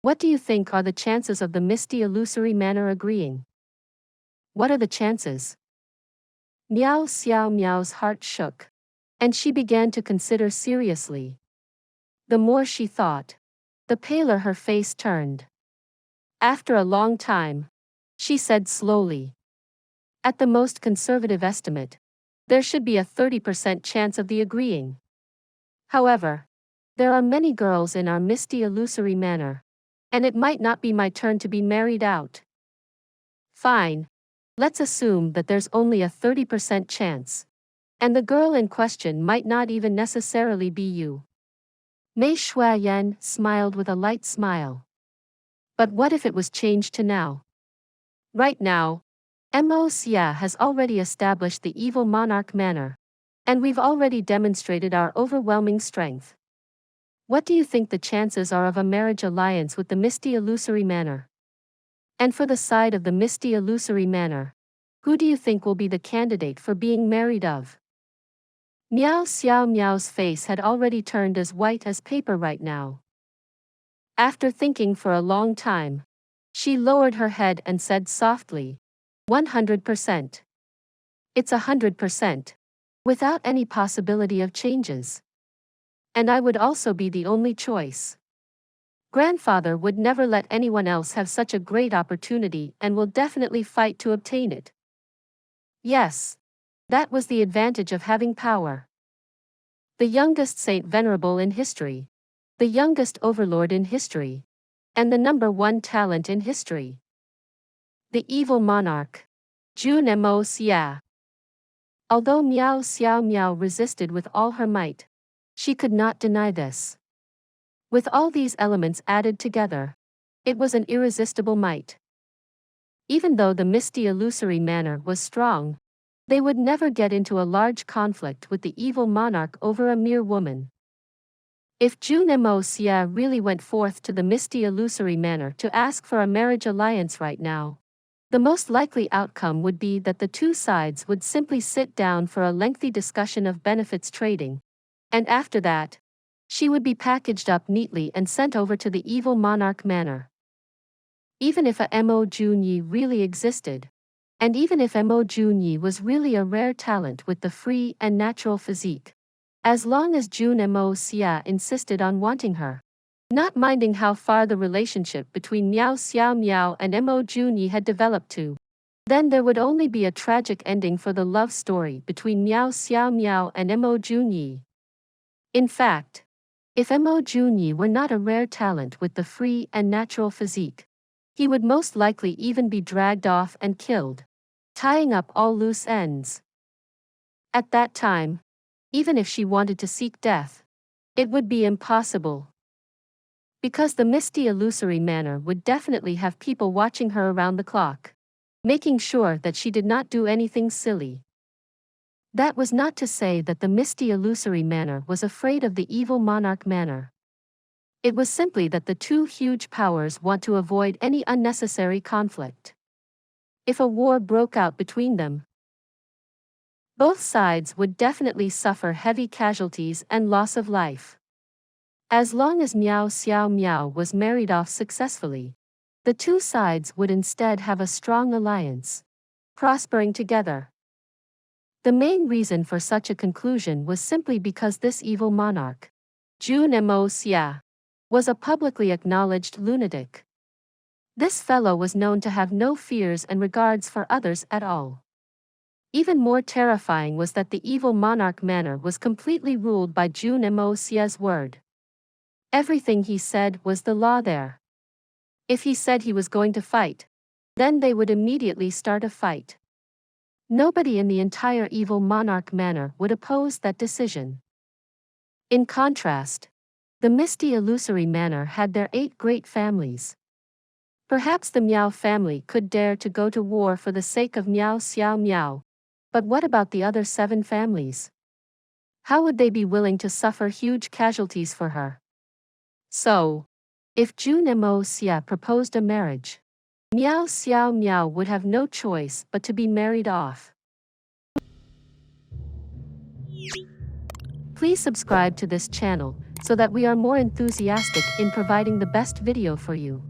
what do you think are the chances of the misty illusory manor agreeing? What are the chances? Miao Xiao Miao's heart shook, and she began to consider seriously. The more she thought, the paler her face turned. After a long time, she said slowly, At the most conservative estimate, there should be a 30% chance of the agreeing. However, there are many girls in our misty illusory manor, and it might not be my turn to be married out. Fine. Let's assume that there's only a 30% chance, and the girl in question might not even necessarily be you. Mei Shuayan smiled with a light smile. But what if it was changed to now? Right now, Mo Xie has already established the evil monarch manor, and we've already demonstrated our overwhelming strength. What do you think the chances are of a marriage alliance with the misty illusory manor? And for the side of the misty illusory manor, who do you think will be the candidate for being married of? Miao Xiao Miao's face had already turned as white as paper right now. After thinking for a long time, she lowered her head and said softly, 100%. It's 100%. Without any possibility of changes. And I would also be the only choice. Grandfather would never let anyone else have such a great opportunity and will definitely fight to obtain it. Yes. That was the advantage of having power. The youngest saint venerable in history. The youngest overlord in history. And the #1 talent in history. The evil monarch. Jun Xie. Although Miao Xiao Miao resisted with all her might, she could not deny this. With all these elements added together, it was an irresistible might. Even though the misty illusory manor was strong, they would never get into a large conflict with the evil monarch over a mere woman. If Jun Xie really went forth to the misty illusory manor to ask for a marriage alliance right now, the most likely outcome would be that the two sides would simply sit down for a lengthy discussion of benefits trading, and after that, she would be packaged up neatly and sent over to the evil monarch manor. Even if a Mo Jun Ye really existed, and even if Mo Jun Ye was really a rare talent with the free and natural physique, as long as Jun Moxie insisted on wanting her, not minding how far the relationship between Miao Xiao Miao and Mo Jun Ye had developed to, then there would only be a tragic ending for the love story between Miao Xiao Miao and Mo Jun Ye. In fact, if Mo Jun Ye were not a rare talent with the free and natural physique, he would most likely even be dragged off and killed, tying up all loose ends. At that time, even if she wanted to seek death, it would be impossible. Because the misty illusory manor would definitely have people watching her around the clock, making sure that she did not do anything silly. That was not to say that the misty illusory manor was afraid of the evil monarch manor. It was simply that the two huge powers want to avoid any unnecessary conflict. If a war broke out between them, both sides would definitely suffer heavy casualties and loss of life. As long as Miao Xiao Miao was married off successfully, the two sides would instead have a strong alliance, prospering together. The main reason for such a conclusion was simply because this evil monarch, Jun Moxie, was a publicly acknowledged lunatic. This fellow was known to have no fears and regards for others at all. Even more terrifying was that the evil monarch manor was completely ruled by Jun Moxie's word. Everything he said was the law there. If he said he was going to fight, then they would immediately start a fight. Nobody in the entire evil monarch manor would oppose that decision. In contrast, the misty illusory manor had their 8 great families. Perhaps the Miao family could dare to go to war for the sake of Miao Xiao Miao, but what about the other 7 families? How would they be willing to suffer huge casualties for her? So, if Jun Moxie proposed a marriage, Miao Xiao Miao would have no choice but to be married off. Please subscribe to this channel so that we are more enthusiastic in providing the best video for you.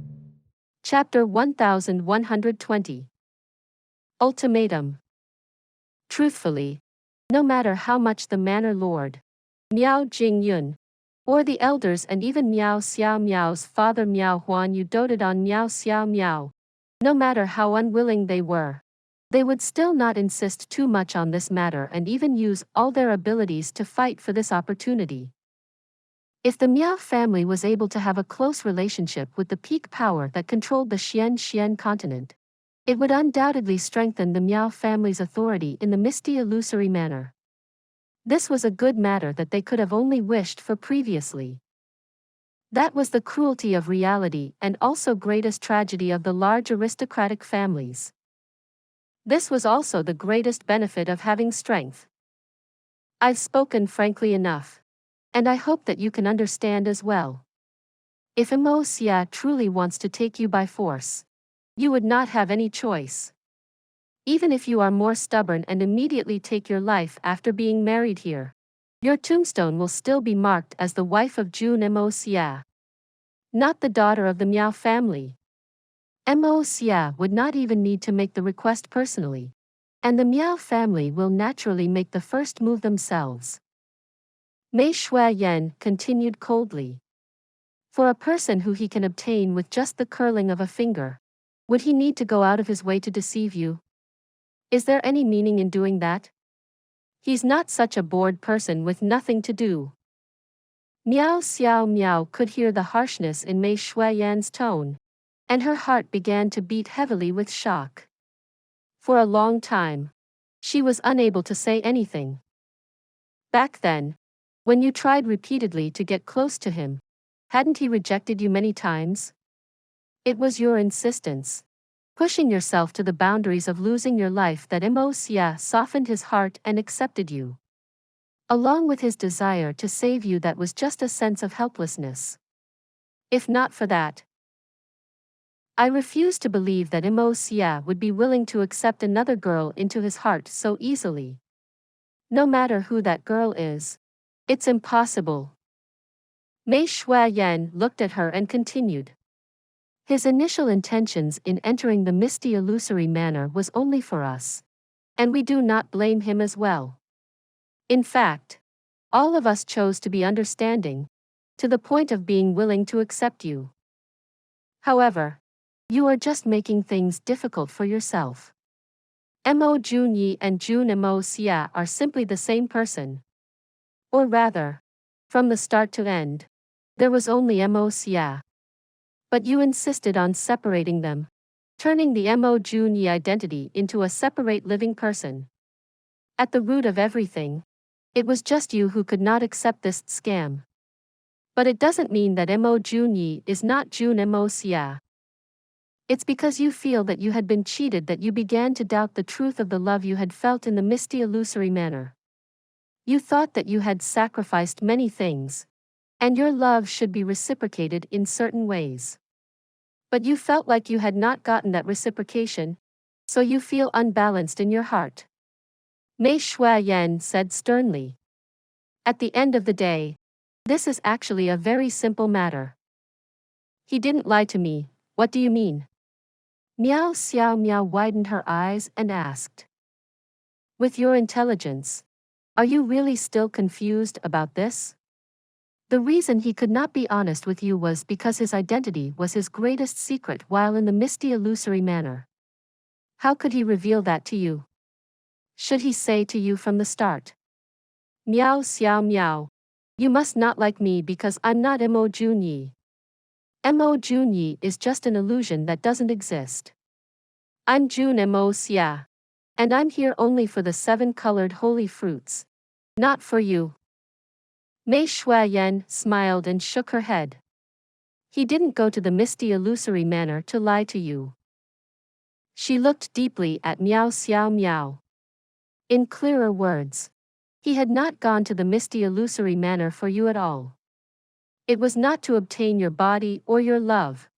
Chapter 1120. Ultimatum. Truthfully, no matter how much the manor lord, Miao Jingyun, or the elders and even Miao Xiao Miao's father Miao Huan Yu doted on Miao Xiao Miao, no matter how unwilling they were, they would still not insist too much on this matter and even use all their abilities to fight for this opportunity. If the Miao family was able to have a close relationship with the peak power that controlled the Xian continent, it would undoubtedly strengthen the Miao family's authority in the misty illusory manner. This was a good matter that they could have only wished for previously. That was the cruelty of reality and also greatest tragedy of the large aristocratic families. This was also the greatest benefit of having strength. I've spoken frankly enough. And I hope that you can understand as well. If Mo Xie truly wants to take you by force, you would not have any choice. Even if you are more stubborn and immediately take your life after being married here, your tombstone will still be marked as the wife of Jun Xie, not the daughter of the Miao family. Mo Xie would not even need to make the request personally, and the Miao family will naturally make the first move themselves. Mei Shuiyan continued coldly. For a person who he can obtain with just the curling of a finger, would he need to go out of his way to deceive you? Is there any meaning in doing that? He's not such a bored person with nothing to do. Miao Xiao Miao could hear the harshness in Mei Shuiyan's tone, and her heart began to beat heavily with shock. For a long time, she was unable to say anything. Back then, when you tried repeatedly to get close to him, hadn't he rejected you many times? It was your insistence, pushing yourself to the boundaries of losing your life, that Mo Xie softened his heart and accepted you. Along with his desire to save you, that was just a sense of helplessness. If not for that, I refuse to believe that Mo Xie would be willing to accept another girl into his heart so easily. No matter who that girl is, it's impossible. Mei Shuiyan looked at her and continued. His initial intentions in entering the misty illusory manner was only for us, and we do not blame him as well. In fact, all of us chose to be understanding, to the point of being willing to accept you. However, you are just making things difficult for yourself. Mo Jun Ye and Jun Mo Xie are simply the same person. Or rather, from the start to end, there was only Mo Xie. But you insisted on separating them, turning the Mo Jun Ye identity into a separate living person. At the root of everything, it was just you who could not accept this scam. But it doesn't mean that Mo Jun Ye is not Jun Mo Xie. It's because you feel that you had been cheated that you began to doubt the truth of the love you had felt in the misty illusory manner. You thought that you had sacrificed many things, and your love should be reciprocated in certain ways. But you felt like you had not gotten that reciprocation, so you feel unbalanced in your heart. Mei Shuiyan said sternly. At the end of the day, this is actually a very simple matter. He didn't lie to me, what do you mean? Miao Xiao Miao widened her eyes and asked. With your intelligence, are you really still confused about this? The reason he could not be honest with you was because his identity was his greatest secret while in the misty illusory manner. How could he reveal that to you? Should he say to you from the start? Miao Xiao Miao, you must not like me because I'm not Mo Jun Ye. Mo Jun Ye is just an illusion that doesn't exist. I'm Jun Mo Xie. And I'm here only for the 7-colored holy fruits. Not for you. Mei Shuiyan smiled and shook her head. He didn't go to the misty illusory manner to lie to you. She looked deeply at Miao Xiao Miao. In clearer words, he had not gone to the misty illusory manner for you at all. It was not to obtain your body or your love.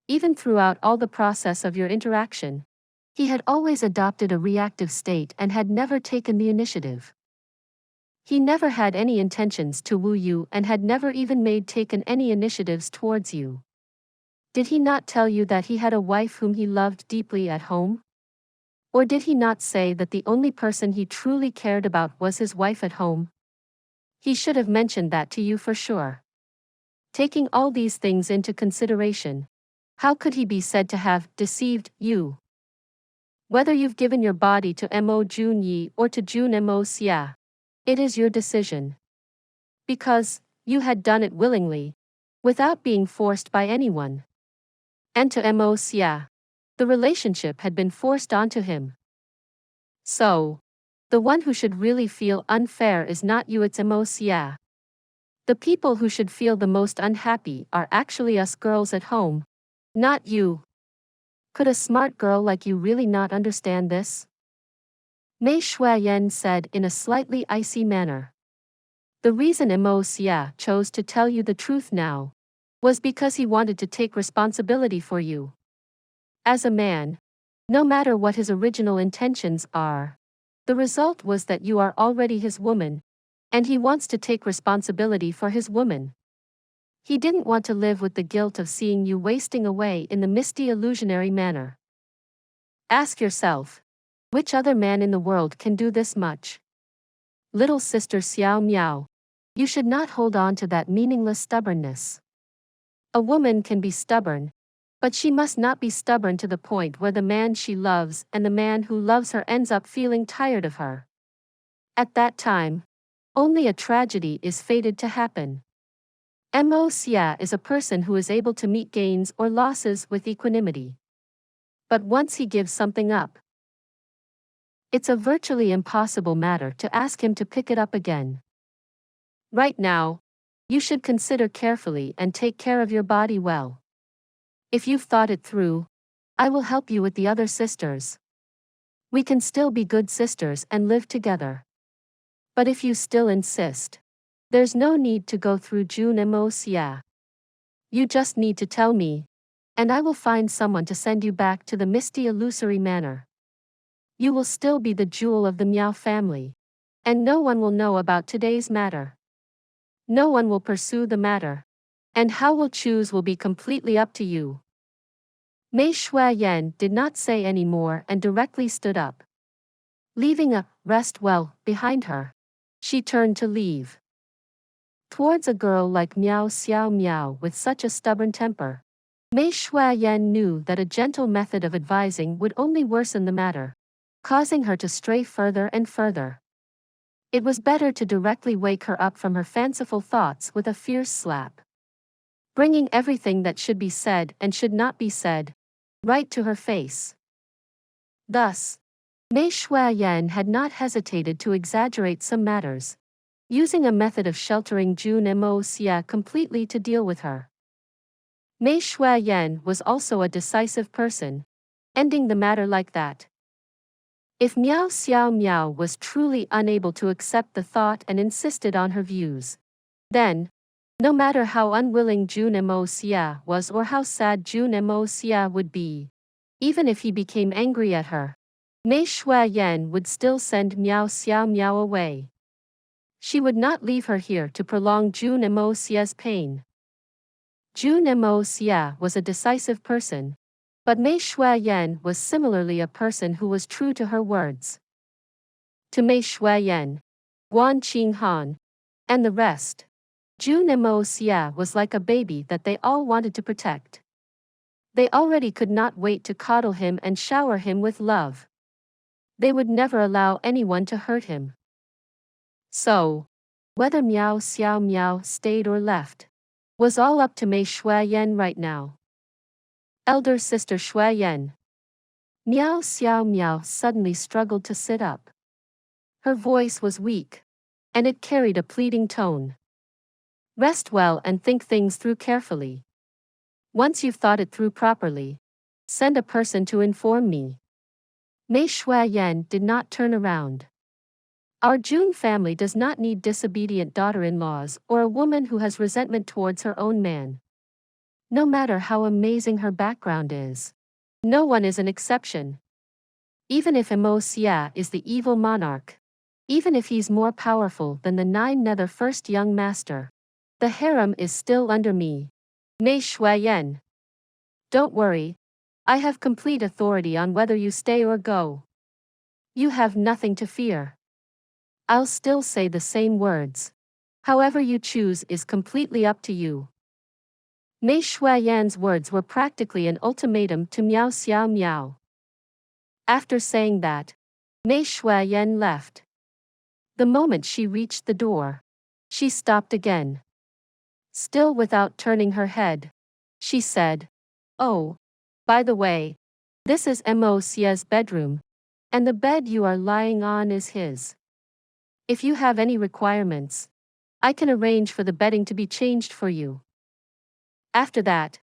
Even throughout all the process of your interaction, he had always adopted a reactive state and had never taken the initiative. He never had any intentions to woo you and had never even taken any initiatives towards you. Did he not tell you that he had a wife whom he loved deeply at home? Or did he not say that the only person he truly cared about was his wife at home? He should have mentioned that to you for sure. Taking all these things into consideration, how could he be said to have deceived you? Whether you've given your body to Mo Jun Ye or to Jun Moxie, it is your decision. Because you had done it willingly, without being forced by anyone. And to Mo Xie, the relationship had been forced onto him. So, the one who should really feel unfair is not you, it's Mo Xie. The people who should feel the most unhappy are actually us girls at home, not you. Could a smart girl like you really not understand this? Mei Shuayan said in a slightly icy manner. The reason Mo Xie chose to tell you the truth now was because he wanted to take responsibility for you. As a man, no matter what his original intentions are, the result was that you are already his woman, and he wants to take responsibility for his woman. He didn't want to live with the guilt of seeing you wasting away in the misty illusionary manner. Ask yourself, which other man in the world can do this much? Little sister Xiao Miao, you should not hold on to that meaningless stubbornness. A woman can be stubborn, but she must not be stubborn to the point where the man she loves and the man who loves her ends up feeling tired of her. At that time, only a tragedy is fated to happen. Mo Xie is a person who is able to meet gains or losses with equanimity. But once he gives something up, it's a virtually impossible matter to ask him to pick it up again. Right now, you should consider carefully and take care of your body well. If you've thought it through, I will help you with the other sisters. We can still be good sisters and live together. But if you still insist, there's no need to go through Jun Moxie. You just need to tell me, and I will find someone to send you back to the misty illusory manor. You will still be the jewel of the Miao family, and no one will know about today's matter. No one will pursue the matter, and how we'll choose will be completely up to you. Mei Shuayan did not say any more and directly stood up. Leaving a rest well behind her, she turned to leave. Towards a girl like Miao Xiao Miao with such a stubborn temper, Mei Shuayan knew that a gentle method of advising would only worsen the matter, causing her to stray further and further. It was better to directly wake her up from her fanciful thoughts with a fierce slap, bringing everything that should be said and should not be said, right to her face. Thus, Mei Shuayan had not hesitated to exaggerate some matters, using a method of sheltering Jun Moxie completely to deal with her. Mei Shuayan was also a decisive person, ending the matter like that. If Miao Xiao Miao was truly unable to accept the thought and insisted on her views, then, no matter how unwilling Jun Moxie was or how sad Jun Moxie would be, even if he became angry at her, Mei Shuayan would still send Miao Xiao Miao away. She would not leave her here to prolong Jun Moxie's pain. Jun Moxie was a decisive person, but Mei Shuayan was similarly a person who was true to her words. To Mei Shuayan, Guan Qinghan, and the rest, Jun Moxie was like a baby that they all wanted to protect. They already could not wait to coddle him and shower him with love. They would never allow anyone to hurt him. So, whether Miao Xiao Miao stayed or left, was all up to Mei Shuayan right now. Elder sister Shuayan. Miao Xiao Miao suddenly struggled to sit up. Her voice was weak, and it carried a pleading tone. Rest well and think things through carefully. Once you've thought it through properly, send a person to inform me. Mei Shuayan did not turn around. Our Jun family does not need disobedient daughter-in-laws or a woman who has resentment towards her own man. No matter how amazing her background is, no one is an exception. Even if Mo Xie is the evil monarch, even if he's more powerful than the 9 nether first young master, the harem is still under me. Mei Shuayan. Don't worry, I have complete authority on whether you stay or go. You have nothing to fear. I'll still say the same words. However you choose is completely up to you. Mei Shuayan's words were practically an ultimatum to Miao Xiao Miao. After saying that, Mei Shuiyan left. The moment she reached the door, she stopped again. Still without turning her head, she said, "Oh, by the way, this is Mo Xie's bedroom, and the bed you are lying on is his. If you have any requirements, I can arrange for the bedding to be changed for you." After that,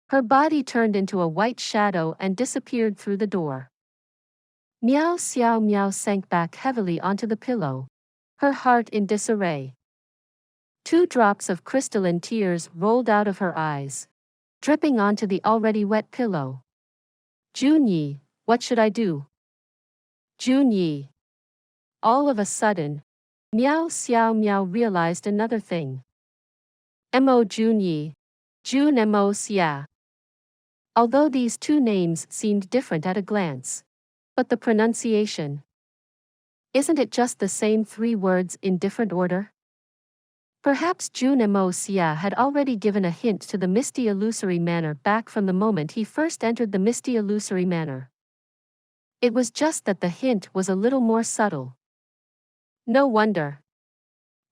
her body turned into a white shadow and disappeared through the door. Miao Xiao Miao sank back heavily onto the pillow, her heart in disarray. 2 drops of crystalline tears rolled out of her eyes, dripping onto the already wet pillow. "Jun Ye, what should I do?" "Jun Ye." All of a sudden, Miao Xiao Miao realized another thing. Mo Jun Ye, Jun Mo Xie. Although these 2 names seemed different at a glance, but the pronunciation, isn't it just the same 3 words in different order? Perhaps Jun Mo Xie had already given a hint to the misty illusory manor back from the moment he first entered the misty illusory manor. It was just that the hint was a little more subtle. No wonder.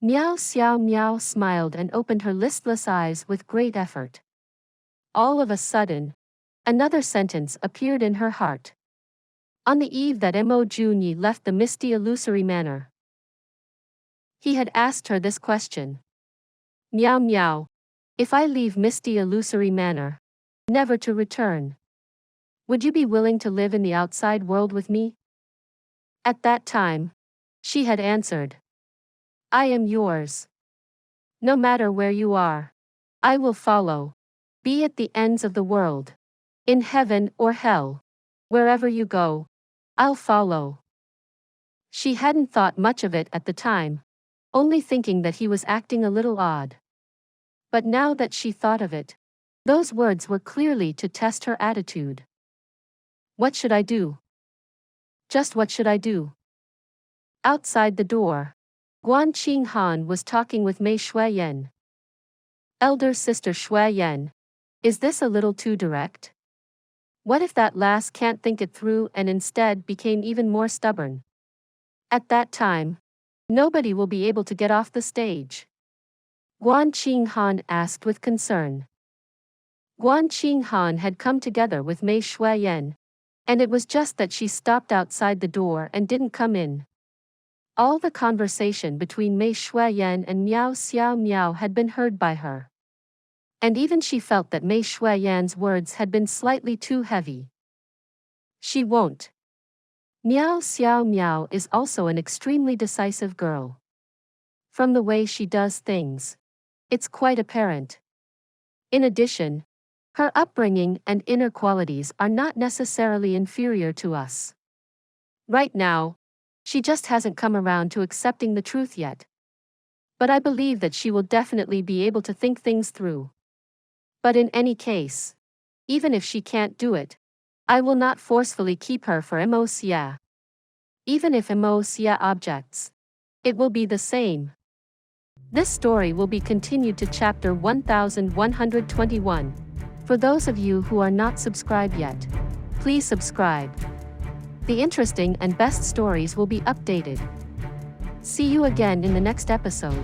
Miao Xiao Miao smiled and opened her listless eyes with great effort. All of a sudden, another sentence appeared in her heart. On the eve that Mo Jun Ye left the misty illusory manor, he had asked her this question. "Miao Miao, if I leave misty illusory manor, never to return, would you be willing to live in the outside world with me?" At that time, she had answered, "I am yours. No matter where you are, I will follow, be it the ends of the world, in heaven or hell, wherever you go, I'll follow." She hadn't thought much of it at the time, only thinking that he was acting a little odd. But now that she thought of it, those words were clearly to test her attitude. What should I do? Just what should I do? Outside the door, Guan Qinghan was talking with Mei Shuiyan. "Elder sister Shuiyan, is this a little too direct? What if that lass can't think it through and instead became even more stubborn? At that time, nobody will be able to get off the stage." Guan Qinghan asked with concern. Guan Qinghan had come together with Mei Shuiyan, and it was just that she stopped outside the door and didn't come in. All the conversation between Mei Shuiyan and Miao Xiao Miao had been heard by her. And even she felt that Mei Shuiyan's words had been slightly too heavy. She won't. Miao Xiao Miao is also an extremely decisive girl. From the way she does things, it's quite apparent. In addition, her upbringing and inner qualities are not necessarily inferior to us. Right now, she just hasn't come around to accepting the truth yet. But I believe that she will definitely be able to think things through. But in any case, even if she can't do it, I will not forcefully keep her for Mo Xie. Even if Mo Xie objects, it will be the same. This story will be continued to chapter 1121. For those of you who are not subscribed yet, please subscribe. The interesting and best stories will be updated. See you again in the next episode.